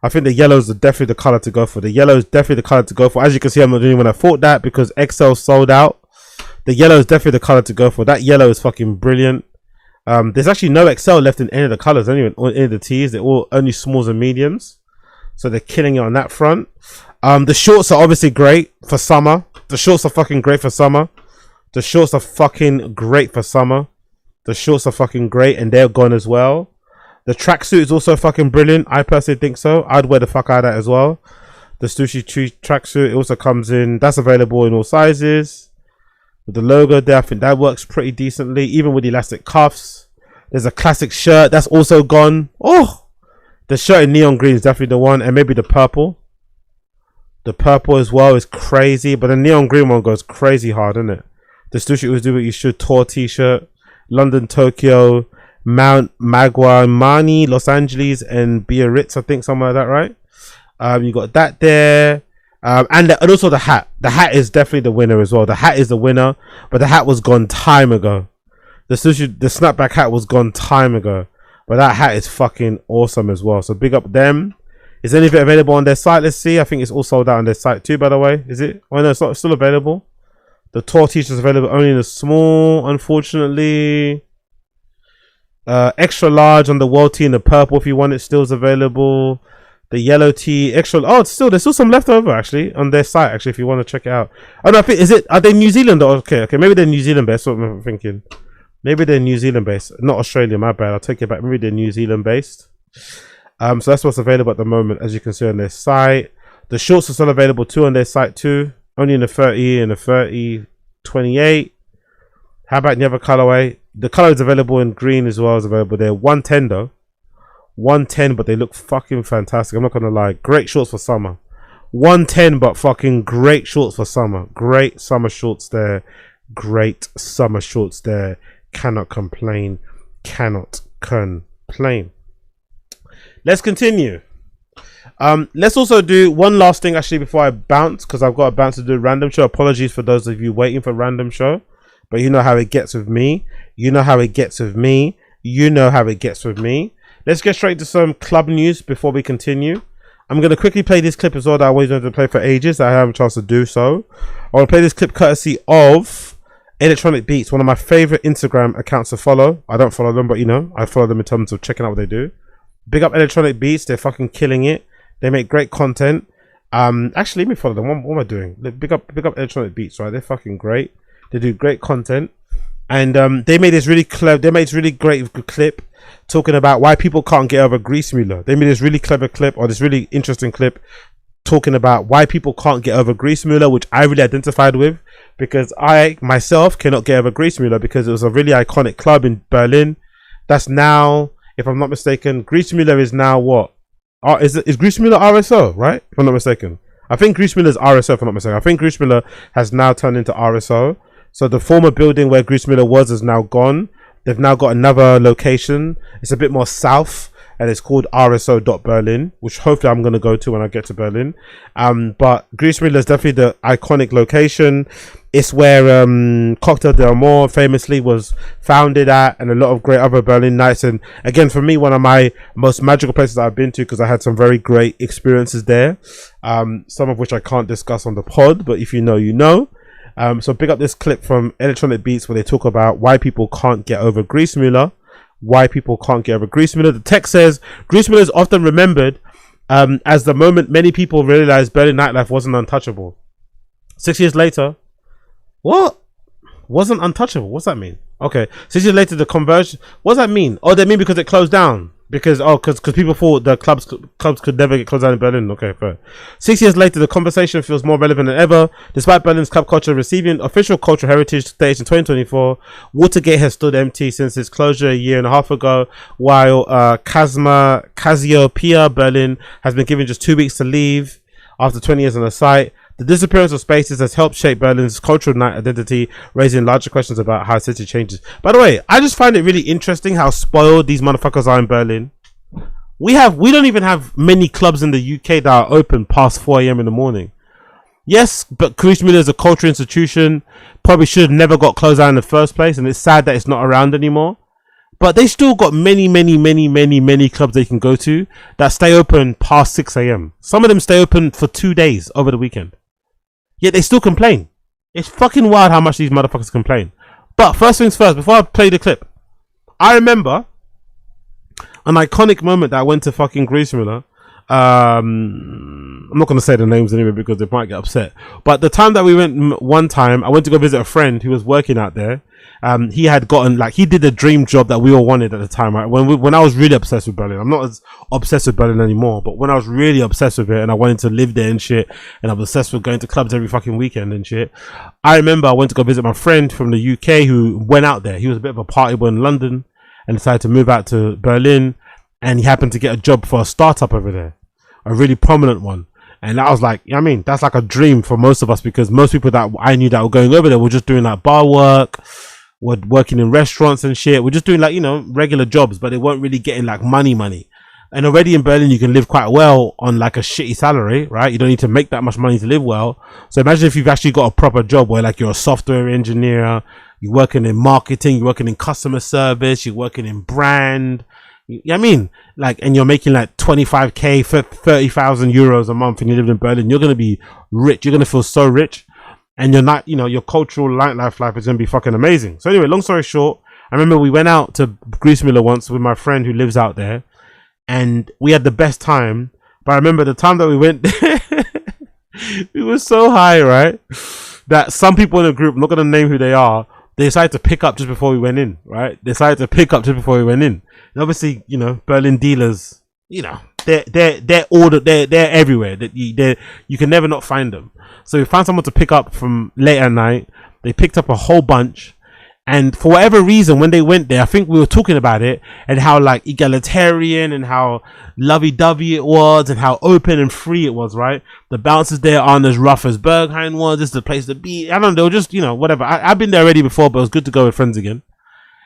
I think the yellow is definitely the color to go for. The yellow is definitely the color to go for. As you can see, I'm not doing when I thought that because XL sold out. The yellow is definitely the color to go for. That yellow is fucking brilliant. There's actually no XL left in any of the colors anyway, or any of the tees. They're all only smalls and mediums. So they're killing it on that front. The shorts are obviously great for summer. The shorts are fucking great for summer. The shorts are fucking great for summer. The shorts are fucking great, and they're gone as well. The tracksuit is also fucking brilliant. I personally think so. I'd wear the fuck out of that as well. The Stüssy tracksuit, it also comes in. That's available in all sizes. With the logo there, I think that works pretty decently. Even with the elastic cuffs. There's a classic shirt. That's also gone. Oh! The shirt in neon green is definitely the one. And maybe the purple. The purple as well is crazy. But the neon green one goes crazy hard, isn't it? The Stüssy Always Do What You Should tour t-shirt. London, Tokyo, Mount Magua, Mani, Los Angeles, and Biarritz, I think, somewhere like that, right? You got that there, and also the hat. The hat is definitely the winner as well. The hat is the winner, but the hat was gone time ago. The snapback hat was gone time ago, but that hat is fucking awesome as well. So big up them. Is anything available on their site? Let's see. I think it's all sold out on their site too, by the way. Is it? Oh no, it's not, it's still available. The tour t-shirts available only in a small, unfortunately. Extra large on the world tee in the purple if you want it, still is available. The yellow tee extra. Oh, there's still some left over actually on their site. Actually, if you want to check it out. Oh no, I think are they New Zealand? Okay, maybe they're New Zealand based. That's what I'm thinking. Maybe they're New Zealand based, not Australia. My bad. I'll take it back. Maybe they're New Zealand based. So that's what's available at the moment, as you can see on their site. The shorts are still available too on their site too. Only in the 30 and the 30 28. How about the other colorway? The color is available in green as well as available there. 110 though. 110, but they look fucking fantastic. I'm not gonna lie. Great shorts for summer. 110, but fucking great shorts for summer. Great summer shorts there. Great summer shorts there. Cannot complain. Cannot complain. Let's continue. Let's also do one last thing actually before I bounce, because I've got to bounce to do a random show. Apologies for those of you waiting for random show, but you know how it gets with me. You know how it gets with me. You know how it gets with me. Let's get straight to some club news before we continue. I'm going to quickly play this clip as well that I always wanted to play for ages. I haven't a chance to do so. I want to play this clip courtesy of Electronic Beats, one of my favorite Instagram accounts to follow. I don't follow them, but you know, I follow them in terms of checking out what they do. Big up Electronic Beats. They're fucking killing it. They make great content. Actually, let me follow them. What am I doing? Big up Electronic Beats, right? They're fucking great. They do great content. And they made this really clever, they made this really great clip talking about why people can't get over Griessmühle. They made this really clever clip, or this really interesting clip talking about why people can't get over Griessmühle, which I really identified with, because I myself cannot get over Griessmühle because it was a really iconic club in Berlin. That's now, if I'm not mistaken, Griessmühle is now what? Is Griessmühle RSO, right? If I'm not mistaken. I think Griessmühle is RSO, if I'm not mistaken. I think Griessmühle has now turned into RSO. So the former building where Griessmühle was is now gone. They've now got another location. It's a bit more south, and it's called RSO.Berlin, which hopefully I'm going to go to when I get to Berlin. But Griessmühle is definitely the iconic location. It's where Cocktail Del Amor famously was founded at, and a lot of great other Berlin nights. And again, for me, one of my most magical places I've been to, because I had some very great experiences there. Some of which I can't discuss on the pod, but if you know, you know. So pick up this clip from Electronic Beats where they talk about why people can't get over Griessmühle. Why people can't get over Griessmühle. The text says Griessmühle is often remembered as the moment many people realized Berlin nightlife wasn't untouchable. 6 years later, what? Wasn't untouchable? What's that mean? Okay, 6 years later, the conversion. What does that mean? Oh, they mean because it closed down. Because people thought the clubs could never get closed down in Berlin. Okay, fair. 6 years later, the conversation feels more relevant than ever. Despite Berlin's club culture receiving official cultural heritage stage in 2024, Watergate has stood empty since its closure a year and a half ago, while Cassiopeia Berlin has been given just 2 weeks to leave after 20 years on the site. The disappearance of spaces has helped shape Berlin's cultural night identity, raising larger questions about how city changes. By the way, I just find it really interesting how spoiled these motherfuckers are in Berlin. We don't even have many clubs in the UK that are open past 4 a.m. in the morning. Yes, but Griessmühle is a cultural institution. Probably should have never got closed down in the first place, and it's sad that it's not around anymore. But they still got many clubs they can go to that stay open past 6 a.m. Some of them stay open for 2 days over the weekend. Yet they still complain. It's fucking wild how much these motherfuckers complain. But first things first, before I play the clip, I remember an iconic moment that I went to fucking Griessmühle. I'm not going to say the names anyway because they might get upset. But the time that we went, one time, I went to go visit a friend who was working out there. He had gotten, like, he did the dream job that we all wanted at the time, right? When I was really obsessed with Berlin. I'm not as obsessed with Berlin anymore, but when I was really obsessed with it and I wanted to live there and shit, and I was obsessed with going to clubs every fucking weekend and shit, I remember I went to go visit my friend from the UK who went out there. He was a bit of a party boy in London and decided to move out to Berlin, and he happened to get a job for a startup over there, a really prominent one. And I was like, I mean, that's like a dream for most of us, because most people that I knew that were going over there were just doing like bar work, were working in restaurants and shit. We're just doing like, you know, regular jobs, but they weren't really getting like money. And already in Berlin, you can live quite well on like a shitty salary, right? You don't need to make that much money to live well. So imagine if you've actually got a proper job where like you're a software engineer, you're working in marketing, you're working in customer service, you're working in brand. You know what I mean? Like, and you're making like 25k for 30,000 euros a month and you live in Berlin, you're going to be rich. You're going to feel so rich. And you're not, you know, your cultural life is going to be fucking amazing. So anyway, long story short, I remember we went out to Griessmühle once with my friend who lives out there, and we had the best time. But I remember the time that we went there, we were so high, right? That some people in the group, I'm not gonna name who they are, they decided to pick up just before we went in, right? They decided to pick up just before we went in. And obviously, you know, Berlin dealers, you know, they're everywhere. You can never not find them. So we found someone to pick up from late at night. They picked up a whole bunch. And for whatever reason, when they went there, I think we were talking about it and how like egalitarian and how lovey-dovey it was and how open and free it was, right? The bouncers there aren't as rough as Berghain was. This is the place to be. I don't know, just, you know, whatever. I've been there already before, but it was good to go with friends again.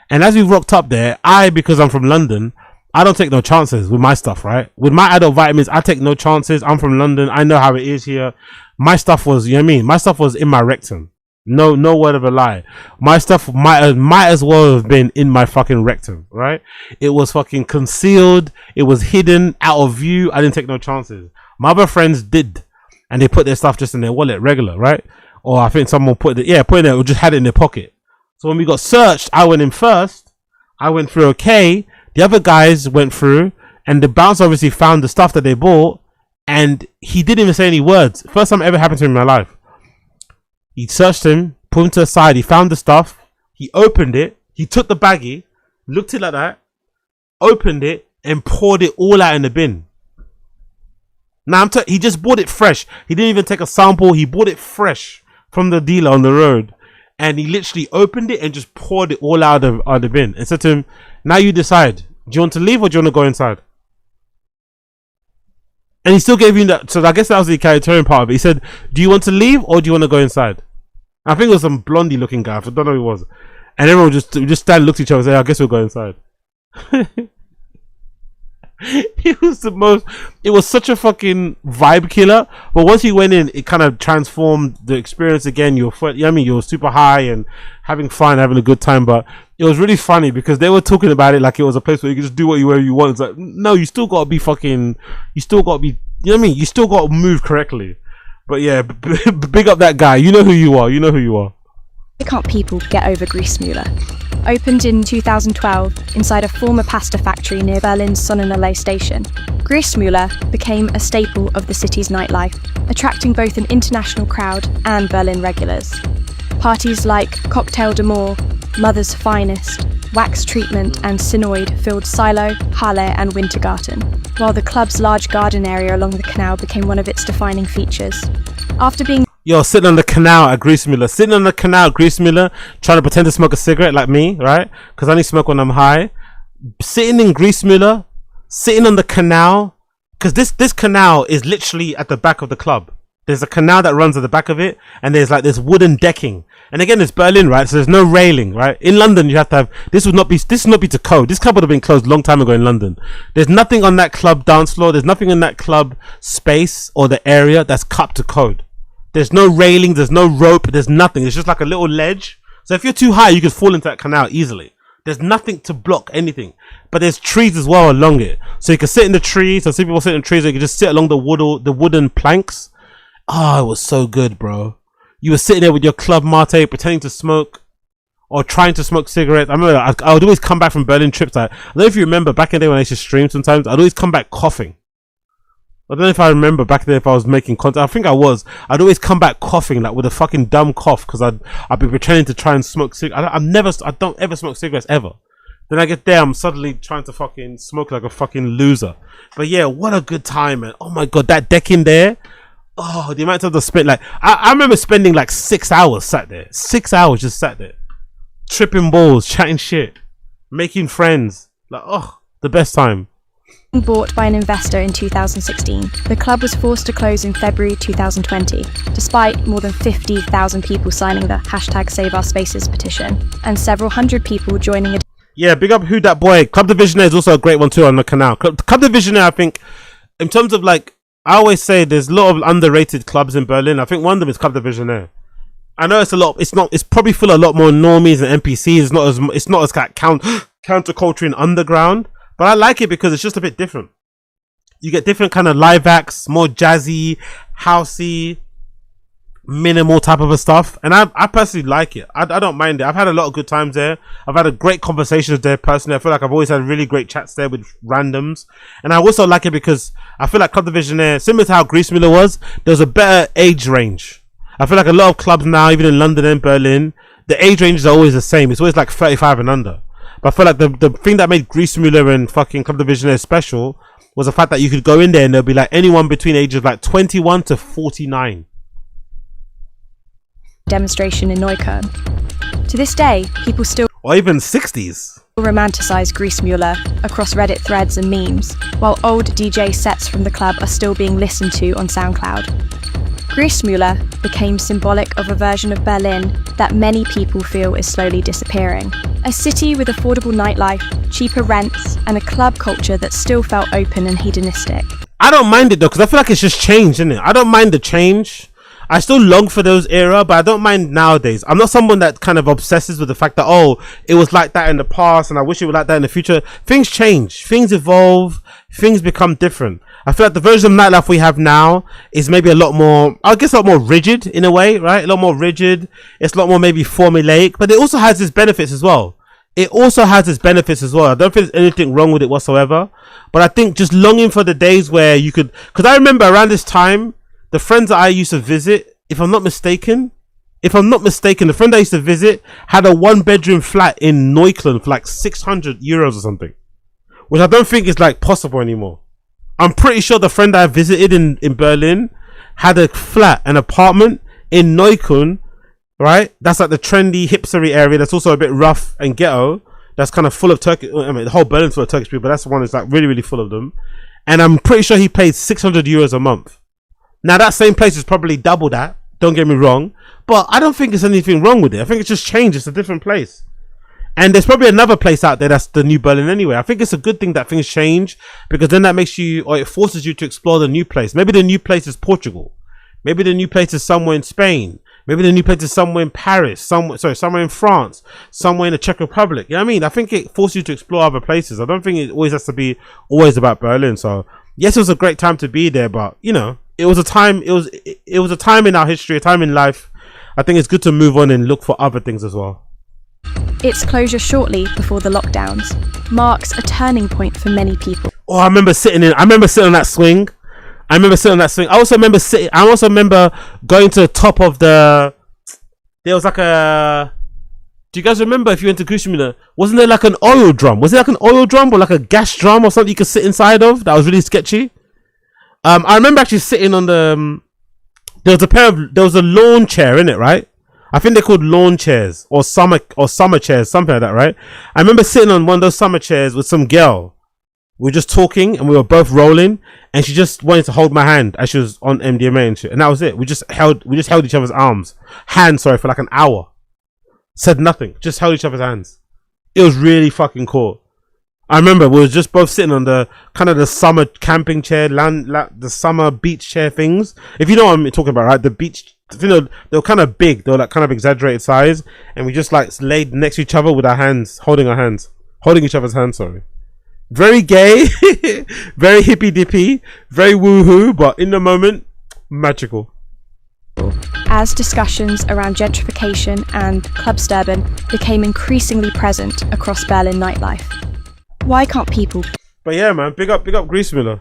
And as we rocked up there, because I'm from London, I don't take no chances with my stuff, right? With my adult vitamins, I take no chances. I'm from London. I know how it is here. My stuff was, you know what I mean? My stuff was in my rectum. No word of a lie. My stuff might as well have been in my fucking rectum, right? It was fucking concealed. It was hidden, out of view. I didn't take no chances. My other friends did, and they put their stuff just in their wallet, regular, right? Or I think someone put it in there, or just had it in their pocket. So when we got searched, I went in first. I went through okay. The other guys went through, and the bouncer obviously found the stuff that they bought, and he didn't even say any words. First time ever happened to him in my life. He searched him, put him to the side. He found the stuff. He opened it. He took the baggie, looked it like that, opened it, and poured it all out in the bin. Now he just bought it fresh. He didn't even take a sample. He bought it fresh from the dealer on the road, and he literally opened it and just poured it all out of the bin. And said to him, "Now you decide. Do you want to leave or do you want to go inside?" And he still gave you that. So I guess that was the egalitarian part of it. He said, "Do you want to leave or do you want to go inside?" I think it was some blondie looking guy. I don't know who it was. And everyone just stand, looked at each other and said, "I guess we'll go inside." It was such a fucking vibe killer. But once you went in, it kind of transformed the experience again. You know what I mean? You were super high and having fun, having a good time. But it was really funny because they were talking about it like it was a place where you could just do whatever you want. It's like, no, you still got to be fucking, you still got to be, you know what I mean? You still got to move correctly. But yeah, big up that guy. You know who you are. You know who you are. Can't people get over Griessmühle? Opened in 2012 inside a former pasta factory near Berlin's Sonnenallee station, Griessmühle became a staple of the city's nightlife, attracting both an international crowd and Berlin regulars. Parties like Cocktail d'Amour, Mother's Finest, Wax Treatment and Synoid filled Silo, Halle and Wintergarten, while the club's large garden area along the canal became one of its defining features. After being sitting on the canal at Griessmühle, trying to pretend to smoke a cigarette like me, right? Because I only smoke when I'm high. Sitting in Griessmühle, sitting on the canal, because this canal is literally at the back of the club. There's a canal that runs at the back of it, and there's like this wooden decking. And again, it's Berlin, right? So there's no railing, right? In London, you have to have this would not be to code. This club would have been closed a long time ago in London. There's nothing on that club dance floor. There's nothing in that club space or the area that's cut to code. There's no railing. There's no rope. There's nothing. It's just like a little ledge. So if you're too high, you could fall into that canal easily. There's nothing to block anything. But there's trees as well along it. So you can sit in the trees. So some people sit in trees. Or you can just sit along the wooden planks. Oh, it was so good, bro. You were sitting there with your club mate, pretending to smoke or trying to smoke cigarettes. I remember I would always come back from Berlin trips. I don't know if you remember back in the day when I used to stream sometimes, I'd always come back coughing. I don't know if I remember back then if I was making content. I think I was. I'd always come back coughing, like with a fucking dumb cough, because I'd be pretending to try and smoke cigarettes. I don't ever smoke cigarettes ever. Then I get there, I'm suddenly trying to fucking smoke like a fucking loser. But yeah, what a good time, man. Oh my god, that deck in there. Oh, the amount of time I spent, like I remember spending like 6 hours sat there. 6 hours just sat there. Tripping balls, chatting shit, making friends. Like, oh, the best time. Bought by an investor in 2016, the club was forced to close in February 2020, despite more than 50,000 people signing the #SaveOurSpaces petition, and several hundred people joining a... Yeah, big up who that boy. Club Divisionaire is also a great one too on the canal. Club Divisionaire, I think, in terms of like, I always say there's a lot of underrated clubs in Berlin. I think one of them is Club Divisionaire. I know it's a lot. It's probably full of a lot more normies and NPCs. It's not as like counterculture and underground. But I like it because it's just a bit different. You get different kind of live acts, more jazzy, housey, minimal type of a stuff, and I personally like it. I don't mind it. I've had a lot of good times there. I've had a great conversations there personally. I feel like I've always had really great chats there with randoms, and I also like it because I feel like Club Division there, similar to how Griessmühle was, there's a better age range. I feel like a lot of clubs now, even in London and Berlin, the age ranges are always the same. It's always like 35 and under. But I feel like the thing that made Griessmühle and fucking Club Division there special was the fact that you could go in there and there'll be like anyone between ages like 21 to 49. Demonstration in Neukölln. To this day, people still or even 60s romanticize Griessmühle across Reddit threads and memes, while old DJ sets from the club are still being listened to on SoundCloud. Griessmühle became symbolic of a version of Berlin that many people feel is slowly disappearing. A city with affordable nightlife, cheaper rents, and a club culture that still felt open and hedonistic. I don't mind it though, because I feel like it's just changed, isn't it? I don't mind the change. I still long for those era, but I don't mind nowadays. I'm not someone that kind of obsesses with the fact that, oh, it was like that in the past and I wish it was like that in the future. Things change, things evolve, things become different. I feel like the version of nightlife we have now is maybe a lot more, I guess a lot more rigid in a way, right? A lot more rigid. It's a lot more maybe formulaic, but it also has its benefits as well. I don't think there's anything wrong with it whatsoever, but I think just longing for the days where you could, because I remember around this time, the friends that I used to visit, if I'm not mistaken, the friend I used to visit had a 1-bedroom flat in Neukölln for like €600 or something, which I don't think is like possible anymore. I'm pretty sure the friend I visited in Berlin had a flat, an apartment in Neukölln, right? That's like the trendy, hipstery area. That's also a bit rough and ghetto. That's kind of full of Turkish. I mean, the whole Berlin's full of Turkish people, but that's the one that's like really, really full of them. And I'm pretty sure he paid €600 a month. Now that same place is probably double that, don't get me wrong, but I don't think there's anything wrong with it. I think it's just changed. It's a different place. And there's probably another place out there that's the new Berlin anyway. I think it's a good thing that things change, because then that makes you, or it forces you to explore the new place. Maybe the new place is Portugal. Maybe the new place is somewhere in Spain. Maybe the new place is somewhere in Paris, somewhere in France, somewhere in the Czech Republic. You know what I mean? I think it forces you to explore other places. I don't think it always has to be always about Berlin. So yes, it was a great time to be there, but you know, it was a time in our history, a time in life. I think it's good to move on and look for other things as well. Its closure shortly before the lockdowns marks a turning point for many people. Oh, I remember sitting on that swing. I also remember going to the top of there was like a, do you guys remember, if you went to Griessmühle, wasn't there like an oil drum? Was it like an oil drum or like a gas drum or something you could sit inside of? That was really sketchy. I remember actually sitting on the, there was a lawn chair in it, right? I think they're called lawn chairs or summer chairs, something like that, right? I remember sitting on one of those summer chairs with some girl. We were just talking and we were both rolling, and she just wanted to hold my hand as she was on MDMA and shit. And that was it. We just held each other's hands, for like an hour. Said nothing, just held each other's hands. It was really fucking cool. I remember we were just both sitting on the kind of the summer camping chair, the summer beach chair things. If you know what I'm talking about, right? The beach, you know, they were kind of big. They were like kind of exaggerated size, and we just like laid next to each other with our hands, holding each other's hands. Sorry, very gay, very hippy dippy, very woohoo, but in the moment, magical. As discussions around gentrification and clubsturban became increasingly present across Berlin nightlife. Why can't people? But yeah, man, big up Griessmühle.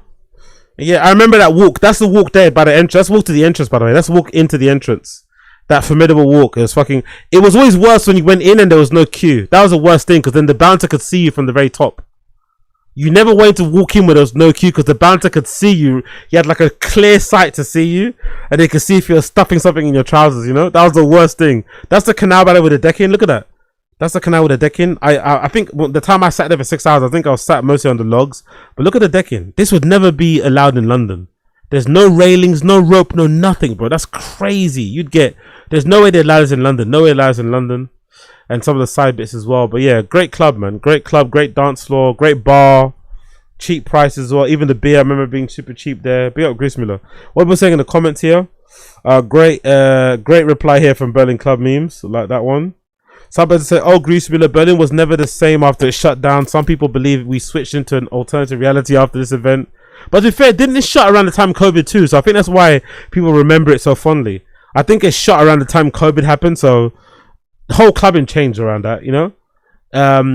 Yeah, I remember that walk. That's the walk there by the entrance. Let's walk to the entrance, by the way. Let's walk into the entrance. That formidable walk. It was always worse when you went in and there was no queue. That was the worst thing, because then the bouncer could see you from the very top. You never wanted to walk in where there was no queue, because the bouncer could see you. He had like a clear sight to see you, and they could see if you were stuffing something in your trousers, you know? That was the worst thing. That's the canal by the way with the deck in. Look at that. That's the canal with the decking. I think the time I sat there for 6 hours, I think I was sat mostly on the logs. But look at the decking. This would never be allowed in London. There's no railings, no rope, no nothing, bro. That's crazy. There's no way they allow this in London. No way it allows in London. And some of the side bits as well. But yeah, great club, man. Great club, great dance floor, great bar. Cheap prices as well. Even the beer, I remember being super cheap there. Big up Griessmühle. What we're saying in the comments here. Great reply here from Berlin Club memes. Like that one. Somebody said, oh, Griessmühle, Berlin was never the same after it shut down. Some people believe we switched into an alternative reality after this event. But to be fair, didn't it shut around the time of COVID too? So I think that's why people remember it so fondly. I think it shut around the time COVID happened, so the whole clubbing changed around that, you know.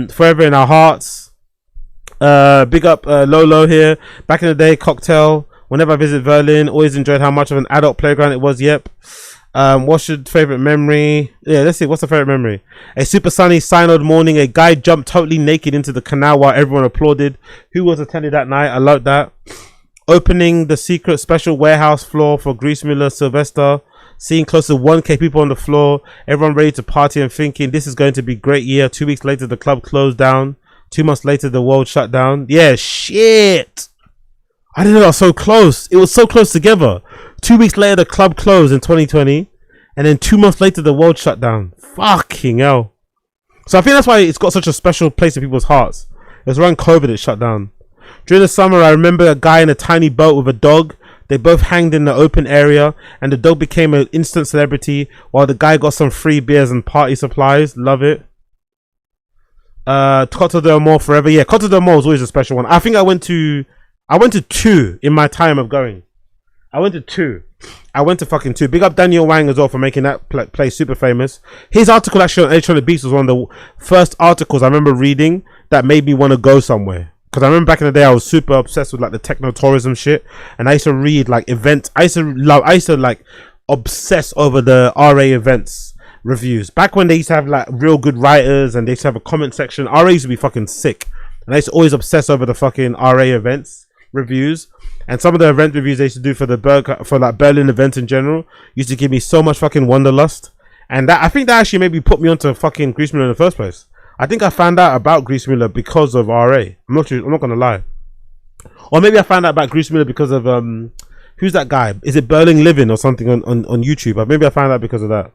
Forever in our hearts. Big up Lolo here. Back in the day, cocktail. Whenever I visit Berlin, always enjoyed how much of an adult playground it was. Yep. What's your favorite memory? Yeah, let's see. What's the favorite memory? A super sunny synod morning. A guy jumped totally naked into the canal while everyone applauded. Who was attending that night? I loved that. Opening the secret special warehouse floor for Griessmühle Sylvester. Seeing close to 1K people on the floor. Everyone ready to party and thinking this is going to be a great year. 2 weeks later, the club closed down. 2 months later, the world shut down. Yeah, shit. I didn't know that was so close. It was so close together. 2 weeks later, the club closed in 2020. And then 2 months later, the world shut down. Fucking hell. So I think that's why it's got such a special place in people's hearts. It was around COVID it shut down. During the summer, I remember a guy in a tiny boat with a dog. They both hanged in the open area. And the dog became an instant celebrity. While the guy got some free beers and party supplies. Love it. Cote del Mall forever. Yeah, Cote del Mall was always a special one. I think I went to 2 in my time of going. I went to 2. I went to fucking 2. Big up Daniel Wang as well for making that place super famous. His article actually on Electronic Beats was one of the first articles I remember reading that made me want to go somewhere. Because I remember back in the day I was super obsessed with like the techno tourism shit, and I used to read like events. I used to like obsess over the RA events reviews. Back when they used to have like real good writers and they used to have a comment section. RA used to be fucking sick, and I used to always obsess over the fucking RA events reviews. And some of the event reviews they used to do for the Berlin events in general used to give me so much fucking wanderlust. And that, I think that actually maybe put me onto fucking Griessmühle in the first place. I think I found out about Griessmühle because of RA. I'm not gonna lie. Or maybe I found out about Griessmühle because of who's that guy? Is it Berlin Living or something on YouTube? But maybe I found out because of that.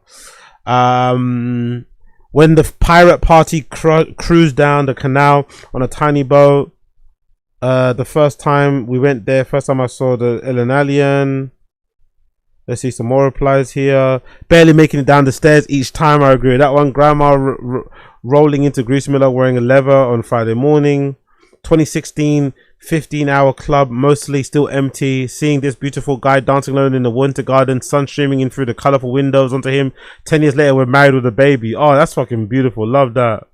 When the pirate party cruised down the canal on a tiny boat. The first time we went there, first time I saw the Ellen Alien. Let's see some more replies here. Barely making it down the stairs each time. I agree with that one. Grandma rolling into Griessmühle wearing a leather on Friday morning. 2016 15-hour club, mostly still empty. Seeing this beautiful guy dancing alone in the winter garden, sun streaming in through the colorful windows onto him. 10 years later, we're married with a baby. Oh, that's fucking beautiful. Love that.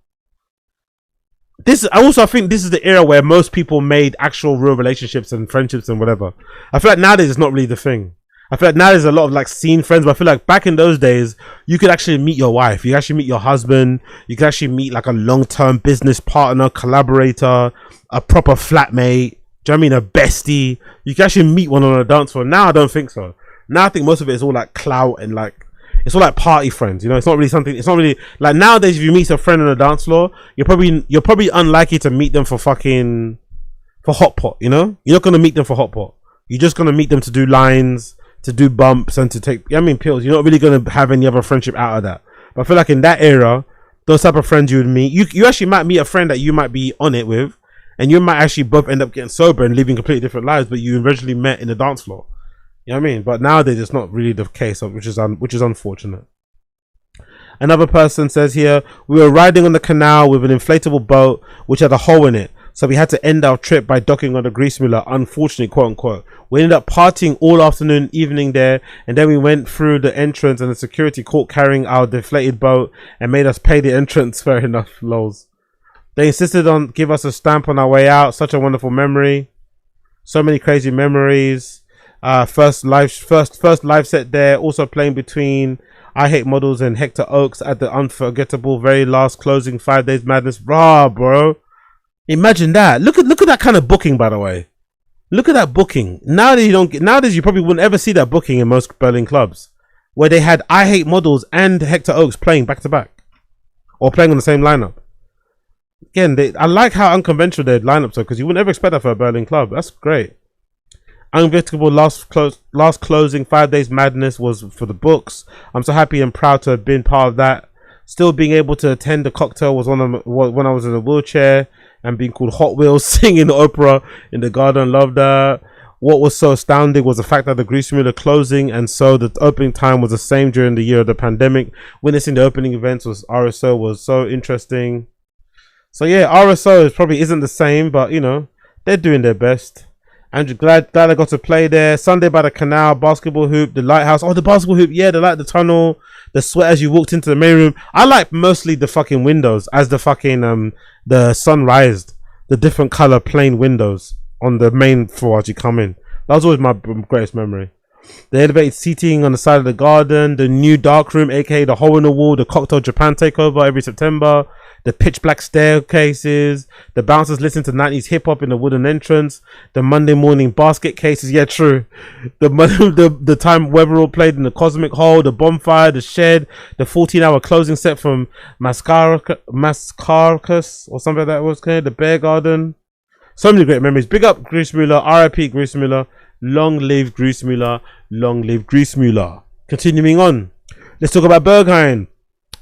I think this is the era where most people made actual real relationships and friendships and whatever. I feel like nowadays it's not really the thing. I feel like now there's a lot of like scene friends, but I feel like back in those days, you could actually meet your wife, you could actually meet your husband, you could actually meet like a long-term business partner, collaborator, a proper flatmate, do you know what I mean, a bestie. You can actually meet one on a dance floor. Now I don't think so. Now I think most of it is all like clout and like, it's all like party friends, you know. It's not really like nowadays if you meet a friend on a dance floor, you're probably unlikely to meet them for hot pot, you know. You're not gonna meet them for hot pot. You're just gonna meet them to do lines, to do bumps, and to take pills. You're not really gonna have any other friendship out of that. But I feel like in that era, those type of friends you would meet, you actually might meet a friend that you might be on it with, and you might actually both end up getting sober and living completely different lives, but you eventually met in the dance floor. You know what I mean? But nowadays it's not really the case, which is unfortunate. Another person says here, we were riding on the canal with an inflatable boat which had a hole in it, so we had to end our trip by docking on the Griessmühle, unfortunately, quote unquote. We ended up partying all afternoon, evening there, and then we went through the entrance and the security caught carrying our deflated boat and made us pay the entrance. Fair enough, lols. They insisted on give us a stamp on our way out. Such a wonderful memory. So many crazy memories. First live set there, also playing between I Hate Models and Hector Oaks at the unforgettable very last closing 5 Days Madness. Rah, bro, imagine that. Look at that kind of booking, by the way. Look at that booking. Nowadays you probably wouldn't ever see that booking in most Berlin clubs, where they had I Hate Models and Hector Oaks playing back to back or playing on the same lineup. Again, I like how unconventional their lineups are, because you wouldn't ever expect that for a Berlin club. That's great. Unforgettable last closing 5 Days Madness was for the books. I'm so happy and proud to have been part of that. Still being able to attend the cocktail was when I was in a wheelchair and being called Hot Wheels, singing the opera in the garden. Loved that. What was so astounding was the fact that the Griessmühle closing, and so the opening time was the same during the year of the pandemic. Witnessing the opening events was RSO was so interesting. So yeah, RSO probably isn't the same, but you know, they're doing their best. Andrew, glad I got to play there. Sunday by the canal, basketball hoop, the lighthouse. Oh, the basketball hoop, yeah, the tunnel, the sweat as you walked into the main room. I like mostly the fucking windows as the fucking the sun rised, the different color plain windows on the main floor as you come in. That was always my greatest memory. The elevated seating on the side of the garden, the new dark room, aka the hole in the wall, the Cocktail Japan takeover every September, the pitch black staircases, the bouncers listen to 90s hip hop in the wooden entrance, the Monday morning basket cases, yeah, true. The time Weatherall played in the Cosmic Hole, the bonfire, the shed, the 14-hour closing set from Mascaracus or something like that was called, the Bear Garden. So many great memories. Big up Griessmühle, RIP Griessmühle. Long live Griessmühle, long live Griessmühle. Continuing on, let's talk about Berghain.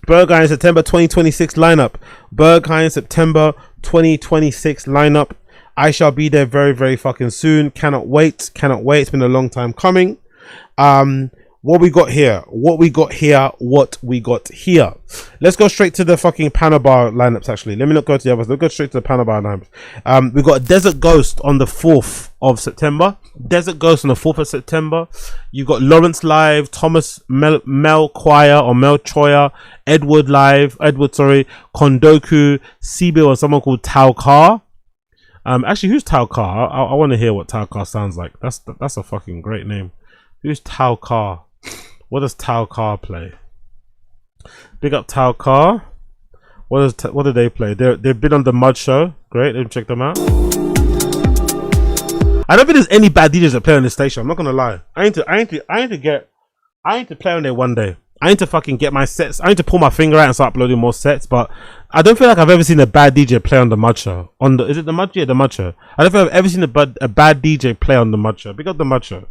Berghain September 2026 lineup. Berghain September 2026 lineup. I shall be there very, very fucking soon. Cannot wait. Cannot wait. It's been a long time coming. What we got here? What we got here? Let's go straight to the fucking Panorama lineups. Actually, let me not go to the others. Let's go straight to the Panorama lineups. We got Desert Ghost on the 4th of September. Desert Ghost on the 4th of September. You got Lawrence live, Thomas Mel Choir or Mel Choya, Edward, Kondoku, Sibyl, or someone called Tao Car. Actually, who's Tao Car? I want to hear what Tao Car sounds like. That's a fucking great name. Who's Tao Car? What does Tao Car play? Big up Tao Car. What do they play? They've been on the Mud Show. Great, let me check them out. I don't think there's any bad DJs that play on this station. I'm not gonna lie. I need to play on there one day. I need to fucking get my sets. I need to pull my finger out and start uploading more sets. But I don't feel like I've ever seen a bad DJ play on the Mud Show. Is it the Mud? Yeah, the Mud Show. I don't feel I've ever seen a bad DJ play on the Mud Show. Big up the Mud Show.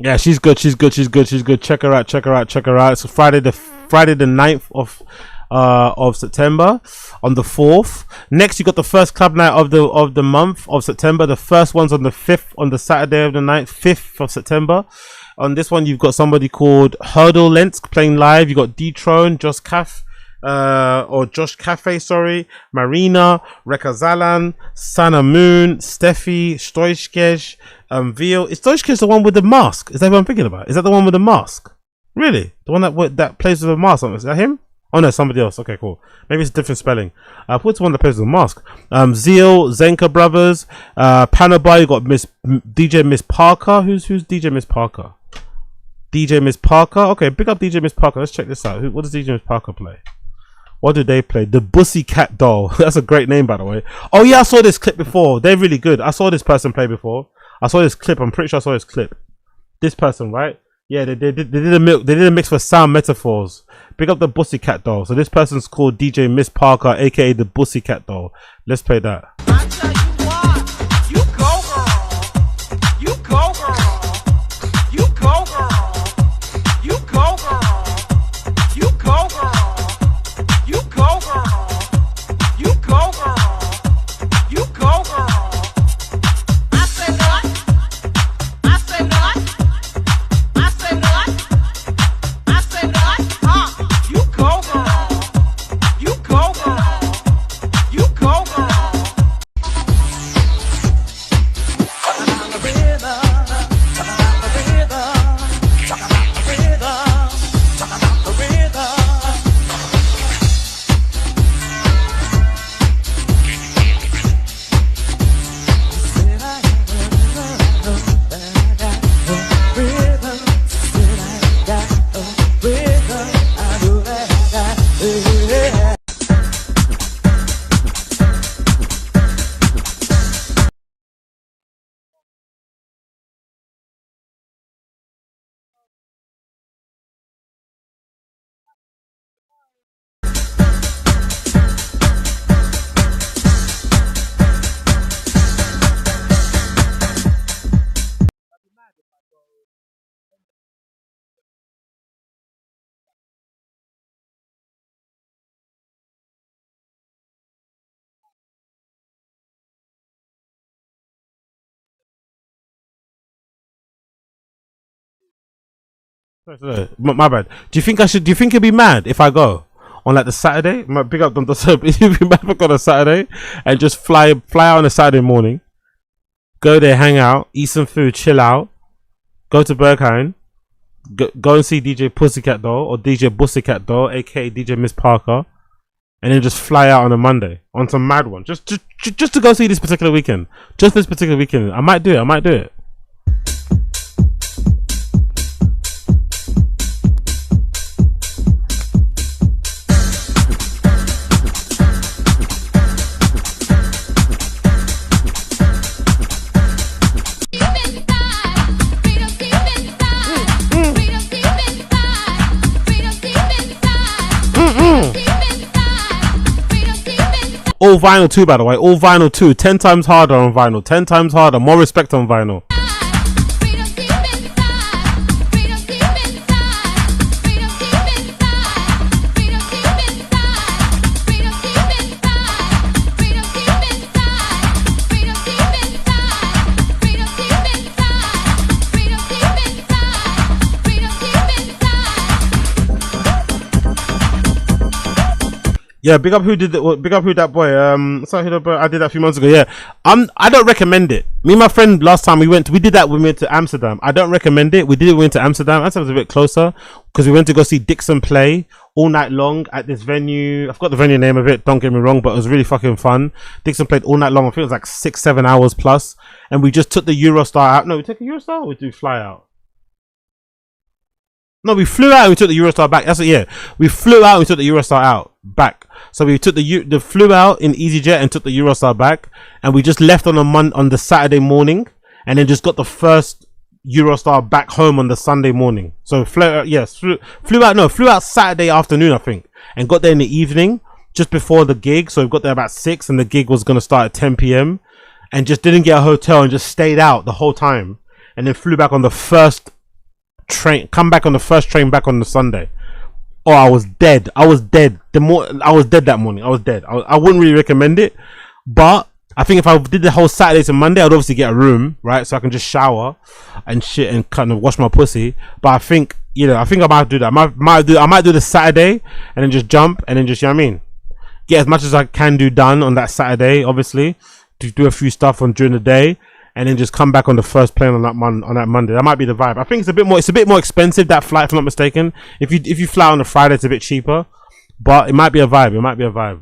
Yeah, she's good. Check her out. It's Friday the 9th of September on the 4th. Next, you got the first club night of the month of September. The first one's on the 5th, on the Saturday of the 9th, 5th of September. On this one, you've got somebody called Hurdle Lens playing live. You got D-Tron, Josh Cafe, Marina, Rekazalan, Sana Moon, Steffi, Stoichkej, Veal. Is Stoichkej the one with the mask? Is that what I'm thinking about? Is that the one with the mask? Really? The one that plays with a mask? Is that him? Oh no, somebody else. Okay, cool. Maybe it's a different spelling. What's the one that plays with a mask? Zeal, Zenka Brothers, Panorama. You got DJ Miss Parker. Who's DJ Miss Parker? DJ Miss Parker. Okay, big up DJ Miss Parker. Let's check this out. What does DJ Miss Parker play? What do they play? The Pussycat Doll. That's a great name, by the way. Oh yeah, I saw this clip before. They're really good. I saw this person play before. I saw this clip. I'm pretty sure I saw this clip. This person, right? Yeah, they did a mix for sound metaphors. Pick up the Pussycat Doll. So this person's called DJ Miss Parker, aka the Pussycat Doll. Let's play that. My bad. Do you think it'd be mad if I go on like the Saturday? My big up on the if you be mad if I go on a Saturday and just fly out on a Saturday morning, go there, hang out, eat some food, chill out, go to Berghain, go and see DJ Pussycat Doll or DJ Pussycat Doll, aka DJ Miss Parker, and then just fly out on a Monday on some mad one, just to go see this particular weekend. Just this particular weekend, I might do it. All vinyl too, by the way. All vinyl too. 10 times harder on vinyl. 10 times harder. More respect on vinyl. Yeah, big up who did it. Big up who that boy. Sorry, I did that a few months ago. Yeah, I don't recommend it. Me and my friend last time we did that when we went to Amsterdam. I don't recommend it. We went to Amsterdam. Amsterdam was a bit closer because we went to go see Dixon play all night long at this venue. I forgot the venue name of it. Don't get me wrong, but it was really fucking fun. Dixon played all night long. I think it was like 6-7 hours plus, and we just took the Eurostar out. No, we took a Eurostar. Or we do fly out. No, we flew out and we took the Eurostar back. That's it, yeah. We flew out and we took the Eurostar out back. So we took the flew out in EasyJet and took the Eurostar back, and we just left on the Saturday morning, and then just got the first Eurostar back home on the Sunday morning. So flew out Saturday afternoon, I think, and got there in the evening just before the gig. So we got there about 6, and the gig was gonna start at 10 p.m. and just didn't get a hotel and just stayed out the whole time, and then flew back on the first train. Come back on the first train back on the Sunday. Oh, I was dead. I was dead that morning. I was dead. I wouldn't really recommend it, but I think if I did the whole Saturday to Monday, I'd obviously get a room, right? So I can just shower and shit and kind of wash my pussy. But I think I might do that. I might do the Saturday and then just jump and then just, you know what I mean, get as much as I can do done on that Saturday, obviously, to do a few stuff during the day, and then just come back on the first plane on that Monday. That might be the vibe. I think it's a bit more expensive, that flight, if I'm not mistaken. If you fly on a Friday, it's a bit cheaper, but it might be a vibe. It might be a vibe.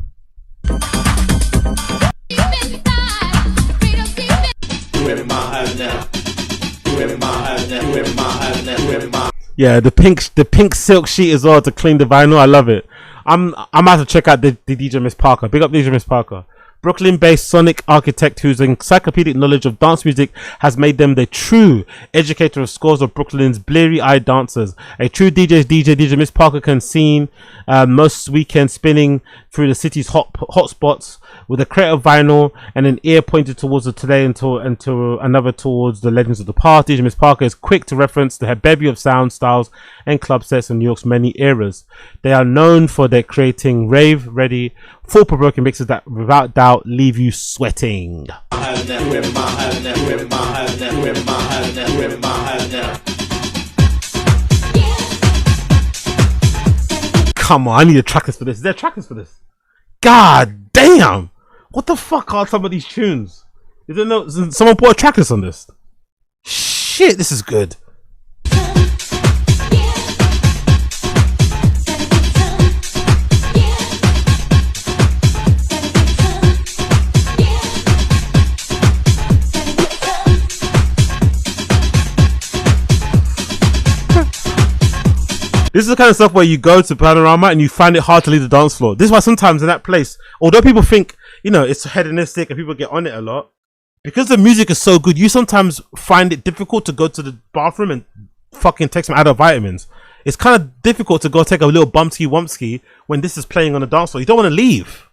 Yeah, the pink silk sheet as well to clean the vinyl. I love it. I'm about to check out the DJ Miss Parker. Big up DJ Miss Parker. Brooklyn-based sonic architect whose encyclopedic knowledge of dance music has made them the true educator of scores of Brooklyn's bleary-eyed dancers. A true DJ Miss Parker can seen most weekends spinning through the city's hot spots with a crate of vinyl and an ear pointed towards the today and to another towards the legends of the past. DJ Miss Parker is quick to reference the bevy of sound styles and club sets in New York's many eras. They are known for their creating rave-ready, thought-provoking mixes that, without doubt, leave you sweating. Come on, I need a track list for this. Is there a track list for this? God damn! What the fuck are some of these tunes? Is there no? Someone put a track list on this? Shit, this is good. This is the kind of stuff where you go to Panorama and you find it hard to leave the dance floor. This is why sometimes in that place, although people think, you know, it's hedonistic and people get on it a lot, because the music is so good, you sometimes find it difficult to go to the bathroom and fucking take some adult vitamins. It's kind of difficult to go take a little bumpski when this is playing on the dance floor. You don't want to leave.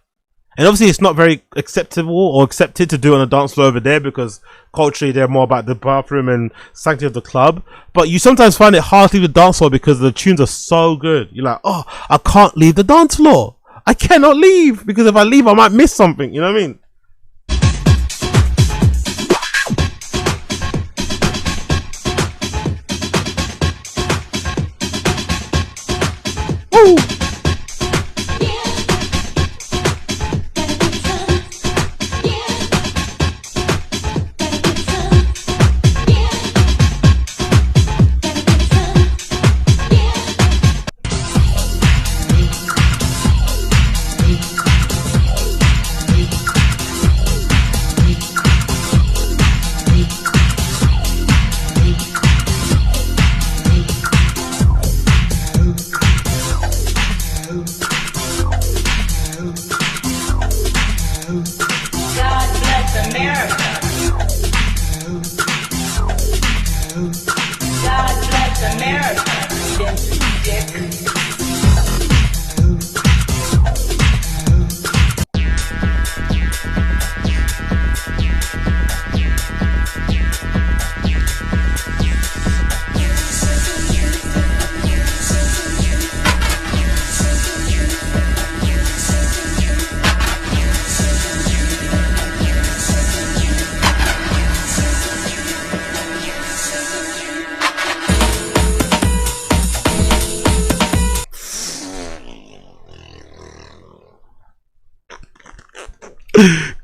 And obviously it's not very acceptable or accepted to do on a dance floor over there because culturally they're more about the bathroom and sanctity of the club. But you sometimes find it hard to leave the dance floor because the tunes are so good. You're like, oh, I can't leave the dance floor. I cannot leave because if I leave, I might miss something. You know what I mean? Woo!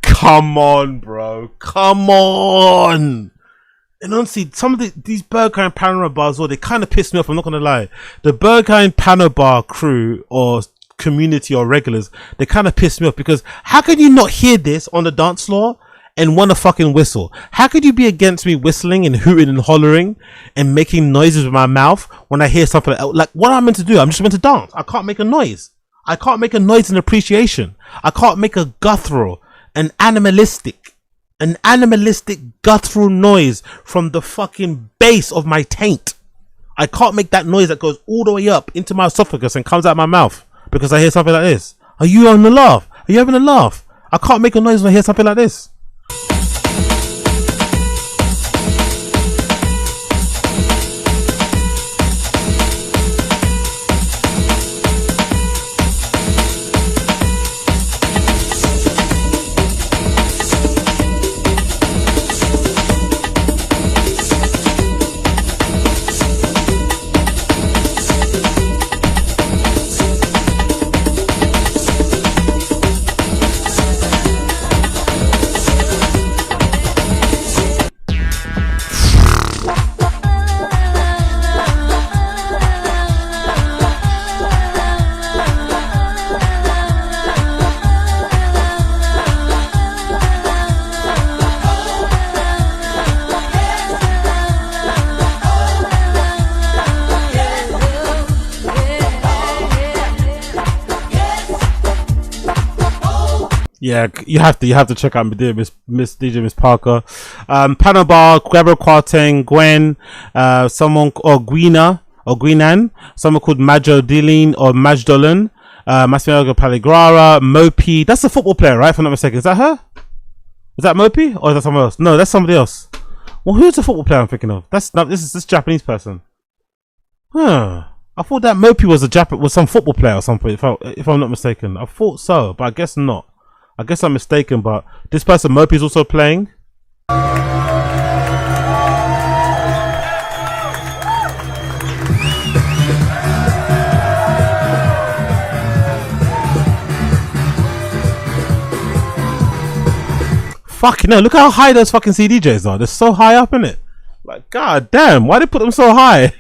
Come on, bro. Come on. And honestly, some of these Berghain Panorama bars, they kind of piss me off. I'm not going to lie. The Berghain Pano bar crew or community or regulars, they kind of piss me off because how can you not hear this on the dance floor and want to fucking whistle? How could you be against me whistling and hooting and hollering and making noises with my mouth when I hear something like what am I meant to do? I'm just meant to dance. I can't make a noise. I can't make a noise in appreciation. I can't make a guttural, an animalistic guttural noise from the fucking base of my taint. I can't make that noise that goes all the way up into my esophagus and comes out my mouth because I hear something like this. Are you having a laugh? Are you having a laugh? I can't make a noise when I hear something like this. Yeah, you have to check out Miss Parker. Panabar, Guerrero Quarteng, Gwen, someone or Guinan, someone called Majodilin or Majdolan, Massimo Paligrara, Mopi. That's a football player, right? If I'm not mistaken. Is that her? Is that Mopi or is that someone else? No, that's somebody else. Well, who's the football player I'm thinking of? This is Japanese person. Huh. I thought that Mopi was some football player or something. If I'm not mistaken, I thought so, but I guess not. I guess I'm mistaken, but this person Mopi is also playing. Fucking no, look how high those fucking CDJs are. They're so high up, innit? Like, god damn, why they put them so high?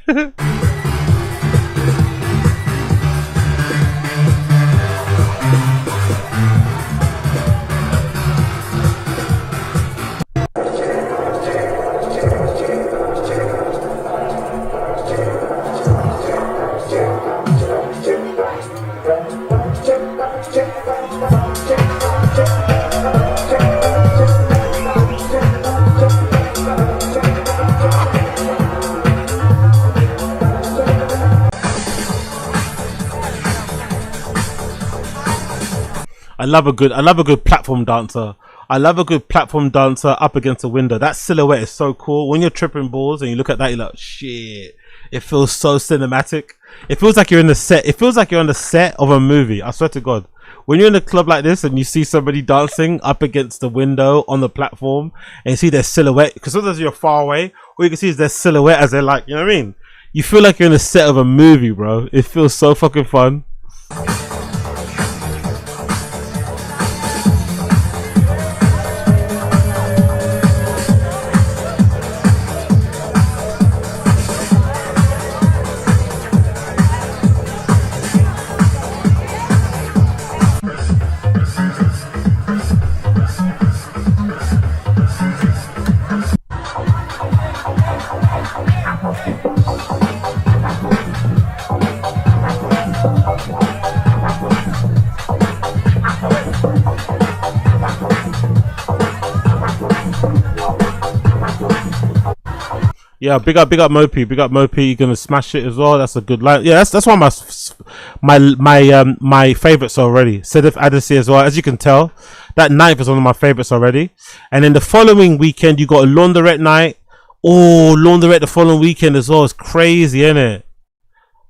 I love a good platform dancer. I love a good platform dancer up against a window. That silhouette is so cool. When you're tripping balls and you look at that, you're like, shit. It feels so cinematic. It feels like you're in the set. It feels like you're on the set of a movie. I swear to God. When you're in a club like this and you see somebody dancing up against the window on the platform and you see their silhouette, because sometimes you're far away, all you can see is their silhouette as they're like, you know what I mean? You feel like you're in the set of a movie, bro. It feels so fucking fun. Yeah, big up Mopi, big up Mopi. You're gonna smash it as well. That's a good line. Yeah, that's one of my favorites already. Sedif Adesi as well. As you can tell, that night was one of my favorites already. And then the following weekend, you got a Laundrette night. Oh, Laundrette the following weekend as well. It's crazy, isn't it?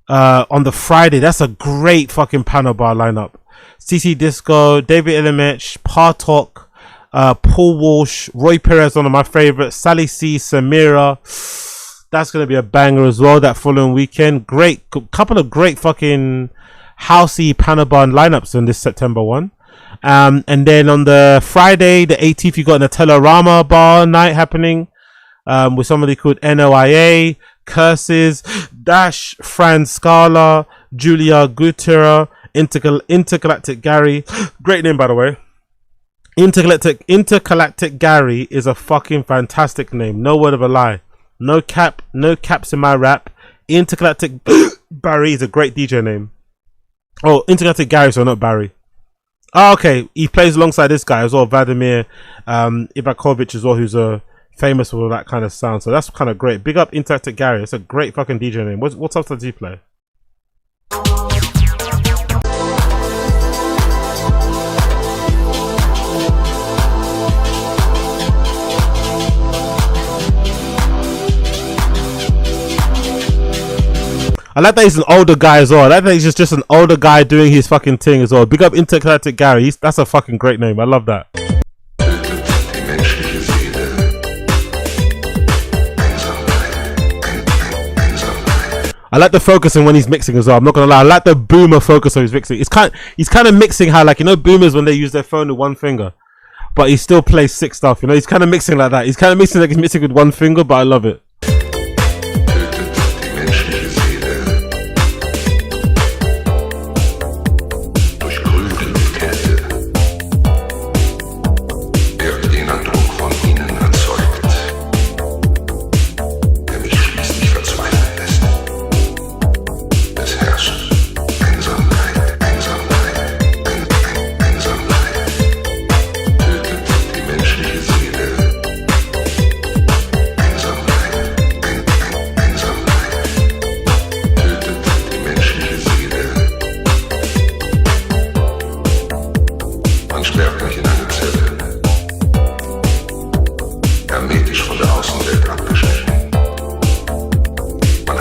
On the Friday, that's a great fucking panel bar lineup. CC Disco, David Elimich, Partok, Paul Walsh, Roy Perez, one of my favorites, Sally C, Samira. That's gonna be a banger as well that following weekend. Great couple of great fucking housey panel bar lineups on this September one. And then on the Friday the 18th, you got a Panorama bar night happening with somebody called NOIA, Curses, Dash, Fran Scala, Julia Gutera, Intergalactic Gary. Great name, by the way. Intergalactic Gary is a fucking fantastic name. No word of a lie. No caps in my rap. Intergalactic Barry is a great DJ name. Oh, Intergalactic Gary, so not Barry. Oh, okay. He plays alongside this guy as well, Vladimir Ivakovic as well, who's famous for that kind of sound. So that's kind of great. Big up Intergalactic Gary. It's a great fucking DJ name. What else does he play? I like that he's an older guy as well. I like that he's just an older guy doing his fucking thing as well. Big up Intergalactic Gary. That's a fucking great name. I love that. I like the focusing when he's mixing as well. I'm not gonna lie. I like the boomer focus on his mixing. He's kind of mixing how, like, you know, boomers when they use their phone with one finger, but he still plays sick stuff. You know, he's kind of mixing like that. He's kind of mixing like he's mixing with one finger, but I love it.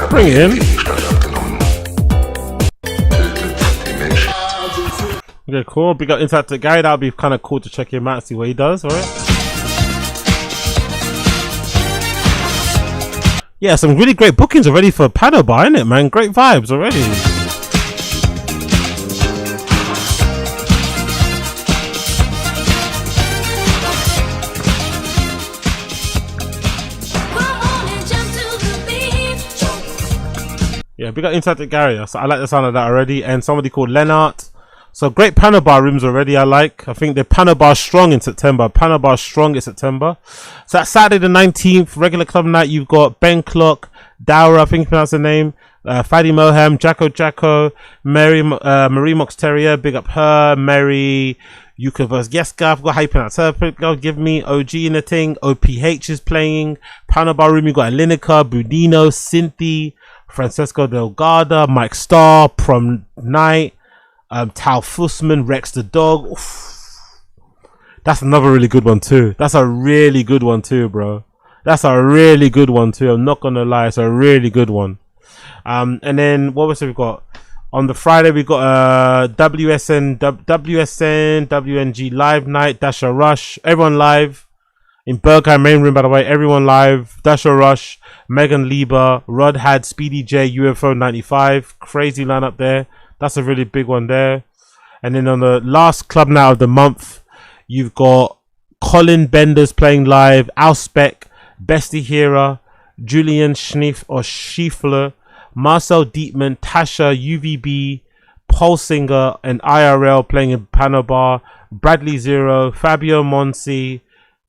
Bring it in. Okay, cool. Big up Intergalactic Gary. That would be kind of cool to check him out and see what he does, alright? Yeah, some really great bookings already for Panel Bar, innit, man? Great vibes already. Yeah, big up Intergalactic Gary. So I like the sound of that already. And somebody called Lennart. So great panel bar rooms already. I think they're panel bar strong in September. Panel bar strong in September. So that's Saturday the 19th, regular club night. You've got Ben Clock, Daura, I think you pronounce the name, Fadi Moham, Jacko, Marie Mox Terrier, big up her, Mary Yukovers Yeska, I forgot how you pronounce her. Go give me OG in the thing. OPH is playing. Panel bar room, you got Lineker, Budino, Cynthia, Francesco Delgado, Mike Starr, Prom Night, Tal Fussman, Rex the Dog. Oof. That's another really good one too. That's a really good one too, bro. That's a really good one too. I'm not gonna lie, it's a really good one. And then what else have we got? On the Friday we got WSN WNG live night, Dasha Rush, everyone live. In Berghain main room, by the way, everyone live. Dasher Rush, Megan Lieber, Rod Had, Speedy J, UFO 95. Crazy lineup there. That's a really big one there. And then on the last club night of the month, you've got Colin Benders playing live, Ausbeck, Bestie Hera, Julian Schneef or Schiefler, Marcel Dietman, Tasha, UVB, Paul Singer, and IRL playing in Panorama, Bradley Zero, Fabio Monsi,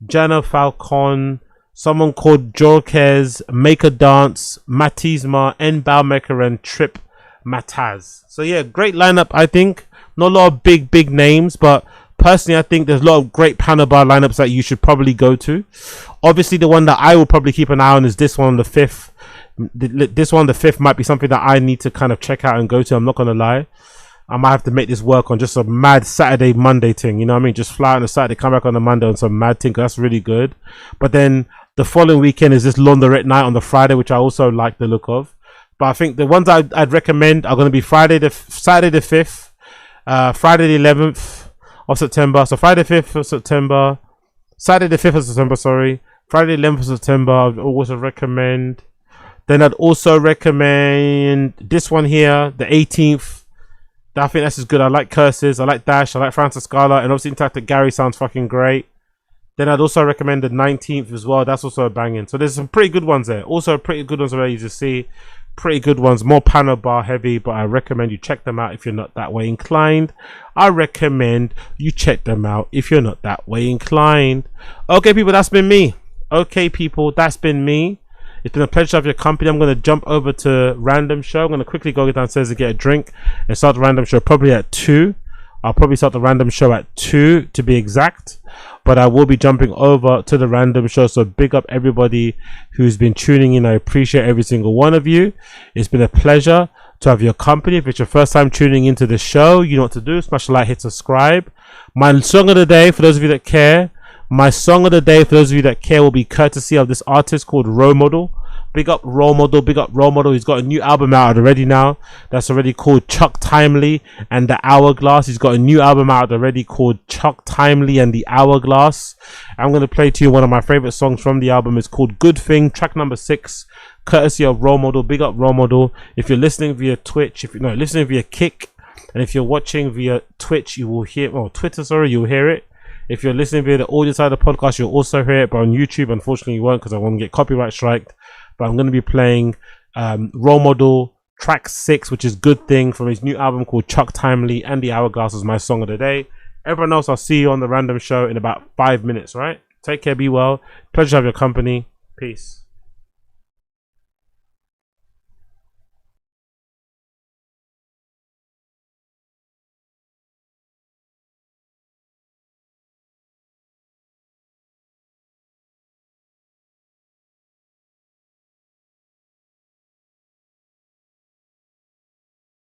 Jana Falcon, someone called Jorquez, Make a Dance, Matisma, N Baumecker, and Trip Mataz. So yeah, great lineup, I think. Not a lot of big names, but personally I think there's a lot of great Panorama lineups that you should probably go to. Obviously the one that I will probably keep an eye on is this one on the 5th. This one on the 5th might be something that I need to kind of check out and go to. I'm not gonna lie, I might have to make this work on just a mad Saturday Monday thing, you know what I mean? Just fly on a Saturday, come back on the Monday on some mad thing, 'cause that's really good. But then the following weekend is this Laundrette night on the Friday, which I also like the look of. But I think the ones I'd recommend are going to be Saturday the 5th, Friday the 11th of September. So Friday the 5th of September, Saturday the 5th of September, sorry, Friday the 11th of September. I'd also recommend. Then I'd also recommend this one here, the 18th. I think that's as good. I like Curses, I like Dash, I like Francis Scala, and obviously Intacted Gary sounds fucking great. Then I'd also recommend the 19th as well. That's also a banging. So there's some pretty good ones there. Also pretty good ones already to see. Pretty good ones, more panel bar heavy, but I recommend you check them out if you're not that way inclined. I recommend you check them out if you're not that way inclined. Okay, people, that's been me. Okay, people, that's been me. It's been a pleasure to have your company. I'm going to jump over to Random Show. I'm going to quickly go downstairs and get a drink and start the Random Show probably at 2. I'll probably start the Random Show at 2 to be exact. But I will be jumping over to the Random Show. So big up everybody who's been tuning in. I appreciate every single one of you. It's been a pleasure to have your company. If it's your first time tuning into the show, you know what to do. Smash the like, hit subscribe. My song of the day, for those of you that care, will be courtesy of this artist called Role Model. Big up Role Model, big up Role Model. He's got a new album out already now. That's already called Chuck Timely and the Hourglass. He's got a new album out already called Chuck Timely and the Hourglass. I'm going to play to you one of my favorite songs from the album. It's called Good Thing, track number 6, courtesy of Role Model. Big up Role Model. If you're listening via Twitch, if you're not listening via Kick, and if you're watching via Twitch, you will hear, or Twitter, sorry, you'll hear it. If you're listening via the audio side of the podcast, you'll also hear it, but on YouTube, unfortunately, you won't because I won't get copyright striked. But I'm going to be playing Role Model track 6, which is Good Thing, from his new album called Chuck Timely and the Hourglass is my song of the day. Everyone else, I'll see you on the Random Show in about 5 minutes, right? Take care, be well. Pleasure to have your company. Peace.